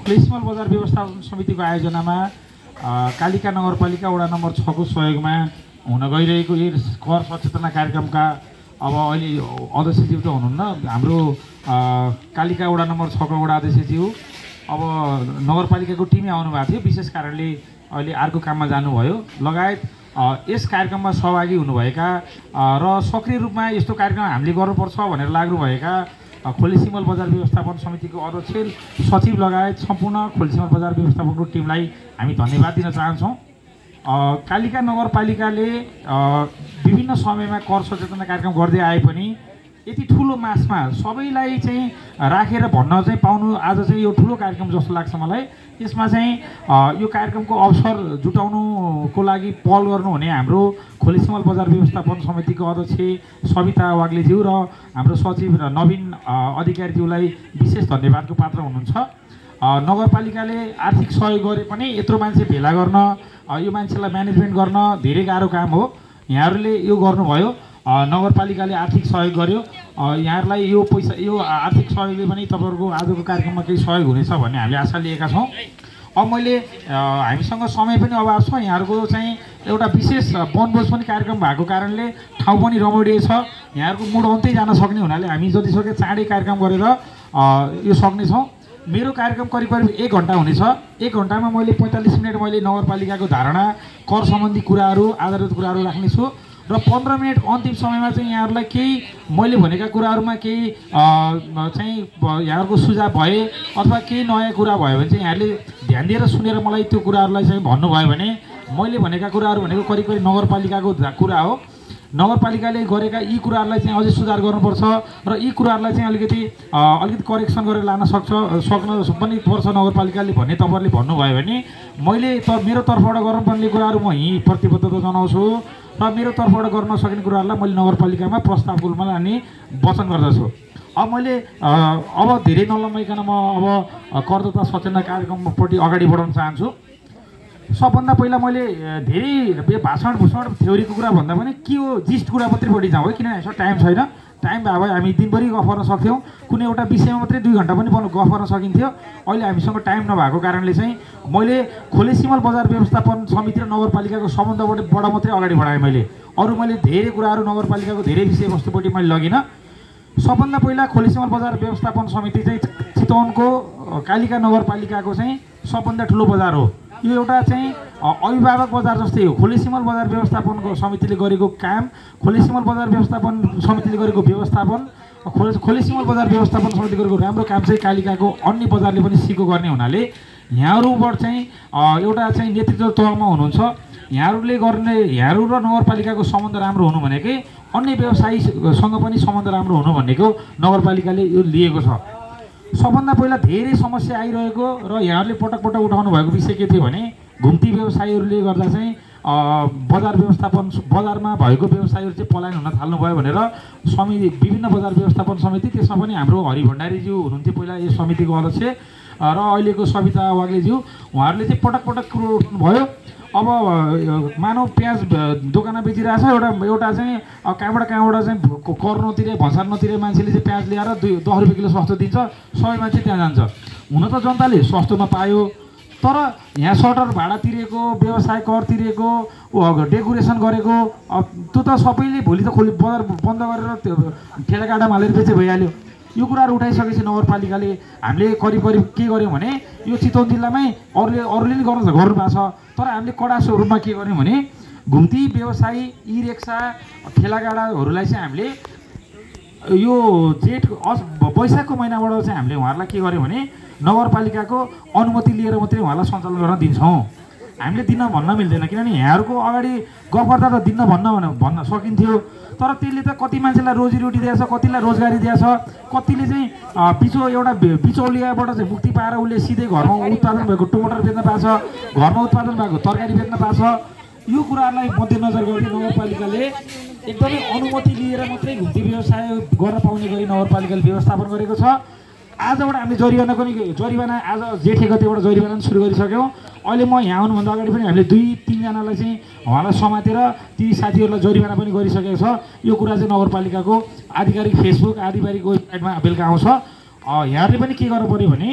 खोलेसिमल बजार व्यवस्थापन समितिको आयोजनामा कालिका नगरपालिका वडा नम्बर 6 को सहयोगमा हुन गइरहेको यो कर सचेतना कार्यक्रमका अब अहिले अध्यक्षज्यू त हुनुहुन्न, हाम्रो कालिका वडा नम्बर 6 को वडा अध्यक्षज्यू अब नगरपालिकाको टिमै आउनु भएको थियो, विशेष कारणले अहिले अर्को काममा जानुभयो लगायत यस कार्यक्रममा सहभागी हुनुभएका र सक्रिय रूपमा यस्तो कार्यक्रम हामीले गर्नुपर्छ भनेर लाग्नुभएका खोलेसिमल बजार व्यवस्थापन समितिको अध्यक्ष सचिव लगायत सम्पूर्ण खोलेसिमल बजार व्यवस्थापनको टिमलाई हामी धन्यवाद दिन चाहन्छौँ। कालिका नगरपालिकाले विभिन्न समयमा कर सचेतना कार्यक्रम गर्दै आए पनि यति ठुलो मासमा सबैलाई चाहिँ राखेर भन्न चाहिँ पाउनु आज चाहिँ यो ठुलो कार्यक्रम जस्तो लाग्छ मलाई। यसमा चाहिँ यो कार्यक्रमको अवसर जुटाउनुको लागि पहल गर्नुहुने हाम्रो खोलेसिमल बजार व्यवस्थापन समितिको अध्यक्ष सविता वाग्लेज्यू र हाम्रो सचिव र नवीन अधिकारीज्यूलाई विशेष धन्यवादको पात्र हुनुहुन्छ। नगरपालिकाले आर्थिक सहयोग गरे पनि यत्रो मान्छे भेला गर्न, यो मान्छेलाई म्यानेजमेन्ट गर्न धेरै गाह्रो काम हो। यहाँहरूले यो गर्नुभयो, नगरपालिकाले आर्थिक सहयोग गर्यो। यहाँहरूलाई यो पैसा, यो आर्थिक सहयोगले पनि तपाईँहरूको आजको कार्यक्रममा केही सहयोग हुनेछ भन्ने हामीले आशा लिएका छौँ। अब मैले हामीसँग समय पनि अभाव छ, यहाँहरूको चाहिँ एउटा विशेष वनभोज पनि कार्यक्रम भएको कारणले ठाउँ पनि रमणीय छ, यहाँहरूको मुड अन्तै जान सक्ने हुनाले हामी जतिसक्यो चाँडै कार्यक्रम गरेर यो सक्नेछौँ। मेरो कार्यक्रम करिब करिब 1 घन्टा हुनेछ। 1 घन्टामा मैले 45 मिनट मैले नगरपालिकाको धारणा, कर सम्बन्धी कुराहरू, आधारित कुराहरू राख्नेछु र 15 मिनट अन्तिम समयमा चाहिँ यहाँहरूलाई केही मैले भनेका कुराहरूमा केही चाहिँ यहाँहरूको सुझाव भए अथवा केही नयाँ कुरा भयो भने चाहिँ यहाँहरूले ध्यान दिएर सुनेर मलाई त्यो कुराहरूलाई चाहिँ भन्नुभयो भने मैले भनेका कुराहरू भनेको करिब करिब नगरपालिकाको कुरा हो। नगरपालिकाले गरेका यी कुराहरूलाई चाहिँ अझै सुधार गर्नुपर्छ र यी कुराहरूलाई चाहिँ अलिकति करेक्सन गरेर लान सक्न पनि पर्छ नगरपालिकाले भन्ने तपाईँहरूले भन्नुभयो भने मैले मेरो तर्फबाट गर्नुपर्ने कुराहरू म यहीँ प्रतिबद्धता जनाउँछु र मेरो तर्फबाट गर्न सकिने कुराहरूलाई मैले नगरपालिकामा प्रस्तावको रूपमा लाने वचन गर्दछु। अब मैले अब धेरै नलम्बाइकन म अब करदाता सचेतना कार्यक्रमपट्टि अगाडि बढाउन चाहन्छु। सबभन्दा पहिला मैले धेरै भाषण थ्योरीको कुरा भन्दा पनि के हो जिस्ट कुरा मात्रै जाउँ है, किनभने यसो टाइम छैन। टाइम भए भए हामी दिनभरि गफ गर्न सक्थ्यौँ, कुनै एउटा विषयमा मात्रै 2 घन्टा पनि गफ गर्न सकिन्थ्यो। अहिले हामीसँग टाइम नभएको कारणले चाहिँ मैले खोलेसिमल बजार व्यवस्थापन समिति र नगरपालिकाको सम्बन्धबाट मात्रै अगाडि बढाएँ। मैले धेरै कुराहरू नगरपालिकाको धेरै विषयवस्तुपट्टि मैले लगिनँ। सबभन्दा पहिला खोलेसिमल बजार व्यवस्थापन समिति चाहिँ चितवनको कालिका नगरपालिकाको चाहिँ सबभन्दा ठुलो बजार हो। यो एउटा चाहिँ अभिभावक बजार जस्तै हो। खोलेसिमल बजार व्यवस्थापनको समितिले गरेको काम, खोलेसिमल बजार व्यवस्थापन समितिले गरेको व्यवस्थापन, खोलेसिमल बजार व्यवस्थापन समितिले गरेको राम्रो काम चाहिँ कालिकाको अन्य बजारले पनि सिको गर्ने हुनाले यहाँहरूबाट चाहिँ एउटा चाहिँ नेतृत्व तहमा हुनुहुन्छ। यहाँहरू र नगरपालिकाको सम्बन्ध राम्रो हुनु भनेकै अन्य व्यवसायीसँग पनि सम्बन्ध राम्रो हुनु भनेको नगरपालिकाले यो लिएको छ। सबभन्दा पहिला धेरै समस्या आइरहेको र यहाँहरूले पटक पटक उठाउनु भएको विषय के थियो भने घुम्ती व्यवसायीहरूले गर्दा चाहिँ बजारमा भएको व्यवसायीहरू चाहिँ पलायन हुन थाल्नुभयो भनेर विभिन्न बजार व्यवस्थापन समिति, त्यसमा पनि हाम्रो हरि भण्डारीज्यू हुनुहुन्थ्यो पहिला यो समितिको अध्यक्ष र अहिलेको सविता वाग्लेज्यू, उहाँहरूले चाहिँ पटक पटक कुरो उठाउनुभयो। अब मानव प्याज दोकानमा बेचिरहेछ, एउटा चाहिँ कहाँबाट चाहिँ कर नतिरे भन्सार नतिरे मान्छेले चाहिँ प्याज ल्याएर 10 रुपियाँ किलो सस्तो दिन्छ, सबै मान्छे त्यहाँ जान्छ। हुन त जनताले सस्तोमा पायो, तर यहाँ सटर भाडा तिरेको, व्यवसाय कर तिरेको, डेकोरेसन गरेको, त्यो त सबैले भोलि त बजार बन्द गरेर ठेलागाडामा हालेर बेचे भइहाल्यो। यो कुराहरू उठाइसकेपछि नगरपालिकाले हामीले करिब के गर्यौँ भने यो चितवन जिल्लामै अरूले नि गर्नु भएको छ, तर हामीले कडा स्वरूपमा के गर्यौँ भने घुम्ती व्यवसायी, ई रिक्सा, ठेलागाडाहरूलाई चाहिँ हामीले यो वैशाखको महिनाबाट चाहिँ हामीले उहाँहरूलाई के गर्यौँ भने नगरपालिकाको अनुमति लिएर मात्रै उहाँलाई सञ्चालन गर्न दिन्छौँ। हामीले दिन भन्न मिल्दैन, किनभने यहाँहरूको अगाडि गफ गर्दा त दिन भन्न सकिन्थ्यो, तर त्यसले त कति मान्छेलाई रोजीरोटी दिएछ, कतिलाई रोजगारी दिएछ, कतिले चाहिँ बिचौलियाबाट चाहिँ मुक्ति पाएर उसले सिधै घरमा उत्पादन भएको टमाटर बेच्न पाएको छ, घरमा उत्पादन भएको तरकारी बेच्न पाएको छ। यो कुराहरूलाई मध्यनजर गर्दै नगरपालिकाले एकदमै अनुमति लिएर मात्रै घुम्ती व्यवसाय गर्न पाउने गरी नगरपालिकाले व्यवस्थापन गरेको छ। आजबाट हामीले जरिवाना आज जेठ 1 गतेबाट जरिवाना सुरु गरिसक्यौँ। अहिले म यहाँ आउनुभन्दा अगाडि पनि हामीले 2-3 जनालाई चाहिँ उहाँलाई समातेर ती साथीहरूलाई जरिवाना पनि गरिसकेको छ। यो कुरा चाहिँ नगरपालिकाको आधिकारिक फेसबुक, आधिकारिक वेबसाइटमा बेलुका आउँछ। यहाँहरूले पनि के गर्नु पऱ्यो भने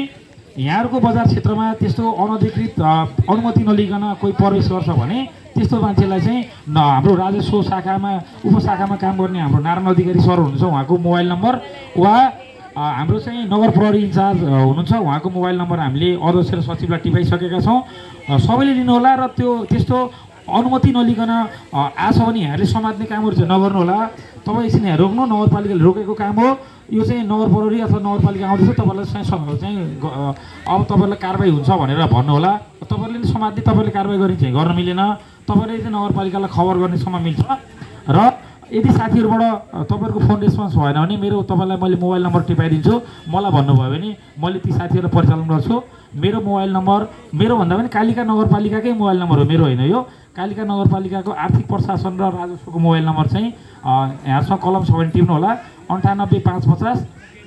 यहाँहरूको बजार क्षेत्रमा त्यस्तो अनधिकृत अनुमति नलिकन कोही प्रवेश गर्छ भने त्यस्तो मान्छेलाई चाहिँ हाम्रो राजस्व शाखामा उपशाखामा काम गर्ने हाम्रो नारायण अधिकारी सर हुनुहुन्छ, उहाँको मोबाइल नम्बर वा हाम्रो चाहिँ नगर प्रहरी इन्चार्ज हुनुहुन्छ, उहाँको मोबाइल नम्बर हामीले अध्यक्ष र सचिवलाई टिपाइसकेका छौँ। सबैले लिनुहोला र त्यस्तो अनुमति नलिकन आछ भने यहाँले समात्ने कामहरू चाहिँ नगर्नुहोला। तपाईँ एकछिन यहाँ रोक्नु, नगरपालिकाले रोकेको काम हो यो चाहिँ नगर प्रहरी अथवा नगरपालिका आउँदैछ तपाईँलाई चाहिँ अब तपाईँलाई कारबाही हुन्छ भनेर भन्नुहोला। तपाईँले समात्ने तपाईँले कारबाही गर्ने चाहिँ गर्न मिलेन, तपाईँले चाहिँ नगरपालिकालाई खबर गर्नेसम्म मिल्छ। र यदि साथीहरूबाट तपाईँहरूको फोन रेस्पोन्स भएन भने तपाईँलाई मैले मोबाइल नम्बर टिपाइदिन्छु, मलाई भन्नुभयो भने मैले ती साथीहरूलाई परिचालन गर्छु। मेरो मोबाइल नम्बर मेरो भन्दा पनि कालिका नगरपालिकाकै मोबाइल नम्बर हो, मेरो होइन यो। कालिका नगरपालिकाको आर्थिक प्रशासन र राजस्वको मोबाइल नम्बर चाहिँ यहाँसँग कलम छ भने टिप्नु होला, 98 550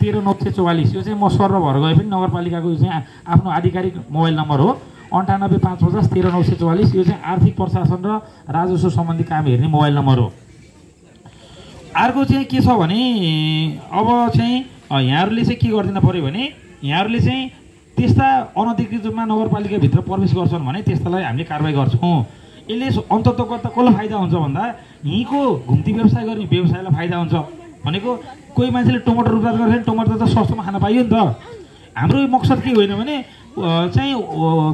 13 944। यो चाहिँ म सर्व भएर गए पनि नगरपालिकाको यो चाहिँ आफ्नो आधिकारिक मोबाइल नम्बर हो, 98 550 13 944। यो चाहिँ आर्थिक प्रशासन र राजस्व सम्बन्धी काम हेर्ने मोबाइल नम्बर हो। अर्को चाहिँ के छ भने अब चाहिँ यहाँहरूले चाहिँ के गरिदिन पऱ्यो भने यहाँहरूले चाहिँ त्यस्ता अनधिकृत रूपमा नगरपालिकाभित्र प्रवेश गर्छन् भने त्यस्तालाई हामीले कारबाही गर्छौँ। यसले अन्ततोगत कसलाई फाइदा हुन्छ भन्दा यहीँको घुम्ती व्यवसाय गर्ने व्यवसायलाई फाइदा हुन्छ। भनेको कोही मान्छेले टमाटर उत्पादन गर्छ भने टमाटर त सस्तोमा खान पाइयो नि त। हाम्रो मकसद के होइन भने चाहिँ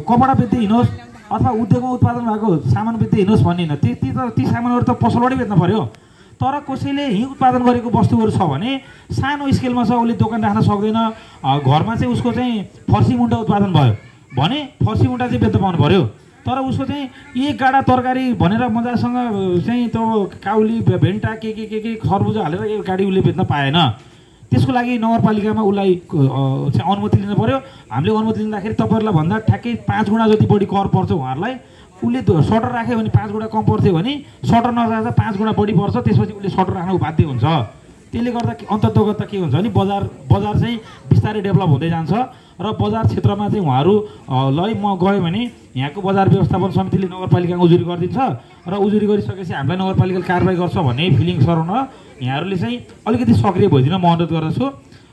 कपडा बेच्दै हिँड्नुहोस् अथवा उद्योगमा उत्पादन भएको सामान बेच्दै हिँड्नुहोस् भन्ने होइन। ती सामानहरू त पसलबाटै बेच्न पऱ्यो। तर कसैले यहीँ उत्पादन गरेको वस्तुहरू छ भने सानो स्केलमा छ, उसले दोकान राख्न सक्दैन, घरमा चाहिँ उसको चाहिँ फर्सी मुन्टा उत्पादन भयो भने फर्सी मुन्टा चाहिँ बेच्न पाउनु पऱ्यो। तर उसको चाहिँ एक गाडा तरकारी भनेर मजासँग चाहिँ त्यो काउली भेन्टा के खरबुजा हालेर एक गाडी उसले बेच्न पाएन। त्यसको लागि नगरपालिकामा उसलाई चाहिँ अनुमति लिनु पऱ्यो। हामीले अनुमति लिँदाखेरि तपाईँहरूलाई भन्दा ठ्याक्कै 5 गुणा जति बढी कर पर्छ उहाँहरूलाई। उसले सटर राख्यो भने 5 गुणा कम पर्थ्यो भने सटर नराख्दा 5 गुणा बढी पर्छ, त्यसपछि उसले सटर राख्नु बाध्य हुन्छ। त्यसले गर्दा अन्ततोगत के हुन्छ भने बजार चाहिँ बिस्तारै डेभलप हुँदै जान्छ र बजार क्षेत्रमा चाहिँ उहाँहरूलाई म गएँ भने यहाँको बजार व्यवस्थापन समितिले नगरपालिकामा उजुरी गरिदिन्छ र उजुरी गरिसकेपछि हामीलाई नगरपालिकाले कारबाही गर्छ भन्ने फिलिङ सराउन यहाँहरूले चाहिँ अलिकति सक्रिय भइदिन म अनुरोध गर्दछु।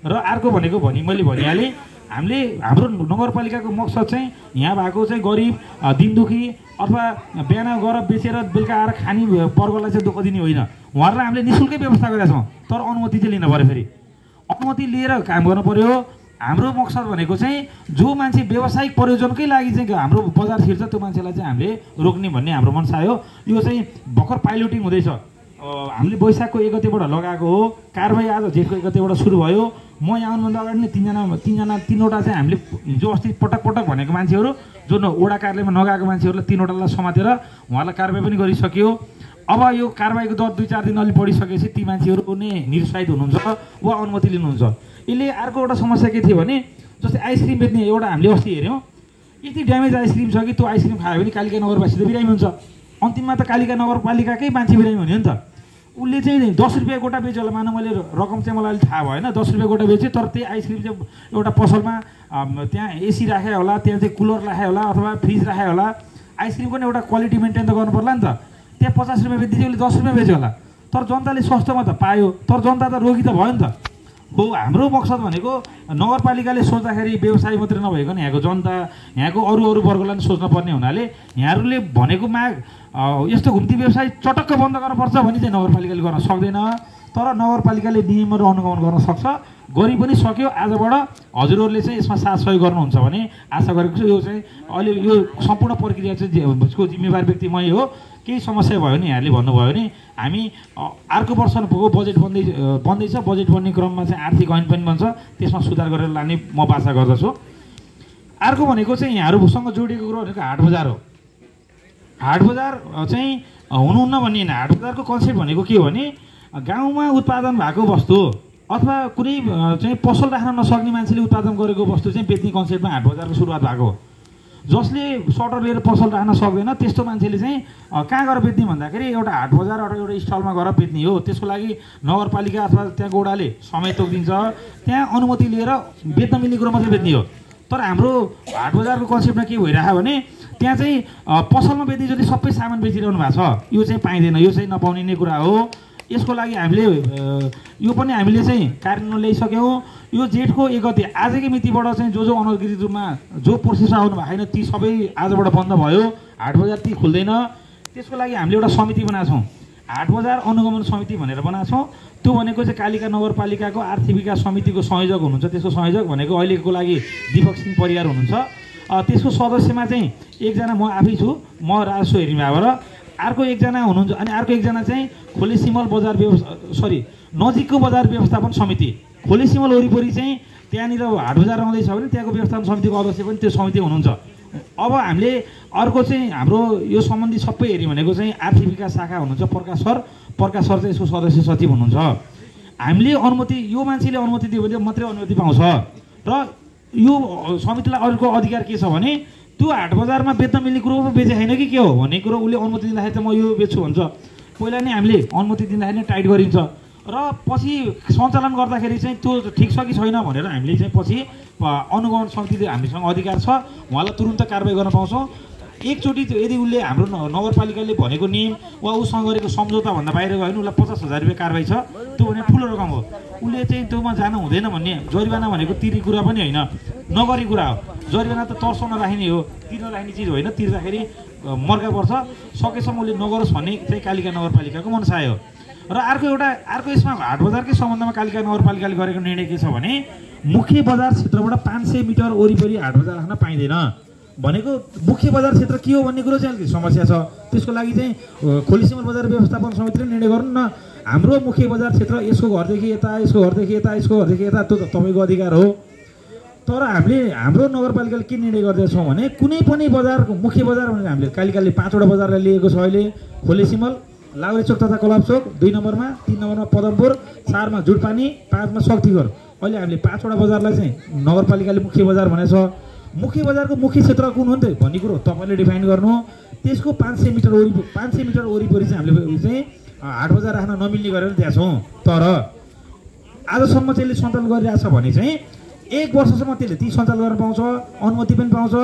र अर्को भनेको मैले भनिहालेँ, हामीले हाम्रो नगरपालिकाको मकसद चाहिँ यहाँ भएको चाहिँ गरिब दिनदुखी अथवा बिहान गएर बेचेर बेलुका आएर खाने वर्गलाई चाहिँ दुःख दिने होइन। उहाँहरूलाई हामीले निःशुल्कै व्यवस्था गरेका छौँ, तर अनुमति चाहिँ लिन पऱ्यो। फेरि अनुमति लिएर काम गर्नु पऱ्यो। हाम्रो मकसद भनेको चाहिँ जो मान्छे व्यावसायिक प्रयोजनकै लागि चाहिँ हाम्रो बजार छिर्छ त्यो मान्छेलाई चाहिँ हामीले रोक्ने भन्ने हाम्रो मनसा हो। यो चाहिँ भर्खर पाइलोटिङ हुँदैछ। हामीले वैशाखको 1 गतेबाट लगाएको हो, कारबाही आज जेठको 1 गतेबाट सुरु भयो। म यहाँ आउनुभन्दा अगाडि नै तीनवटा चाहिँ हामीले हिजो अस्ति पटक भनेको मान्छेहरू जो वडा कार्यालयमा नगएको मान्छेहरूलाई 3वटालाई समातेर उहाँलाई कारबाही पनि गरिसक्यो। अब यो कारबाहीको दर 2-4 दिन अलि बढिसकेपछि ती मान्छेहरू नै निरुत्साहित हुनुहुन्छ वा अनुमति लिनुहुन्छ। यसले अर्को एउटा समस्या के थियो भने जस्तै आइसक्रिम बेच्ने एउटा हामीले अस्ति हेऱ्यौँ, यति ड्यामेज आइसक्रिम छ कि त्यो आइसक्रिम खायो भने कालिका नगरवासी त बिरामी हुन्छ। अन्तिममा त कालिका नगरपालिकाकै मान्छे बिरामी हुने हो नि त। उसले चाहिँ 10 रुपियाँ गोटा बेच्यो होला, मानव मैले रकम चाहिँ मलाई अहिले थाहा भएन, 10 रुपियाँ गोटा बेच्यो, तर त्यही आइसक्रिम चाहिँ एउटा पसलमा त्यहाँ एसी राख्यो होला, त्यहाँ चाहिँ कुलर राख्यो होला अथवा फ्रिज राख्यो होला। आइसक्रिमको पनि एउटा क्वालिटी मेन्टेन त गर्नु पर्ला नि त। त्यहाँ 50 रुपियाँ बेच्दियो, उसले 10 रुपियाँ बेच्यो होला, तर जनताले सस्तोमा त पायो, तर जनता त रोगी त भयो नि त। हो, हाम्रो मकसद भनेको नगरपालिकाले सोच्दाखेरि व्यवसाय मात्रै नभइकन यहाँको जनता यहाँको अरू वर्गलाई पनि सोच्नुपर्ने हुनाले यहाँहरूले भनेको माग यस्तो घुम्ती व्यवसाय चटक्क बन्द गर्नुपर्छ भने चाहिँ नगरपालिकाले गर्न सक्दैन। तर नगरपालिकाले नियमहरू अनुगमन गर्न सक्छ, गरि पनि सक्यो। आजबाट हजुरहरूले चाहिँ यसमा साथ सहयोग गर्नुहुन्छ भने आशा गरेको छु। यो चाहिँ अहिले यो सम्पूर्ण प्रक्रिया चाहिँ उसको जिम्मेवार व्यक्ति मै हो। केही समस्या भयो भने यहाँहरूले भन्नुभयो भने हामी अर्को वर्षको बजेट बन्दैछ, बजेट बन्ने क्रममा चाहिँ आर्थिक ऐन पनि बन्छ, त्यसमा सुधार गरेर लाने म आशा गर्दछु। अर्को भनेको चाहिँ यहाँहरूसँग जोडिएको कुरो भनेको हाट बजार हो। हाट बजार चाहिँ हुनुहुन्न भन्ने होइन। हाट बजारको कन्सेप्ट भनेको के हो भने गाउँमा उत्पादन भएको वस्तु अथवा कुनै चाहिँ पसल राख्न नसक्ने मान्छेले उत्पादन गरेको वस्तु चाहिँ बेच्ने कन्सेप्टमा हाट बजारको सुरुवात भएको हो। जसले सटर लिएर पसल राख्न सक्दैन त्यस्तो मान्छेले चाहिँ कहाँ गएर बेच्ने भन्दाखेरि एउटा हाट बजार अथवा एउटा स्टलमा गएर बेच्ने हो। त्यसको लागि नगरपालिका अथवा त्यहाँ गोडाले समय तोकिदिन्छ, त्यहाँ अनुमति लिएर बेच्न मिल्ने कुरो मात्रै बेच्ने हो। तर हाम्रो हाट बजारको कन्सेप्टमा के भइरहेको भने त्यहाँ चाहिँ पसलमा बेच्ने जति सबै सामान बेचिरहनु भएको छ, यो चाहिँ पाइँदैन, यो चाहिँ नपाउने नै कुरा हो। यसको लागि हामीले यो पनि हामीले चाहिँ कार्यान्वयन ल्याइसक्यौँ। यो जेठको 1 गते आजकै मितिबाट चाहिँ जो अनधिकृत रूपमा जो प्रोसेस आउनु भएको छैन ती सबै आजबाट बन्द भयो। हाट बजार ती खुल्दैन। त्यसको लागि हामीले एउटा समिति बनाएको छौँ, हाट बजार अनुगमन समिति भनेर बनाएको छौँ। त्यो भनेको चाहिँ कालिका नगरपालिकाको आर्थिक विकास समितिको संयोजक हुनुहुन्छ। त्यसको संयोजक भनेको अहिलेको लागि दीपक सिंह परियार हुनुहुन्छ। त्यसको सदस्यमा चाहिँ एकजना म आफै छु, म राजस्व हेरिमाबाट, अर्को एकजना हुनुहुन्छ अनि अर्को एकजना चाहिँ खोलेसिमल बजार नजिकको बजार व्यवस्थापन समिति। खोलेसिमल वरिपरि चाहिँ त्यहाँनिर हाट बजार आउँदैछ भने त्यहाँको व्यवस्थापन समितिको अध्यक्ष पनि त्यो समिति हुनुहुन्छ। अब हामीले अर्को चाहिँ हाम्रो यो सम्बन्धी सबै हेऱ्यौँ भनेको चाहिँ आर्थिक विकास शाखा हुनुहुन्छ प्रकाश सर चाहिँ यसको सदस्य सचिव हुनुहुन्छ। हामीले अनुमति यो मान्छेले अनुमति दियो भने मात्रै अनुमति पाउँछ र यो समितिलाई अर्को अधिकार के छ भने त्यो हाट बजारमा बेच्न मिल्ने कुरो पो बेचे छैन कि के हो भन्ने कुरो उसले अनुमति दिँदाखेरि त म यो बेच्छु भन्छ। पहिला नै हामीले अनुमति दिँदाखेरि नै टाइट गरिन्छ र पछि सञ्चालन गर्दाखेरि चाहिँ त्यो ठिक छ कि छैन भनेर हामीले चाहिँ पछि अनुगमन समितिले हामीसँग अधिकार छ, उहाँलाई तुरुन्त कारबाही गर्न पाउँछौँ। एकचोटि यदि उसले हाम्रो नगरपालिकाले भनेको नियम वा उसँग गरेको सम्झौताभन्दा बाहिर गयो भने उसलाई 50,000 रुपियाँ कारबाही छ। त्यो भने ठुलो रकम हो। उसले चाहिँ त्योमा जानु हुँदैन भन्ने जरिवाना भनेको तिर्ने कुरा पनि होइन, नगरी कुरा हो। जरिवाना त तर्साउन राख्ने हो, तिर्न राख्ने चिज होइन। तिर्दाखेरि मर्का पर्छ। सकेसम्म उसले नगरोस् भन्ने चाहिँ कालिका नगरपालिकाको मनसाय हो। र अर्को यसमा हाट बजारकै सम्बन्धमा कालिका नगरपालिकाले गरेको निर्णय के छ भने मुख्य बजार क्षेत्रबाट 500 मिटर वरिपरि हाट बजार राख्न पाइँदैन भनेको। मुख्य बजार क्षेत्र के हो भन्ने कुरो चाहिँ अलिकति समस्या छ। त्यसको लागि चाहिँ खोलेसिमल बजार व्यवस्थापन समितिले निर्णय गर्नु न। हाम्रो मुख्य बजार क्षेत्र यसको घरदेखि यता, यसको घरदेखि यता, यसको घरदेखि यता, त्यो त तपाईँको अधिकार हो। तर हामीले हाम्रो नगरपालिकाले के निर्णय गर्दैछौँ भने कुनै पनि बजार मुख्य बजार भनेर हामीले कालिकाले 5वटा बजारलाई लिएको छ अहिले। खोलेसिमल, लाउरेचोक तथा कलापचोक 2 नम्बरमा, 3 नम्बरमा पदमपुर, 4 मा जुटपानी, 5 मा शक्तिगढ। अहिले हामीले 5वटा बजारलाई चाहिँ नगरपालिकाले मुख्य बजार भनेछ। मुख्य बजारको मुख्य क्षेत्र कुन हो नि त भन्ने कुरो तपाईँले डिफाइन गर्नु। त्यसको 500 मिटर वरिपरि चाहिँ हामीले चाहिँ हाट बजार राख्न नमिल्ने गरेर दिएका छौँ। तर आजसम्म त्यसले सञ्चालन गरिरहेछ भने चाहिँ 1 वर्षसम्म त्यसले ती सञ्चालन गर्न पाउँछ, अनुमति पनि पाउँछ।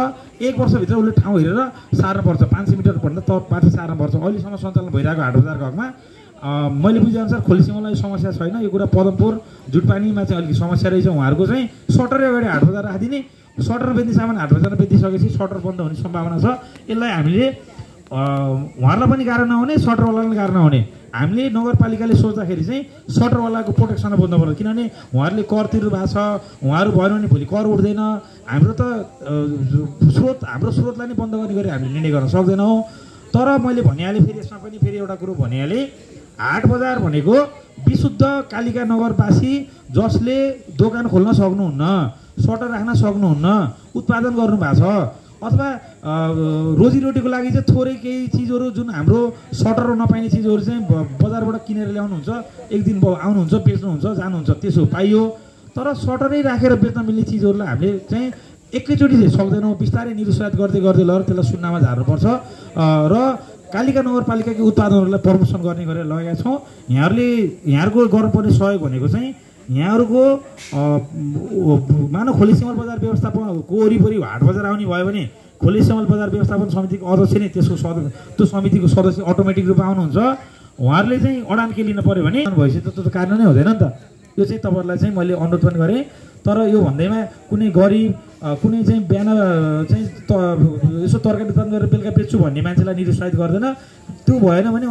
1 वर्षभित्र उसले ठाउँ हेरेर सार्नुपर्छ। 500 मिटर भन्दा त माथि सार्नुपर्छ। अहिलेसम्म सञ्चालन भइरहेको हाट बजारको हकमा मैले बुझेअनुसार खोलेसिमलमा समस्या छैन। यो कुरा पदमपुर, जुटपानीमा चाहिँ अलिकति समस्या रहेछ। उहाँहरूको चाहिँ सटरै अगाडि हाट बजार राखिदिने, सटर बेच्ने सामान हाट बजारमा बेचिसकेपछि सटर बन्द हुने सम्भावना छ। यसलाई हामीले उहाँहरूलाई पनि गाह्रो नहुने, सटरवालालाई पनि गाह्रो नहुने। हामीले नगरपालिकाले सोच्दाखेरि चाहिँ सटरवालाको प्रोटेक्सन बुझ्नु पर्छ। किनभने उहाँहरूले कर तिर्नु भएको छ, उहाँहरू भएन भने भोलि कर उठ्दैन। हाम्रो त हाम्रो स्रोतलाई नै बन्द गर्ने गरी हामीले निर्णय गर्न सक्दैनौँ। तर मैले भनिहालेँ, फेरि यसमा पनि फेरि एउटा कुरो भनिहालेँ, हाट बजार भनेको विशुद्ध कालिका नगरवासी जसले दोकान खोल्न सक्नुहुन्न, सटर राख्न सक्नुहुन्न, उत्पादन गर्नुभएको छ अथवा रोजीरोटीको लागि चाहिँ थोरै केही चिजहरू जुन हाम्रो सटर नपाइने चिजहरू चाहिँ बजारबाट किनेर ल्याउनुहुन्छ, एक दिन आउनुहुन्छ, बेच्नुहुन्छ, जानुहुन्छ, त्यसो पाइयो। तर सटरै राखेर बेच्न मिल्ने चिजहरूलाई हामीले चाहिँ एकैचोटि चाहिँ सक्दैनौँ। बिस्तारै निरुत्साहित गर्दै लगेर त्यसलाई सुन्नामा झार्नुपर्छ। र कालिका नगरपालिकाको उत्पादनहरूलाई प्रमोसन गर्ने गरेर लगाएका छौँ। यहाँहरूको गर्नुपर्ने सहयोग भनेको चाहिँ यहाँहरूको मानव खोलेसिमल बजार व्यवस्थापनको वरिपरि हाट बजार आउने भयो भने खोलेसिमल बजार व्यवस्थापन समितिको अध्यक्ष नै त्यो समितिको सदस्य अटोमेटिक रूपमा आउनुहुन्छ। उहाँहरूले चाहिँ अडान के लिनु पऱ्यो भने भएपछि त त्यो कार्य नै हुँदैन नि त। यो चाहिँ तपाईँहरूलाई चाहिँ मैले अनुरोध पनि गरेँ। तर यो भन्दैमा कुनै गरिब, कुनै चाहिँ बिहान चाहिँ यसो तरकारी उत्पादन गरेर बेलुका बेच्छु भन्ने मान्छेलाई निरुत्साहित गर्दैन। त्यो भएन भने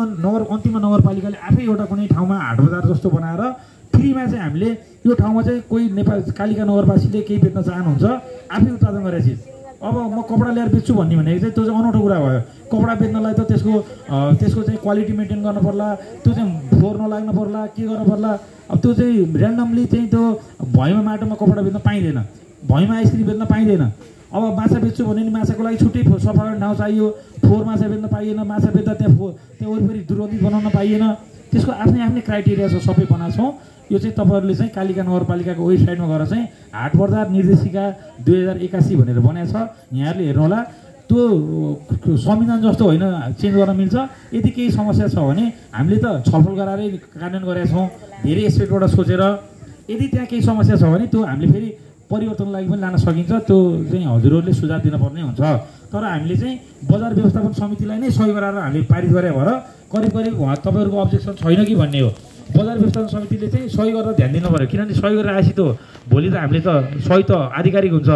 अन्तिममा नगरपालिकाले आफै एउटा कुनै ठाउँमा हाट बजार जस्तो बनाएर फ्रीमा चाहिँ हामीले यो ठाउँमा चाहिँ कोही कालिका नगरवासीले केही बेच्न चाहनुहुन्छ, आफै उत्पादन गरेर चिज। अब म कपडा ल्याएर बेच्छु भन्ने भनेको चाहिँ त्यो चाहिँ अनौठो कुरा भयो। कपडा बेच्नलाई त त्यसको चाहिँ क्वालिटी मेन्टेन गर्नु पर्ला, त्यो चाहिँ फोहोर नलाग्नु पर्ला, के गर्नु पर्ला। अब त्यो चाहिँ ऱ्यान्डमली चाहिँ त्यो भुइँमा माटोमा कपडा बेच्न पाइँदैन, भुइँमा आइसक्रिम बेच्न पाइँदैन। अब माछा बेच्छु भने नि माछाको लागि छुट्टै सफा गर्ने ठाउँ चाहियो। फोहोर माछा बेच्न पाइएन, माछा बेच्दा त्यहाँ वरिपरि दुर्गन्धित बनाउन पाइएन। त्यसको आफ्नै क्राइटेरिया छ, सबै बनाएको छौँ। यो चाहिँ तपाईँहरूले चाहिँ कालिका नगरपालिकाको वेबसाइटमा गएर चाहिँ हाट बजार निर्देशिका 2081 भनेर बनाएको छ, यहाँहरूले हेर्नुहोला। त्यो संविधान जस्तो होइन, चेन्ज गर्न मिल्छ। यदि केही समस्या छ भने हामीले त छलफल गराएरै कार्यान्वयन गरेका छौँ, धेरै एस्पेक्टबाट सोचेर। यदि त्यहाँ केही समस्या छ भने त्यो हामीले फेरि परिवर्तनको लागि पनि लान सकिन्छ। त्यो चाहिँ हजुरहरूले सुझाव दिनुपर्ने हुन्छ। तर हामीले चाहिँ बजार व्यवस्थापन समितिलाई नै सही गराएर हामीले पारित गरे भएर करिब करिब तपाईँहरूको अब्जेक्सन छैन कि भन्ने हो। बजार व्यवस्थापन समितिले चाहिँ सही गरेर ध्यान दिनु पऱ्यो, किनभने सही गरेर आएपछि त भोलि त हामीले त सही त आधिकारिक हुन्छ।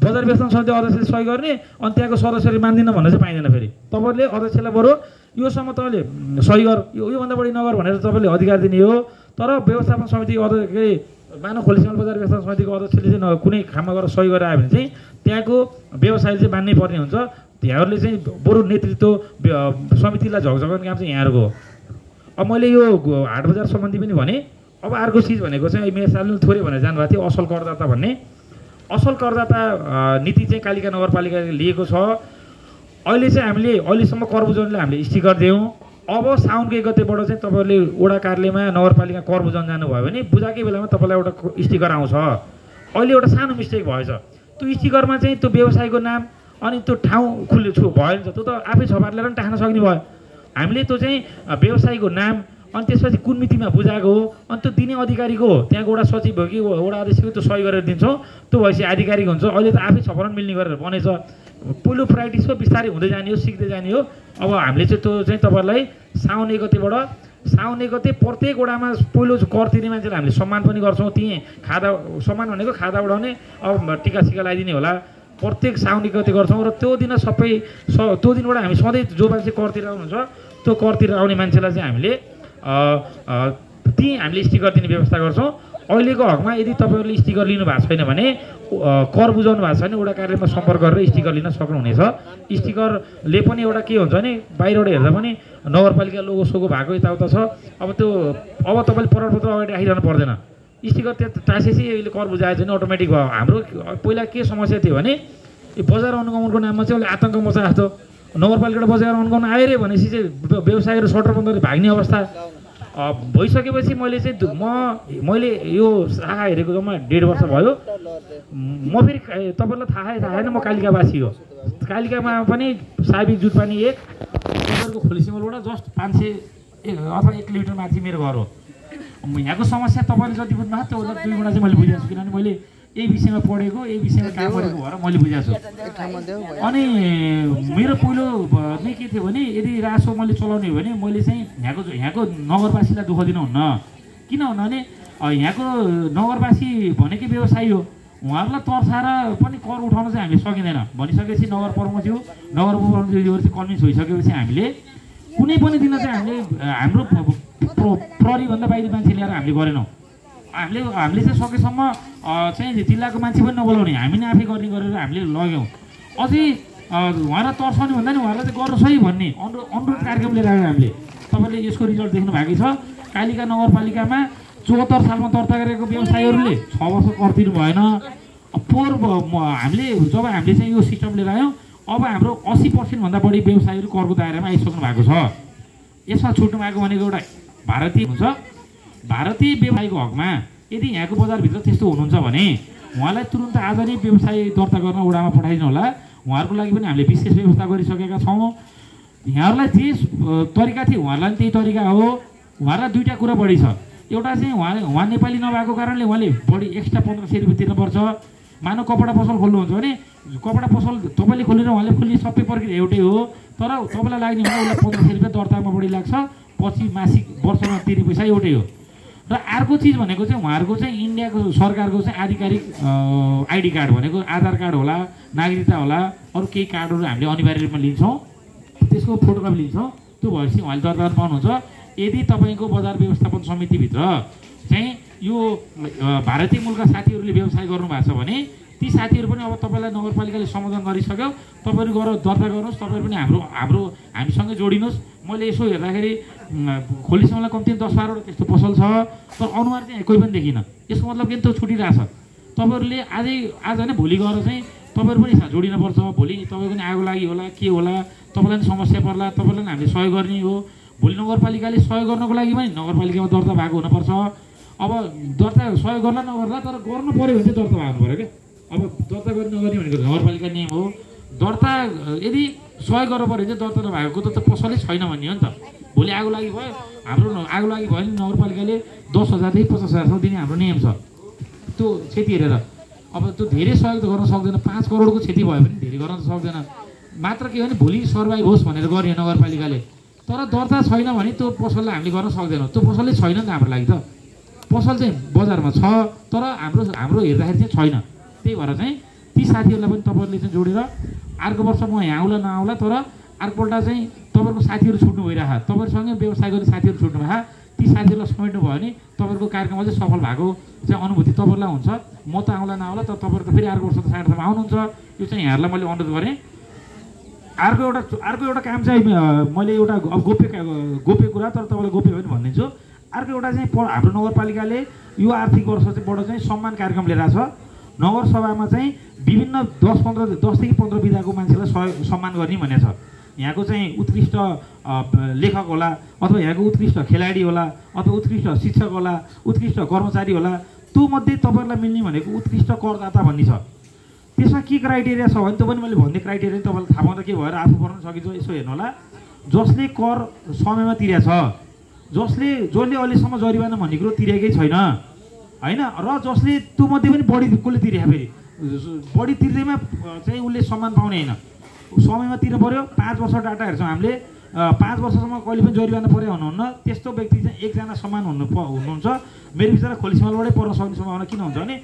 बजार व्यवस्थापन समिति अध्यक्षले सही गर्ने अनि त्यहाँको सदस्यले मान्दिनँ भन्न चाहिँ पाइँदैन। फेरि तपाईँहरूले अध्यक्षलाई बरु योसम्म तपाईँले सही गर, योभन्दा बढी नगर भनेर तपाईँले अधिकार दिने हो। तर व्यवस्थापन समिति अध्यक्ष मानव खोलीसम्म बजार व्यवस्थापन समितिको अध्यक्षले चाहिँ कुनै खाममा गएर सही गरेर आयो भने चाहिँ त्यहाँको व्यवसायले चाहिँ मान्नै पर्ने हुन्छ। यहाँहरूले चाहिँ बरु नेतृत्व समितिलाई झकझगाउने काम चाहिँ यहाँहरूको हो। अब मैले यो हाट बजार सम्बन्धी पनि भने। अब अर्को चिज भनेको चाहिँ मेयर साहबले थोरै भनेर जानुभएको थियो असल करदाता भन्ने। असल करदाता नीति चाहिँ कालिका नगरपालिकाले लिएको छ। अहिले चाहिँ हामीले अहिलेसम्म कर बुझाउनेले हामीले स्टिकर दियौँ। अब साउनको 1 गतेबाट चाहिँ तपाईँहरूले वडा कार्यालयमा नगरपालिका कर बुझाउन जानुभयो भने बुझाएकै बेलामा तपाईँलाई एउटा स्टिकर आउँछ। अहिले एउटा सानो मिस्टेक भएछ, त्यो स्टिकरमा चाहिँ त्यो व्यवसायको नाम अनि त्यो ठाउँ खुल्यो भयो नि त, त्यो त आफै छपार ल्याएर पनि टाख्न सक्ने भयो। हामीले त्यो चाहिँ व्यवसायको नाम अनि त्यसपछि कुन मितिमा बुझाएको हो अनि त्यो दिने अधिकारीको हो, त्यहाँको वडा सचिव हो कि वडा अध्यक्षको त्यो सही गरेर दिन्छौँ। त्यो भएपछि आधिकारिक हुन्छ। अहिले त आफै छपारण मिल्ने गरेर बनेछ। पहिलो प्राक्टिस हो, बिस्तारै हुँदै जाने हो, सिक्दै जाने हो। अब हामीले चाहिँ त्यो चाहिँ तपाईँहरूलाई साउन 1 गतेबाट साउन 1 गते प्रत्येक वडामा पहिलो कर तिर्ने मान्छेलाई हामीले सम्मान पनि गर्छौँ। त्यहीँ खादा सम्मान भनेको खादा उडाउने अब टिका सिका लगाइदिने होला, प्रत्येक साउन 1 गते गर्छौँ। र त्यो दिन सबै त्यो दिनबाट हामी सधैँ जो मान्छे कर तिरेर आउनुहुन्छ त्यो कर तिरेर आउने मान्छेलाई चाहिँ हामीले त्यहीँ हामीले स्टिकर दिने व्यवस्था गर्छौँ। अहिलेको हकमा यदि तपाईँहरूले स्टिकर लिनु भएको छैन भने कर बुझाउनु भएको छ भने वडा कार्यालयमा सम्पर्क गरेर स्टिकर लिन सक्नुहुनेछ। स्टिकरले पनि एउटा के हुन्छ भने बाहिरबाट हेर्दा पनि नगरपालिका लोगो सोगो भएको यताउता छ। अब त्यो अब तपाईँले प्रमाणपत्र अगाडि राखिरहनु पर्दैन। स्टिकर त्यो टाँसेपछि अहिले कर बुझाएछ भने अटोमेटिक भयो। हाम्रो पहिला के समस्या थियो भने बजार अनुगमनको नाममा चाहिँ उसले आतङ्क मचाएको थियो। नगरपालिकाबाट बजार अनुगमन आयो रे भनेपछि चाहिँ व्यवसायहरू सटर बन्द भाग्ने अवस्था भइसकेपछि मैले यो शाखा हेरेको जम्मा 1.5 वर्ष भयो। म फेरि तपाईँलाई थाहा छैन म कालिकावासी हो। कालिकामा पनि साबिक जुटपानी 1 तपाईँहरूको खोलीसिमलबाट जस्ट 500 अथवा 1 किलोमिटर माथि मेरो घर हो। यहाँको समस्या तपाईँले जति बुझ्नुभयो त्यो 2 गुणा चाहिँ मैले बुझेको छु, किनभने मैले यही विषयमा पढेको यही विषयमा काम गरेको भएर मैले बुझेको छु। अनि मेरो पहिलो नै के थियो भने यदि रासो मैले चलाउने हो भने मैले चाहिँ यहाँको नगरवासीलाई दुःख दिनुहुन्न। किन भन्नाले यहाँको नगरवासी भनेकै व्यवसायी हो, उहाँहरूलाई तर्साएर पनि कर उठाउन चाहिँ हामीले सकिँदैन। भनिसकेपछि नगर प्रमुखज्यू चाहिँ कन्भिन्स भइसकेपछि हामीले कुनै पनि दिन चाहिँ हाम्रो प्रहरीभन्दा बाहिरी मान्छे ल्याएर हामीले गरेनौँ। हामीले चाहिँ सकेसम्म चाहिँ जिल्लाको मान्छे पनि नबोलाउने, हामी नै आफै गर्ने गरेर हामीले लग्यौँ। अझै उहाँलाई तर्साउने भन्दा नि उहाँलाई चाहिँ गर्नुहोस् है भन्ने अनुरोध कार्यक्रम लिएर आयौँ हामीले। तपाईँले यसको रिजल्ट देख्नु भएको छ। कालिका नगरपालिकामा 74 सालमा दर्ता गरेको व्यवसायीहरूले 6 वर्ष कर तिर्नु भएन। हामीले जब हामीले चाहिँ यो सिस्टम लिएर आयौँ अब हाम्रो 80% भन्दा बढी व्यवसायीहरू करको दायरामा आइसक्नु भएको छ। यसमा छुट्नु भएको भनेको एउटा भारतीय हुन्छ। भारतीय व्यवसायको हकमा यदि यहाँको बजारभित्र त्यस्तो हुनुहुन्छ भने उहाँलाई तुरुन्त आज नै व्यवसाय दर्ता गर्न वडामा पठाइदिनु होला। उहाँहरूको लागि पनि हामीले विशेष व्यवस्था गरिसकेका छौँ। यहाँहरूलाई जे तरिका थियो उहाँहरूलाई पनि त्यही तरिका हो। उहाँहरूलाई 2टा कुरा बढी छ। एउटा चाहिँ उहाँ नेपाली नभएको कारणले उहाँले बढी एक्स्ट्रा 1500 रुपियाँ तिर्नुपर्छ। मानव कपडा पसल खोल्नुहुन्छ भने कपडा पसल तपाईँले खोलेर उहाँले खोल्ने सबै प्रक्रिया एउटै हो, तर तपाईँलाई लाग्ने भने उसलाई 1500 रुपियाँ दर्तामा बढी लाग्छ, पछि मासिक वर्षमा तिर्ने पैसा एउटै हो। र अर्को चिज भनेको चाहिँ उहाँहरूको चाहिँ इन्डियाको सरकारको चाहिँ आधिकारिक आइडी कार्ड भनेको आधार कार्ड होला, नागरिकता होला, अरू केही कार्डहरू हामीले अनिवार्य रूपमा लिन्छौँ, त्यसको फोटोकपी लिन्छौँ। त्यो भएपछि उहाँले दर्ता गर्न पाउनुहुन्छ। यदि तपाईँको बजार व्यवस्थापन समितिभित्र चाहिँ यो भारतीय मूलका साथीहरूले व्यवसाय गर्नुभएको छ भने ती साथीहरू पनि अब तपाईँलाई नगरपालिकाले सम्बोधन गरिसक्यो, तपाईँहरू गएर दर्ता गर्नुहोस्, तपाईँहरू पनि हामीसँगै जोडिनुहोस्। मैले यसो हेर्दाखेरि खोलीसम्मलाई कम्ती 10-12वटा त्यस्तो पसल छ, तर अनुहार चाहिँ कोही पनि देखिनँ। यसको मतलब के त्यो छुटिरहेछ। तपाईँहरूले आज नै भोलि गएर चाहिँ तपाईँहरू पनि जोडिनुपर्छ। भोलि तपाईँको पनि आगो लागि होला, के होला, तपाईँलाई पनि समस्या पर्ला, तपाईँलाई पनि हामीले सहयोग गर्ने हो। भोलि नगरपालिकाले सहयोग गर्नको लागि पनि नगरपालिकामा दर्ता भएको हुनुपर्छ। अब दर्ता सहयोग गर्ला नगर्ला, तर गर्नु पऱ्यो भने चाहिँ दर्ता भएको पऱ्यो क्या। अब दर्ता गर्ने नगर्ने भनेको नगरपालिका नियम हो। दर्ता यदि सहयोग गर्नु पऱ्यो भने चाहिँ दर्ता नभएको त पसलै छैन भन्ने हो नि त। भोलि आगो लागि भयो, हाम्रो आगो लागि भयो भने नगरपालिकाले 10,000 देखि 50,000 दिने हाम्रो नियम छ त्यो क्षति हेरेर। अब त्यो धेरै सहयोग त गर्न सक्दैन। 5 करोडको क्षति भयो भने धेरै गर्न त सक्दैन। मात्र के हो भने भोलि सर्भाइभ होस् भनेर गर्ने नगरपालिकाले। तर दर्ता छैन भने त्यो पसललाई हामीले गर्न सक्दैनौँ। त्यो पसलै छैन नि त हाम्रो लागि त। पसल चाहिँ बजारमा छ तर हाम्रो हेर्दाखेरि चाहिँ छैन। त्यही भएर चाहिँ ती साथीहरूलाई पनि तपाईँहरूले चाहिँ जोडेर अर्को वर्ष म यहाँ आउला नआउला तर अर्कोपल्ट चाहिँ तपाईँहरूको साथीहरू छुट्नु भइरहेको, तपाईँहरूसँगै व्यवसाय गर्ने साथीहरू छुट्नु भए ती साथीहरूलाई समेट्नु भयो भने तपाईँहरूको कार्यक्रम चाहिँ सफल भएको चाहिँ अनुभूति तपाईँहरूलाई हुन्छ। म त आउला नआउला तर तपाईँहरूको फेरि अर्को वर्ष त साइडमा आउनुहुन्छ। यो चाहिँ यहाँहरूलाई मैले अनुरोध गरेँ। अर्को एउटा काम चाहिँ मैले एउटा गोप्य कुरा तर तपाईँलाई गोप्य पनि भनिदिन्छु। अर्को एउटा चाहिँ हाम्रो नगरपालिकाले यो आर्थिक वर्षबाट चाहिँ सम्मान कार्यक्रम लिएर छ। नगरसभामा चाहिँ विभिन्न 10देखि 15 विधाको मान्छेलाई सम्मान गर्ने भनेको छ। यहाँको चाहिँ उत्कृष्ट लेखक होला अथवा यहाँको उत्कृष्ट खेलाडी होला अथवा उत्कृष्ट शिक्षक होला उत्कृष्ट कर्मचारी होला। त्यो मध्ये तपाईँहरूलाई मिल्ने भनेको उत्कृष्ट करदाता भन्ने छ। त्यसमा के क्राइटेरिया छ भने त्यो पनि मैले भन्ने क्राइटेरिया तपाईँलाई थाहा पाउँदा के भएर आफू पर्न सकिन्छ यसो हेर्नु होला। जसले कर समयमा तिरेको छ, जसले अहिलेसम्म जरिवाना भन्ने कुरो तिरेकै छैन होइन, र जसले त्यो मध्ये पनि बढी कसले तिरे फेरि बढी तिर्दैमा चाहिँ उसले सम्मान पाउने होइन। समयमा तिर्नु पऱ्यो। 5 वर्ष डाटा हेर्छौँ हामीले। 5 वर्षसम्म कहिले पनि जरिवाना पऱ्यो हुनुहुन्न। त्यस्तो व्यक्ति चाहिँ एकजना सम्मान हुनुहुन्छ। मेरो विचार खोलीसिमलबाटै पर्न सक्ने सम्भावना किन हुन्छ भने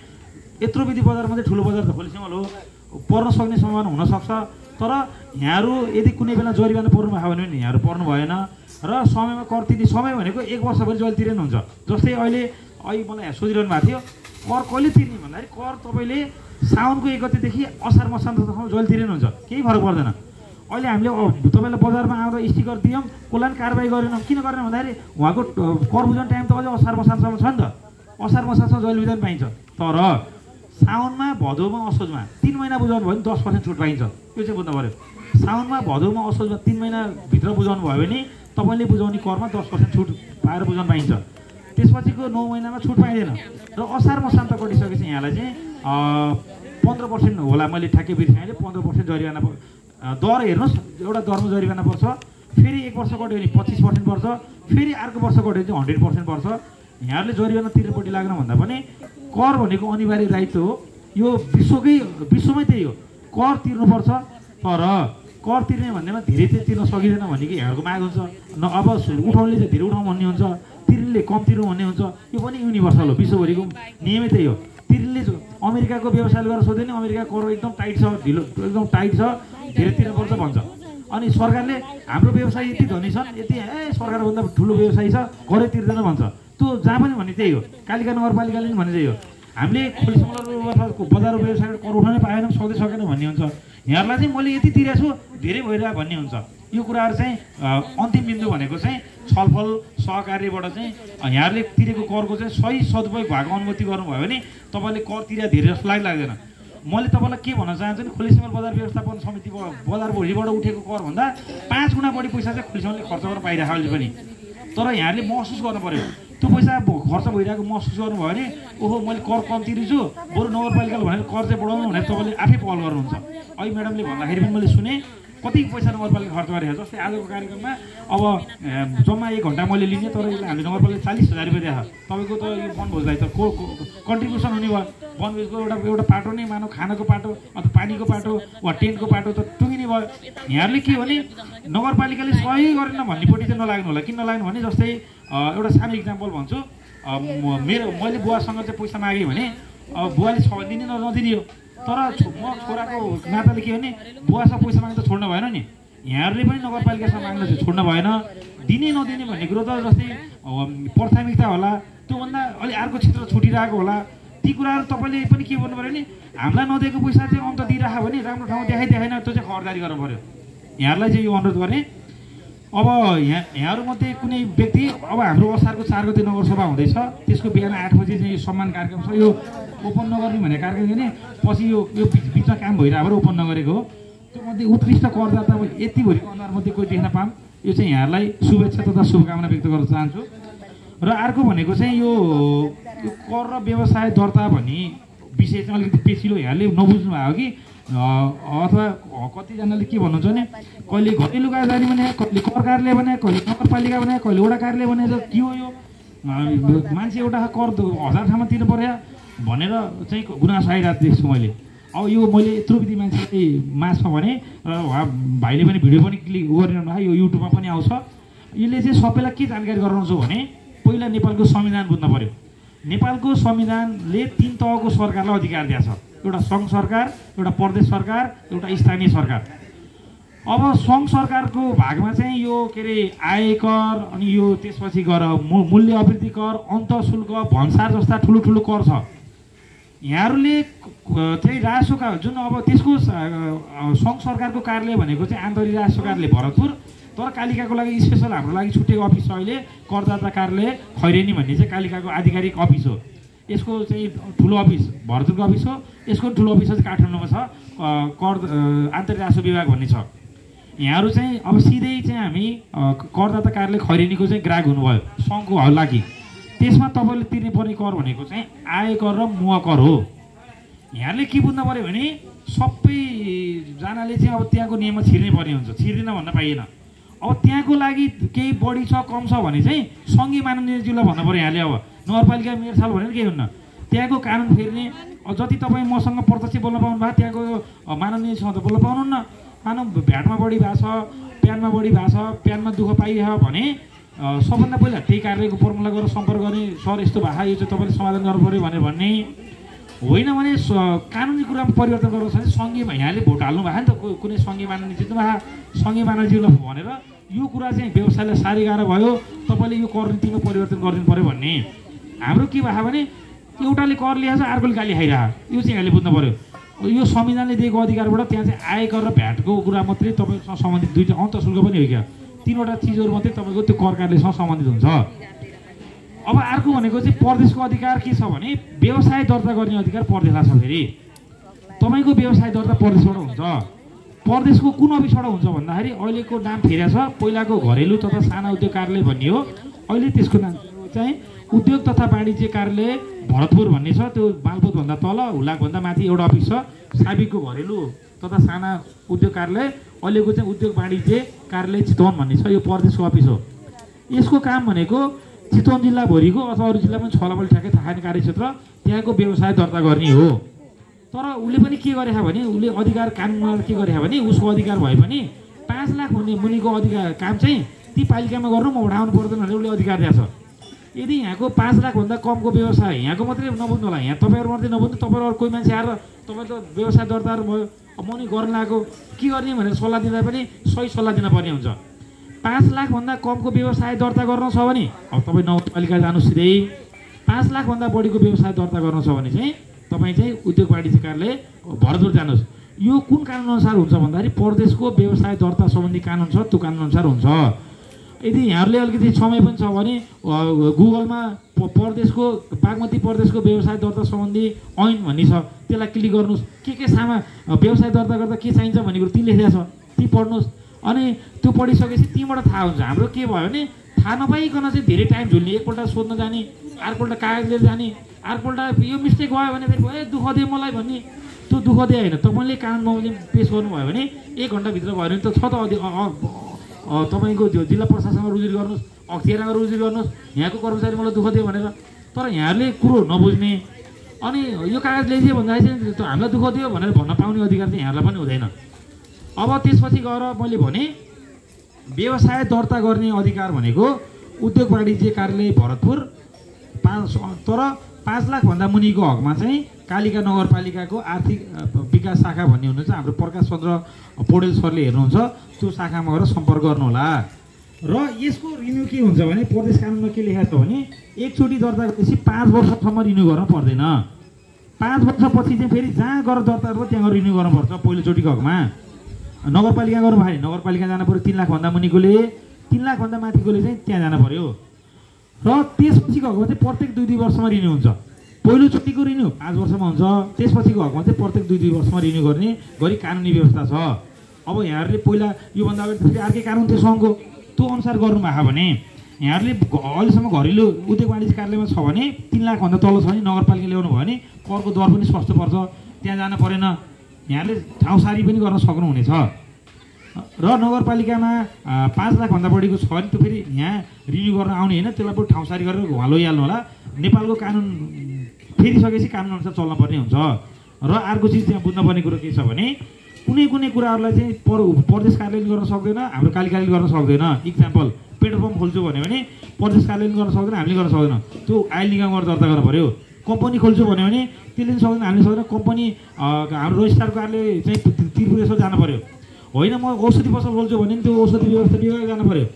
यत्रो विधि बजारमा चाहिँ ठुलो बजार त खोलीसिमल हो, पर्न सक्ने सम्भावना हुनसक्छ। तर यहाँहरू यदि कुनै बेला जरिवाना पर्नु भयो भने पनि यहाँहरू पर्नु भएन र समयमा कर तिर्ने। समय भनेको 1 वर्षभरि जहिले तिर्नु हुन्छ। जस्तै अहिले मलाई सोधिरहनु भएको थियो कर कहिले तिर्ने भन्दाखेरि कर तपाईँले साउनको 1 गतेदेखि असार मसान्तसम्म जहिले तिर्नुहुन्छ, केही फरक पर्दैन। अहिले हामीले तपाईँलाई बजारमा आउँदा स्टिकर दियौँ, कसलाई पनि कारबाही गरेनौँ। किन गरेन भन्दाखेरि उहाँको कर बुझाउने टाइम त अझै असार मसान्तसम्म छ नि त। असार मसान्तसम्म जहिले बुझाउनु पाइन्छ। तर साउनमा भदौमा असोजमा 3 महिना बुझाउनु भयो भने 10% छुट पाइन्छ। यो चाहिँ बुझ्नु पऱ्यो। साउनमा भदौमा असोजमा 3 महिनाभित्र बुझाउनु भयो भने तपाईँले बुझाउने करमा 10% छुट पाएर बुझाउनु पाइन्छ। त्यसपछिको 9 महिनामा छुट पाइँदैन। र असार मसान्त कटिसकेपछि यहाँलाई चाहिँ 15% होला। मैले ठ्याक्कै बिर्सेँ। 15% जरिवाना दर हेर्नुहोस्। एउटा दरमा जरिवाना पर्छ, फेरि 1 वर्ष कट्यो भने 25% पर्छ, फेरि अर्को वर्ष कट्यो भने चाहिँ 100% पर्छ। यहाँहरूले जरिवाना तिर्नपट्टि लाग्न भन्दा पनि कर भनेको अनिवार्य दायित्व हो। यो विश्वमै त्यही हो। कर तिर्नुपर्छ। तर कर तिर्ने भन्नेमा धेरै चाहिँ तिर्न सकिँदैन भन्ने कि यहाँहरूको माग हुन्छ। अब उठाउनेले चाहिँ धेरै उठाउँ भन्ने हुन्छ, तिर्नेले कम तिर्नु भन्ने हुन्छ। यो पनि युनिभर्सल हो। विश्वभरिको नियमै त्यही हो। तिर्नेले अमेरिकाको व्यवसायले गरेर सोध्यो नि अमेरिकाको कर एकदम टाइट छ, ढिलो एकदम टाइट छ, धेरै तिर्नुपर्छ भन्छ। अनि सरकारले हाम्रो व्यवसाय यति धनी छन्, यति सरकारभन्दा ठुलो व्यवसाय छ, करै तिर्दैन भन्छ। त्यो जहाँ पनि भन्ने त्यही हो। कालिका नगरपालिकाले पनि भन्ने त्यही हो। हामीले खोलीसिमलको बजार व्यवसायबाट कर उठाउनै पाएनौँ, सक्दै सकेन भन्ने हुन्छ। यहाँहरूलाई चाहिँ मैले यति तिरेको छु, धेरै भइरहेको भन्ने हुन्छ। यो कुराहरू चाहिँ अन्तिम बिन्दु भनेको चाहिँ छलफल सहकार्यबाट चाहिँ यहाँहरूले तिरेको करको चाहिँ सही सदुपयोग भएको अनुमति गर्नुभयो भने तपाईँले कर तिरे धेरै जस्तो लाग्दैन। मैले तपाईँलाई के भन्न चाहन्छु भने खोलीसिमल बजार व्यवस्थापन समितिको बजार भोलिबाट उठेको करभन्दा 5 गुणा बढी पैसा चाहिँ खोलीसिमलले खर्च गर्न पाइरहेको अहिले पनि। तर यहाँहरूले महसुस गर्नु पऱ्यो। त्यो पैसा खर्च भइरहेको महसुस गर्नुभयो भने ओहो मैले कर कम तिर्छु, बरु नगरपालिकाले भनेर कर चाहिँ बढाउनु भनेर तपाईँले आफै पहल गर्नुहुन्छ। अहिले म्याडमले भन्दाखेरि पनि मैले सुने कति पैसा नगरपालिका खर्च गरेको छ। जस्तै आजको कार्यक्रममा अब जम्मा 1 घन्टा मैले लिने, तर यसले हामीले नगरपालिका 40,000 रुपियाँ दिएको छ। तपाईँको त यो वनभोजलाई त कन्ट्रिब्युसन हुने भयो। वनभोजको एउटा पाटो नै मानव खानाको पाटो अथवा पानीको पाटो वा टेन्टको पाटो त टुङ्गिने भयो। यहाँहरूले के भने नगरपालिकाले सही गरेन भन्नेपट्टि चाहिँ नलाग्नु होला। किन नलाग्नु भने जस्तै एउटा सानो इक्जाम्पल भन्छु। मैले बुवासँग चाहिँ पैसा मागेँ भने बुवाले छ भने दिने नदिने हो। तर म छोराको नाताले के भने बुवासँग पैसा माग्दा छोड्नु भएन नि। यहाँहरूले पनि नगरपालिकासँग माग्न चाहिँ छोड्नु भएन। दिने नदिने भन्ने कुरो त जस्तै प्राथमिकता होला, त्योभन्दा अलि अर्को क्षेत्र छुटिरहेको होला। ती कुराहरू तपाईँले पनि के गर्नु पऱ्यो भने हामीलाई नदिएको पैसा चाहिँ अन्त दिइराख्यो भने राम्रो ठाउँमा देखाएन त्यो चाहिँ खबरदारी गर्नु पऱ्यो। यहाँहरूलाई चाहिँ यो अनुरोध गरेँ। अब यहाँहरूमध्ये कुनै व्यक्ति अब हाम्रो असारको 4 गते नगरसभा हुँदैछ, त्यसको बिहान 8 बजी चाहिँ यो सम्मान कार्यक्रम छ। यो ओपन नगर्ने भन्ने कार्यक्रम भने पछि यो बिचमा काम भइरहेको ओपन नगरेको हो। त्यो मध्ये उत्कृष्ट करदाता यति भरिको अनुहारमध्ये कोही देख्न पाऊँ, यो चाहिँ यहाँहरूलाई शुभेच्छा तथा शुभकामना व्यक्त गर्न चाहन्छु। र अर्को भनेको चाहिँ यो कर र व्यवसाय दर्ता भन्ने विषय चाहिँ अलिकति पेचिलो यहाँले नबुझ्नु भयो कि अथवा कतिजनाले के भन्नुहुन्छ भने कहिले घरेलु कार्यदारी भने, कहिले कर कार्यालय भने, कहिले नगरपालिका भने, कहिले वडा कार्यालय भने के हो यो मान्छे एउटा कर 1000 ठाउँमा तिर्नु पर्यो भनेर चाहिँ गुनासो आइरहेको देख्छु मैले। अब यो मैले यत्रो विधि मान्छे माझमा भने र भाइले पनि भिडियो पनि क्लिक गरिरहनु भयो, यो युट्युबमा पनि आउँछ। यसले चाहिँ सबैलाई के जानकारी गराउँछु भने पहिला नेपालको संविधान बुझ्न पर्यो। नेपालको संविधानले 3 तहको सरकारलाई अधिकार दिएको छ, एउटा सङ्घ सरकार, एउटा प्रदेश सरकार, एउटा स्थानीय सरकार। अब सङ्घ सरकारको भागमा चाहिँ यो के अरे आयकर अनि यो त्यसपछि गएर मूल्य अभिवृद्धि कर, अन्तःशुल्क, भन्सार जस्ता ठुलो ठुलो कर छ। यहाँहरूले चाहिँ राजस्व जुन अब त्यसको सङ्घ सरकारको कार्यालय भनेको चाहिँ आन्तरिक राजस्व कार्यालय भरतपुर, तर कालिकाको लागि स्पेसल हाम्रो लागि छुट्टेको अफिस छ अहिले करदाता कार्यालय खैरेनी भन्ने चाहिँ कालिकाको आधिकारिक अफिस हो। यसको चाहिँ ठुलो अफिस भरतपुरको अफिस हो, यसको ठुलो अफिस चाहिँ काठमाडौँमा छ, आन्तरिक राजस्व विभाग भन्ने छ। यहाँहरू चाहिँ अब सिधै चाहिँ हामी करदाता कार्यालय खैरेनीको चाहिँ ग्राहक हुनुभयो सङ्घको लागि। त्यसमा तपाईँले तिर्ने पर्ने कर भनेको चाहिँ आयकर र मुवा कर हो। यहाँले के बुझ्नु पऱ्यो भने सबैजनाले चाहिँ अब त्यहाँको नियममा छिर्नै पर्ने हुन्छ, छिर्दैन भन्न पाइएन। अब त्यहाँको लागि केही बढी छ कम छ भने चाहिँ सङ्घीय माननीयज्यूलाई भन्नु पऱ्यो। यहाँले अब नगरपालिका मेयरसाल भनेर केही हुन्न, त्यहाँको कानुन फेर्ने जति तपाईँ मसँग प्रत्यक्ष बोल्न पाउनु भयो त्यहाँको माननीयसँग त बोल्न पाउनुहुन्न। मानव भ्याटमा बढी भएको छ, प्यानमा बढी भएको छ, प्यानमा दुःख पाइरह्यो भने सबभन्दा पहिला त्यही कार्यालयको प्रमुखलाई गएर सम्पर्क गर्ने, सर यस्तो भए यो चाहिँ तपाईँले समाधान गर्नु पऱ्यो भनेर भन्ने होइन। भने कानुनी कुरामा परिवर्तन गर्नु छ भने सङ्घीय यहाँले भोट हाल्नु भयो नि त, कुनै सङ्घीय माननीय जित्नु भयो, सङ्घीय माननीयज्यूलाई भनेर यो कुरा चाहिँ व्यवसायलाई साह्रै गाह्रो भयो, तपाईँले यो कर नीतिमा परिवर्तन गरिदिनु पऱ्यो भन्ने। हाम्रो के भयो भने एउटाले कर ल्याएको छ, अर्कोले गाली खाइरहेको, यो चाहिँ यहाँले बुझ्नु पऱ्यो। यो संविधानले दिएको अधिकारबाट त्यहाँ चाहिँ आयकर र भ्याटको कुरा मात्रै तपाईँसँग सम्बन्धित, दुईवटा अन्तःशुल्क पनि हो क्या, 3वटा चिजहरू मात्रै तपाईँको त्यो कर कार्यालयसँग सम्बन्धित हुन्छ। अब अर्को भनेको चाहिँ प्रदेशको अधिकार के छ भने व्यवसाय दर्ता गर्ने अधिकार प्रदेशलाई छ। फेरि तपाईँको व्यवसाय दर्ता प्रदेशबाट हुन्छ। प्रदेशको कुन अफिसबाट हुन्छ भन्दाखेरि अहिलेको नाम फेरेको छ, पहिलाको घरेलु तथा साना उद्योग कार्यालय भन्ने हो, अहिले त्यसको नाम चाहिँ उद्योग तथा वाणिज्य कार्यालय भरतपुर भन्ने छ। त्यो मालपोतभन्दा तल हुलाकभन्दा माथि एउटा अफिस छ, साबिकको घरेलु तथा साना उद्योग कार्यालय, अहिलेको चाहिँ उद्योग वाणिज्य कार्यालय चितवन भन्ने छ, यो प्रदेशको अफिस हो। यसको काम भनेको चितवन जिल्लाभरिको अथवा अरू जिल्लामा छ होला मैले ठ्याक्कै थाहा छैन कार्यक्षेत्र, त्यहाँको व्यवसाय दर्ता गर्ने हो। तर उसले पनि के गरेछ भने उसले अधिकार कानुनमा के गरेछ भने उसको अधिकार भए पनि 5 लाख हुने मुनिको अधिकार काम चाहिँ ती पालिकामा गर्नु म उठाउनु पर्दैन भनेर उसले अधिकार दिएको छ। यदि यहाँको 5 लाखभन्दा कमको व्यवसाय, यहाँको मात्रै नबुझ्नु होला, यहाँ तपाईँहरू मात्रै नबुझ्नु, तपाईँहरू कोही मान्छे आएर तपाईँ त व्यवसाय दर्ताहरू भयो, म नि गर्न लागेको के गर्ने भनेर सल्लाह दिँदा पनि सही सल्लाह दिन पर्ने हुन्छ। 5 लाखभन्दा कमको व्यवसाय दर्ता गर्नु छ भने अब तपाईँ नगरपालिका जानु सिधै, 5 लाखभन्दा बढीको व्यवसाय दर्ता गर्नु छ भने चाहिँ तपाईँ चाहिँ उद्योग वाणिज्य कार्यालय भरतपुर जानुहोस्। यो कुन कानुनअनुसार हुन्छ भन्दाखेरि प्रदेशको व्यवसाय दर्ता सम्बन्धी कानुन छ, त्यो कानुनअनुसार हुन्छ। यदि यहाँहरूले अलिकति समय पनि छ भने गुगलमा प्रदेशको बागमती प्रदेशको व्यवसाय दर्ता सम्बन्धी ऐन भन्ने छ, त्यसलाई क्लिक गर्नुहोस्। के सामा व्यवसाय दर्ता गर्दा के चाहिन्छ भन्ने कुरो ती लेखेको छ, ती पढ्नुहोस्। अनि त्यो पढिसकेपछि तीबाट थाहा हुन्छ। हाम्रो के भयो भने थाहा नपाइकन चाहिँ धेरै टाइम झुल्ने, एकपल्ट सोध्न जाने, अर्कोपल्ट कागज लिएर जाने, अर्कोपल्ट यो मिस्टेक भयो भने फेरि भयो दुःख दियो मलाई भन्ने, त्यो दुःख दिए होइन। तपाईँले कानुनमा पेस गर्नुभयो भने 1 घन्टाभित्र भयो भने त छ त तपाईँको त्यो जिल्ला प्रशासनमा रुजुरी गर्नुहोस्, अख्तियारमा रुजुरी गर्नुहोस्, यहाँको कर्मचारी मलाई दुःख दियो भनेर। तर यहाँहरूले कुरो नबुझ्ने अनि यो कागज ल्याइदियो भन्दाखेरि चाहिँ हामीलाई दुःख दियो भनेर भन्न पाउने अधिकार चाहिँ यहाँहरूलाई पनि हुँदैन। अब त्यसपछि गएर मैले भने व्यवसाय दर्ता गर्ने अधिकार भनेको उद्योग वाणिज्य कार्यालय भरतपुर, तर 5 लाखभन्दा मुनिको हकमा चाहिँ कालिका नगरपालिकाको आर्थिक विकास शाखा भन्ने हुनुहुन्छ, हाम्रो प्रकाश चन्द्र पौडेल सरले हेर्नुहुन्छ, त्यो शाखामा गएर सम्पर्क गर्नुहोला। र यसको रिन्यू के हुन्छ भने प्रदेश कानुनमा के लेखेको छ भने एकचोटि दर्ता गरेपछि 5 वर्षसम्म रिन्यू गर्न पर्दैन। 5 वर्षपछि चाहिँ फेरि जहाँ गएर दर्ता गर्छ त्यहाँ गएर रिन्यू गर्नुपर्छ। पहिलोचोटिको हकमा नगरपालिका गर्नु भयो भने नगरपालिका जानु पऱ्यो, 3 लाखभन्दा मुनिकोले, 3 लाखभन्दा माथिकोले चाहिँ त्यहाँ जानु पऱ्यो। र त्यसपछिको हकमा चाहिँ प्रत्येक 2-2 वर्षमा रिन्यू हुन्छ। पहिलोचोटिको रिन्यू 5 वर्षमा हुन्छ, त्यसपछिको हकमा चाहिँ प्रत्येक 2-2 वर्षमा रिन्यू गर्ने गरी कानुनी व्यवस्था छ। अब यहाँहरूले पहिला योभन्दा अगाडि फेरि अर्कै कानुन थियो सङ्घको, त्यो अनुसार गर्नुभएको भने यहाँहरूले अहिलेसम्म घरेलु उद्योग वाणिज्य कार्यालयमा छ भने 3 लाखभन्दा तल छ भने नगरपालिका ल्याउनु भयो भने करको दर पनि सस्तो पर्छ, त्यहाँ जानु परेन। यहाँले ठाउँसारी पनि गर्न सक्नुहुनेछ। र नगरपालिकामा 5 लाखभन्दा बढीको छ भने त्यो फेरि यहाँ रिन्यू गर्न आउने होइन, त्यसलाई पनि ठाउँसारी गरेर घुवा लैहाल्नु होला। नेपालको कानुन फेरिसकेपछि कानुनअनुसार चल्नुपर्ने हुन्छ। र अर्को चिज त्यहाँ बुझ्नुपर्ने कुरो के छ भने कुनै कुराहरूलाई चाहिँ प्रदेश कार्यालयले गर्न सक्दैन, हाम्रो कालिकाले गर्न सक्दैन। इक्जाम्पल पेट्रोल पम्प खोल्छु भन्यो भने प्रदेश कार्यालयले गर्न सक्दैन, हामीले गर्न सक्दैनौँ, त्यो आयल निगमबाट दर्ता गर्नु पऱ्यो। कम्पनी खोल्छु भन्यो भने त्यसले पनि सक्दैन, हामीले सक्दैन, कम्पनी हाम्रो रजिस्ट्रार कार्यालय चाहिँ त्रिपुरेश्वर जानु पऱ्यो। होइन म औषधि पसल खोल्छु भने त्यो औषधि व्यवस्था विभाग जानु पऱ्यो।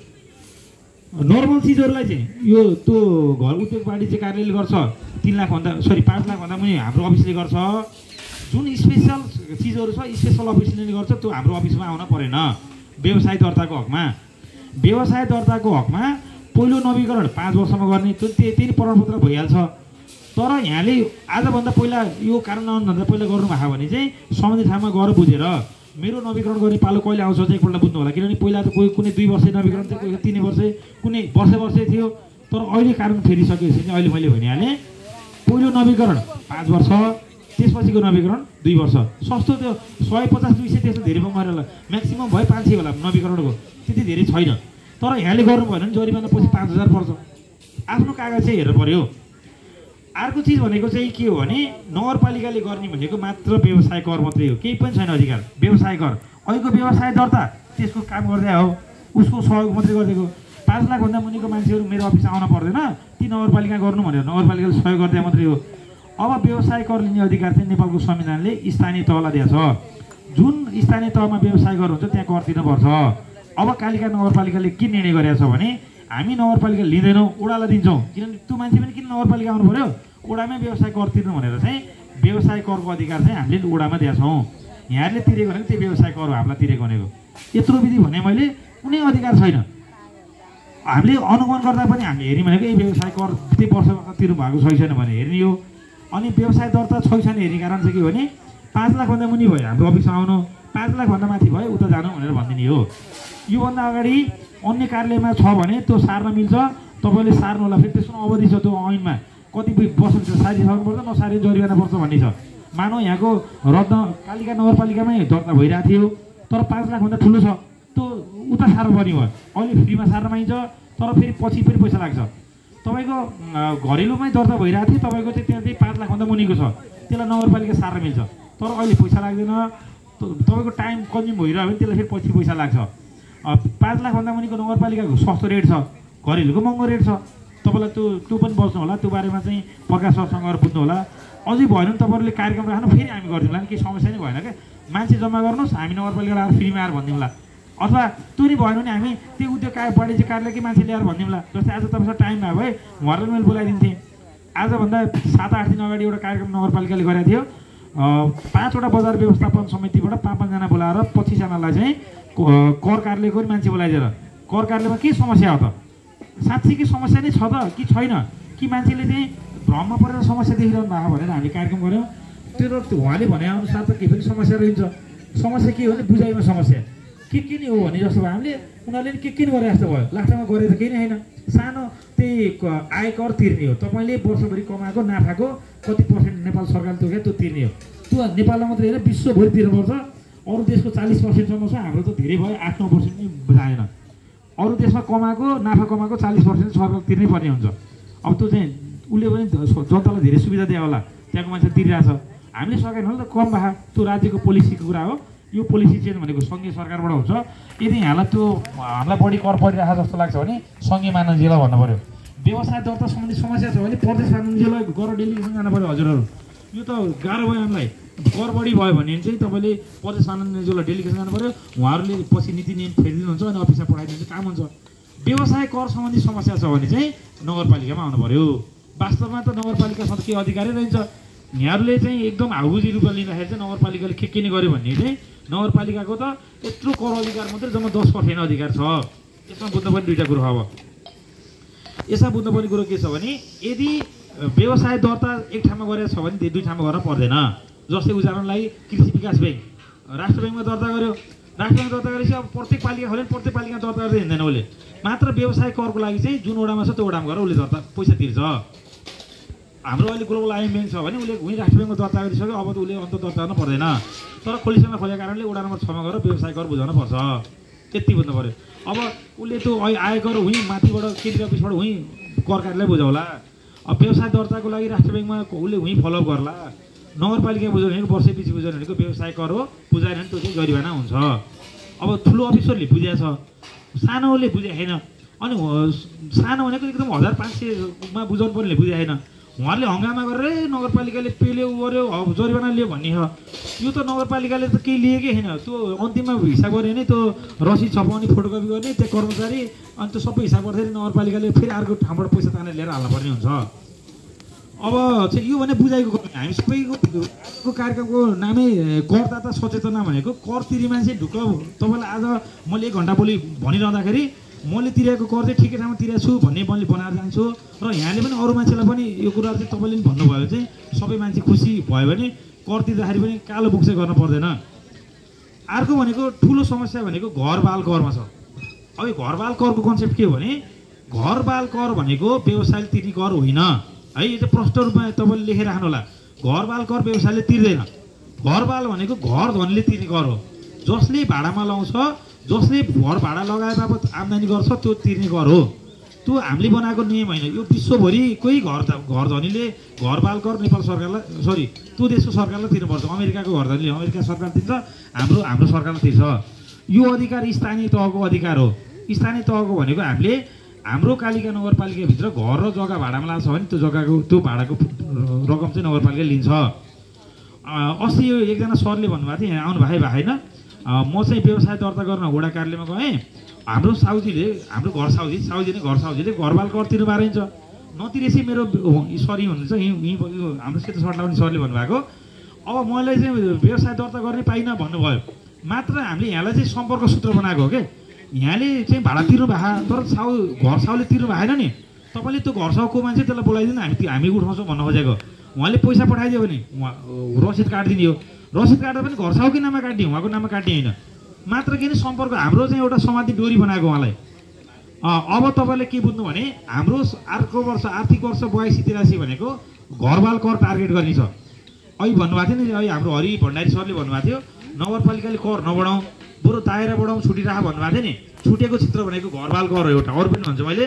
नर्मल चिजहरूलाई चाहिँ यो त्यो घर उद्योग वाणिज्य कार्यालयले गर्छ, 3 लाखभन्दा 5 लाखभन्दा मुनि हाम्रो अफिसले गर्छ। जुन स्पेसल चिजहरू छ स्पेसल अफिसले गर्छ, त्यो हाम्रो अफिसमा आउन परेन। व्यवसाय दर्ताको हकमा पहिलो नवीकरण 5 वर्षमा गर्ने, त्यो त्यही प्रमाणपत्र भइहाल्छ। तर यहाँले आजभन्दा पहिला यो कारण नहुनुभन्दा पहिला गर्नुभएको भने चाहिँ सम्बन्धित ठाउँमा गएर बुझेर मेरो नवीकरण गर्ने पालो कहिले आउँछ चाहिँ एकपल्ट बुझ्नु होला। किनभने पहिला त कुनै 2 वर्ष नवीकरण थियो, कोही 3 वर्ष, कुनै वर्षै थियो। तर अहिले कारण फेरिसकेपछि चाहिँ अहिले मैले भनिहालेँ, पहिलो नवीकरण 5 वर्ष, त्यसपछिको नवीकरण 2 वर्ष। सस्तो त्यो 150-200 त्यस्तो धेरै महँगो होला, म्याक्सिमम भयो 500 होला नवीकरणको, त्यति धेरै छैन। तर यहाँले गर्नुभयो भने जरिमाना पछि 5000 पर्छ। आफ्नो कागज चाहिँ हेर्नु पर्यो। अर्को चिज भनेको चाहिँ के हो भने नगरपालिकाले गर्ने भनेको मात्र व्यवसाय कर मात्रै हो, केही पनि छैन अधिकार। व्यवसाय कर अहिलेको व्यवसाय दर्ता त्यसको काम गर्दै हो, उसको सहयोग मात्रै गरिदिएको। 5 लाखभन्दा मुनिको मान्छेहरू मेरो अफिस आउन पर्दैन, ती नगरपालिका गर्नु भनेर नगरपालिकाले सहयोग गर्दै मात्रै हो। अब व्यवसाय कर लिने अधिकार चाहिँ नेपालको संविधानले स्थानीय तहलाई दिएको छ। जुन स्थानीय तहमा व्यवसाय कर हुन्छ त्यहाँ कर तिर्नुपर्छ। अब कालिका नगरपालिकाले के निर्णय गरेको छ भने हामी नगरपालिका लिँदैनौँ, ओडालाई दिन्छौँ। किनभने त्यो मान्छे पनि किन नगरपालिका आउनु पऱ्यो, ओडामै व्यवसाय कर तिर्नु भनेर चाहिँ व्यवसाय करको अधिकार चाहिँ हामीले ओडामा दिएका छौँ। यहाँहरूले तिरेको भनेको त्यो व्यवसाय कर हो, हामीलाई तिरेको भनेको। यत्रो विधि भने मैले कुनै अधिकार छैन। हामीले अनुगमन गर्दा पनि हामीले हेऱ्यौँ भनेको यही व्यवसाय कर त्यही वर्षमा तिर्नु भएको छैन भने हेर्ने हो। अनि व्यवसाय दर्ता छैन हेर्ने कारण चाहिँ के भने 5 लाखभन्दा मुनि भयो हाम्रो अफिसमा आउनु, 5 लाखभन्दा माथि भयो उता जानु भनेर भनिदिने हो। योभन्दा अगाडि अन्य कार्यालयमा छ भने त्यो सार्न मिल्छ, तपाईँले सार्नु होला। फेरि त्यसको अवधि छ, त्यो ऐनमा कति वर्ष सारिसक्नुपर्छ, नसारी जरिवाना पर्छ भन्ने छ। मानौ यहाँको रत्न कालिका नगरपालिकामै दर्ता भइरहेको थियो, तर 5 लाखभन्दा ठुलो छ, त्यो उता सार्नु पर्ने भयो। अहिले फ्रीमा सार्न पाइन्छ, तर फेरि पछि पनि पैसा लाग्छ। तपाईँको घरेलुमै दर्ता भइरहेको थियो, तपाईँको चाहिँ त्यहाँ चाहिँ 5 लाखभन्दा मुनिको छ, त्यसलाई नगरपालिका सार्न मिल्छ, तर अहिले पैसा लाग्दैन। तपाईँको टाइम कन्ज्युम भइरह्यो भने त्यसलाई फेरि पछि पैसा लाग्छ। 5 लाखभन्दा मुनिको नगरपालिकाको सस्तो रेट छ, घरेलुको महँगो रेट छ। तपाईँलाई त्यो पनि बस्नु होला, त्यो बारेमा चाहिँ प्रकाश सरसँग गएर बुझ्नु होला। अझै भएन भने तपाईँहरूले कार्यक्रम राख्नु, फेरि हामी गरिदिउँला, केही समस्या नै भएन क्या। मान्छे जम्मा गर्नुहोस्, हामी नगरपालिकाबाट आएर फ्रीमा आएर भनिदिउँला। अथवा त्यो नि भएन भने हामी त्यो उद्योग वाणिज्य कार्यालयकै मान्छे ल्याएर भनिदिउँला। जस्तै आज तपाईँसँग टाइम भयो भए उहाँहरूलाई मैले बोलाइदिन्थेँ। आजभन्दा 7-8 दिन अगाडि एउटा कार्यक्रम नगरपालिकाले गरेको थियो। 5वटा बजार व्यवस्थापन समितिबाट 5-5 जना बोलाएर 25 जनालाई चाहिँ कर कार्यालयको पनि मान्छे बोलाइदिएर कर कार्यालयमा के समस्या हो त, साँच्चीकै समस्या नै छ त कि छैन, कि मान्छेले चाहिँ भ्रममा परेर समस्या देखिरहनु भएको भनेर हामीले कार्यक्रम गऱ्यौँ। त्यो उहाँले भनेअनुसार त केही पनि समस्या रहन्छ। समस्या के हो भने बुझाइमा समस्या के नि हो भने जस्तो भयो। हामीले उनीहरूले के नि गरे जस्तो भयो, लास्टमा गरे त केही नै होइन। सानो त्यही आयकर तिर्ने हो, तपाईँले वर्षभरि कमाएको नाफाको कति पर्सेन्ट नेपाल सरकारले तोक्यो त्यो तिर्ने हो। त्यो नेपालमा मात्रै होइन विश्वभरि तिर्नुपर्छ। अरू देशको 40%सम्म छ, हाम्रो त धेरै भयो, 8-9% नै बुझाएन। अरू देशमा कमाएको नाफा कमाएको 40% सरकार तिर्नै पर्ने हुन्छ। अब त्यो चाहिँ उसले पनि जनतालाई धेरै सुविधा दियो होला, त्यहाँको मान्छे तिरिरहेछ। हामीले सकेन होला त कम भए, त्यो राज्यको पोलिसीको कुरा हो। यो पोलिसी चेन्ज भनेको सङ्घीय सरकारबाट हुन्छ। यदि यहाँलाई त्यो हामीलाई बढी कर परिरहेको जस्तो लाग्छ भने सङ्घीय माननीयजीलाई भन्नु पऱ्यो। व्यवसाय दर्ता सम्बन्धी समस्या छ भने प्रदेश माननीयजीलाई गएर डेलिगेसन जानु पऱ्यो। हजुरहरू यो त गाह्रो भयो हामीलाई, कर बढी भयो भने चाहिँ तपाईँले प्रदेश माननीयजीलाई डेलिगेसन जानु पऱ्यो। उहाँहरूले पछि नीति नियम फेरिदिनुहुन्छ अनि अफिसमा पठाइदिनुहुन्छ, काम हुन्छ। व्यवसाय कर सम्बन्धी समस्या छ भने चाहिँ नगरपालिकामा आउनु पऱ्यो। वास्तवमा त नगरपालिकासँग के अधिकारै रहन्छ। यहाँहरूले चाहिँ एकदम हाउजी रूपमा लिँदाखेरि चाहिँ नगरपालिकाले के नै गर्यो भने चाहिँ नगरपालिकाको त यत्रो कर अधिकार मात्रै जम्मा 10% अधिकार छ। यसमा बुझ्नुपर्ने दुईवटा कुरो अब। यसमा बुझ्नुपर्ने कुरो के छ भने यदि व्यवसाय दर्ता एक ठाउँमा गरेको छ भने दुई ठाउँमा गर्न पर्दैन। जस्तै उदाहरणलाई कृषि विकास ब्याङ्क राष्ट्र ब्याङ्कमा दर्ता गर्यो, राष्ट्र ब्याङ्क दर्ता गरेपछि अब प्रत्येक पालिका खोल्यो, प्रत्येक पालिका दर्ता गर्दै हिँड्दैन उसले। मात्र व्यवसाय करको लागि चाहिँ जुन वडामा छ त्यो वडामा गएर उसले दर्ता पैसा तिर्छ। हाम्रो अहिले ग्लोबल आइएम ब्याङ्क छ भने उसले उहीँ राष्ट्र ब्याङ्कमा दर्ता गरिसक्यो, अब त उसले अन्त दर्ता गर्न पर्दैन। तर खोलिसँग खोलेको कारणले वडा नम्बर 6मा गएर व्यवसाय कर बुझाउन पर्छ, त्यति बुझ्नु पऱ्यो। अब उसले त्यो आयकर उहीँ माथिबाट केन्द्रीय अफिसबाट उहीँ कर कार्यालय बुझाउला। अब व्यवसाय दर्ताको लागि राष्ट्र ब्याङ्कमा उसले उहीँ फलोअप गर्ला। नगरपालिका बुझाउने भनेको वर्षैपछि बुझाउने भनेको व्यवसाय कर हो, बुझाएन भने त्यो चाहिँ जरिवाना हुन्छ। अब ठुलो अफिसरले बुझाएको छ, सानोले बुझेको छैन। अनि सानो भनेको एकदम 1500मा बुझाउनु पर्ने बुझाएन। उहाँहरूले हङ्गामा गरेर नगरपालिकाले पेल्यो गर्यो जरिवाना लियो भन्ने हो। यो त नगरपालिकाले त केही लिएकै छैन। त्यो अन्तिममा हिसाब गऱ्यो भने त्यो रसिद छपाउने फोटोकपी गर्ने त्यो कर्मचारी अनि त्यो सबै हिसाब गर्दाखेरि नगरपालिकाले फेरि अर्को ठाउँबाट पैसा तानेर लिएर हाल्नुपर्ने हुन्छ। अब चाहिँ यो भने बुझाइको हामी सबैको कार्यक्रमको नामै करदाता सचेतना भनेको कर तिरी मान्छे ढुक्क। तपाईँलाई आज मैले 1 घन्टा बोली भनिरहँदाखेरि मैले तिरेको कर चाहिँ ठिकै ठाउँमा तिरेको छु भन्ने मैले बनाएर जान्छु र यहाँले पनि अरू मान्छेलाई पनि यो कुराहरू चाहिँ तपाईँले पनि भन्नुभयो चाहिँ सबै मान्छे खुसी भयो भने कर तिर्दाखेरि पनि कालो बुक चाहिँ गर्न पर्दैन। अर्को भनेको ठुलो समस्या भनेको घरबाल करमा छ। अब यो घरबाल करको कन्सेप्ट के हो भने घरबाल कर भनेको व्यवसायले तिर्ने कर होइन है। यो चाहिँ प्रष्ट रूपमा तपाईँले लेखेर राख्नु होला। घरबाल कर व्यवसायले तिर्दैन। घरबाल भनेको घर धनीले तिर्ने कर हो। जसले भाडामा लाउँछ जसले घर भाडा लगाए बापत आम्दानी गर्छ त्यो तिर्ने कर हो। त्यो हामीले बनाएको नियम होइन। यो विश्वभरि कोही घर धनीले घरबाल कर नेपाल सरकारलाई त्यो देशको सरकारलाई तिर्नुपर्छ। अमेरिकाको घर धनीले अमेरिका सरकार तिर्छ, हाम्रो सरकारले तिर्छ। यो अधिकार स्थानीय तहको अधिकार हो। स्थानीय तहको भनेको हामीले हाम्रो कालिका नगरपालिकाभित्र घर र जग्गा भाडामा लाग्छ भने त्यो भाडाको रकम चाहिँ नगरपालिकाले लिन्छ। अस्ति यो एकजना सरले भन्नुभएको थियो, यहाँ आउनु होइन, म चाहिँ व्यवसाय दर्ता गर्न वडा कार्यालयमा गएँ। हाम्रो साउजीले घरबाल कर तिर्नु बारे हुन्छ नतिरेसी मेरो सरी हुनुहुन्छ हाम्रो सेतो सर्ट लाउने सरले भन्नुभएको। अब मैले चाहिँ व्यवसाय दर्ता गर्ने पाइनँ भन्नुभयो। मात्र हामीले यहाँलाई चाहिँ सम्पर्क सूत्र बनाएको हो क्या। यहाँले चाहिँ भाडा तिर्नु भएको तर घर साउले तिर्नु भएन नि, तपाईँले त्यो घर साउको मान्छे त्यसलाई बोलाइदिनु हामी उठाउँछौँ भन्न खोजेको। उहाँले पैसा पठाइदियो भने रसिद काटिदिने हो। रसिद काट्दा पनि घर साउकै नाममा काट्ने, उहाँको नाममा काट्ने होइन। मात्र के सम्पर्क हाम्रो चाहिँ एउटा समाधि डोरी बनाएको उहाँलाई। अब तपाईँले के बुझ्नु भने हाम्रो अर्को वर्ष आर्थिक वर्ष 82-83 भनेको घरबाल कर टार्गेट गर्ने छ। अहिले भन्नुभएको थियो नि, अहिले हाम्रो हरि भण्डारी सरले भन्नुभएको थियो नगरपालिकाले कर नबढाउँ बरु दायरा बढाउँ छुटिराख भन्नुभएको थियो नि। छुटेको चित्र भनेको घरबाल कर हो एउटा। अरू पनि भन्छु मैले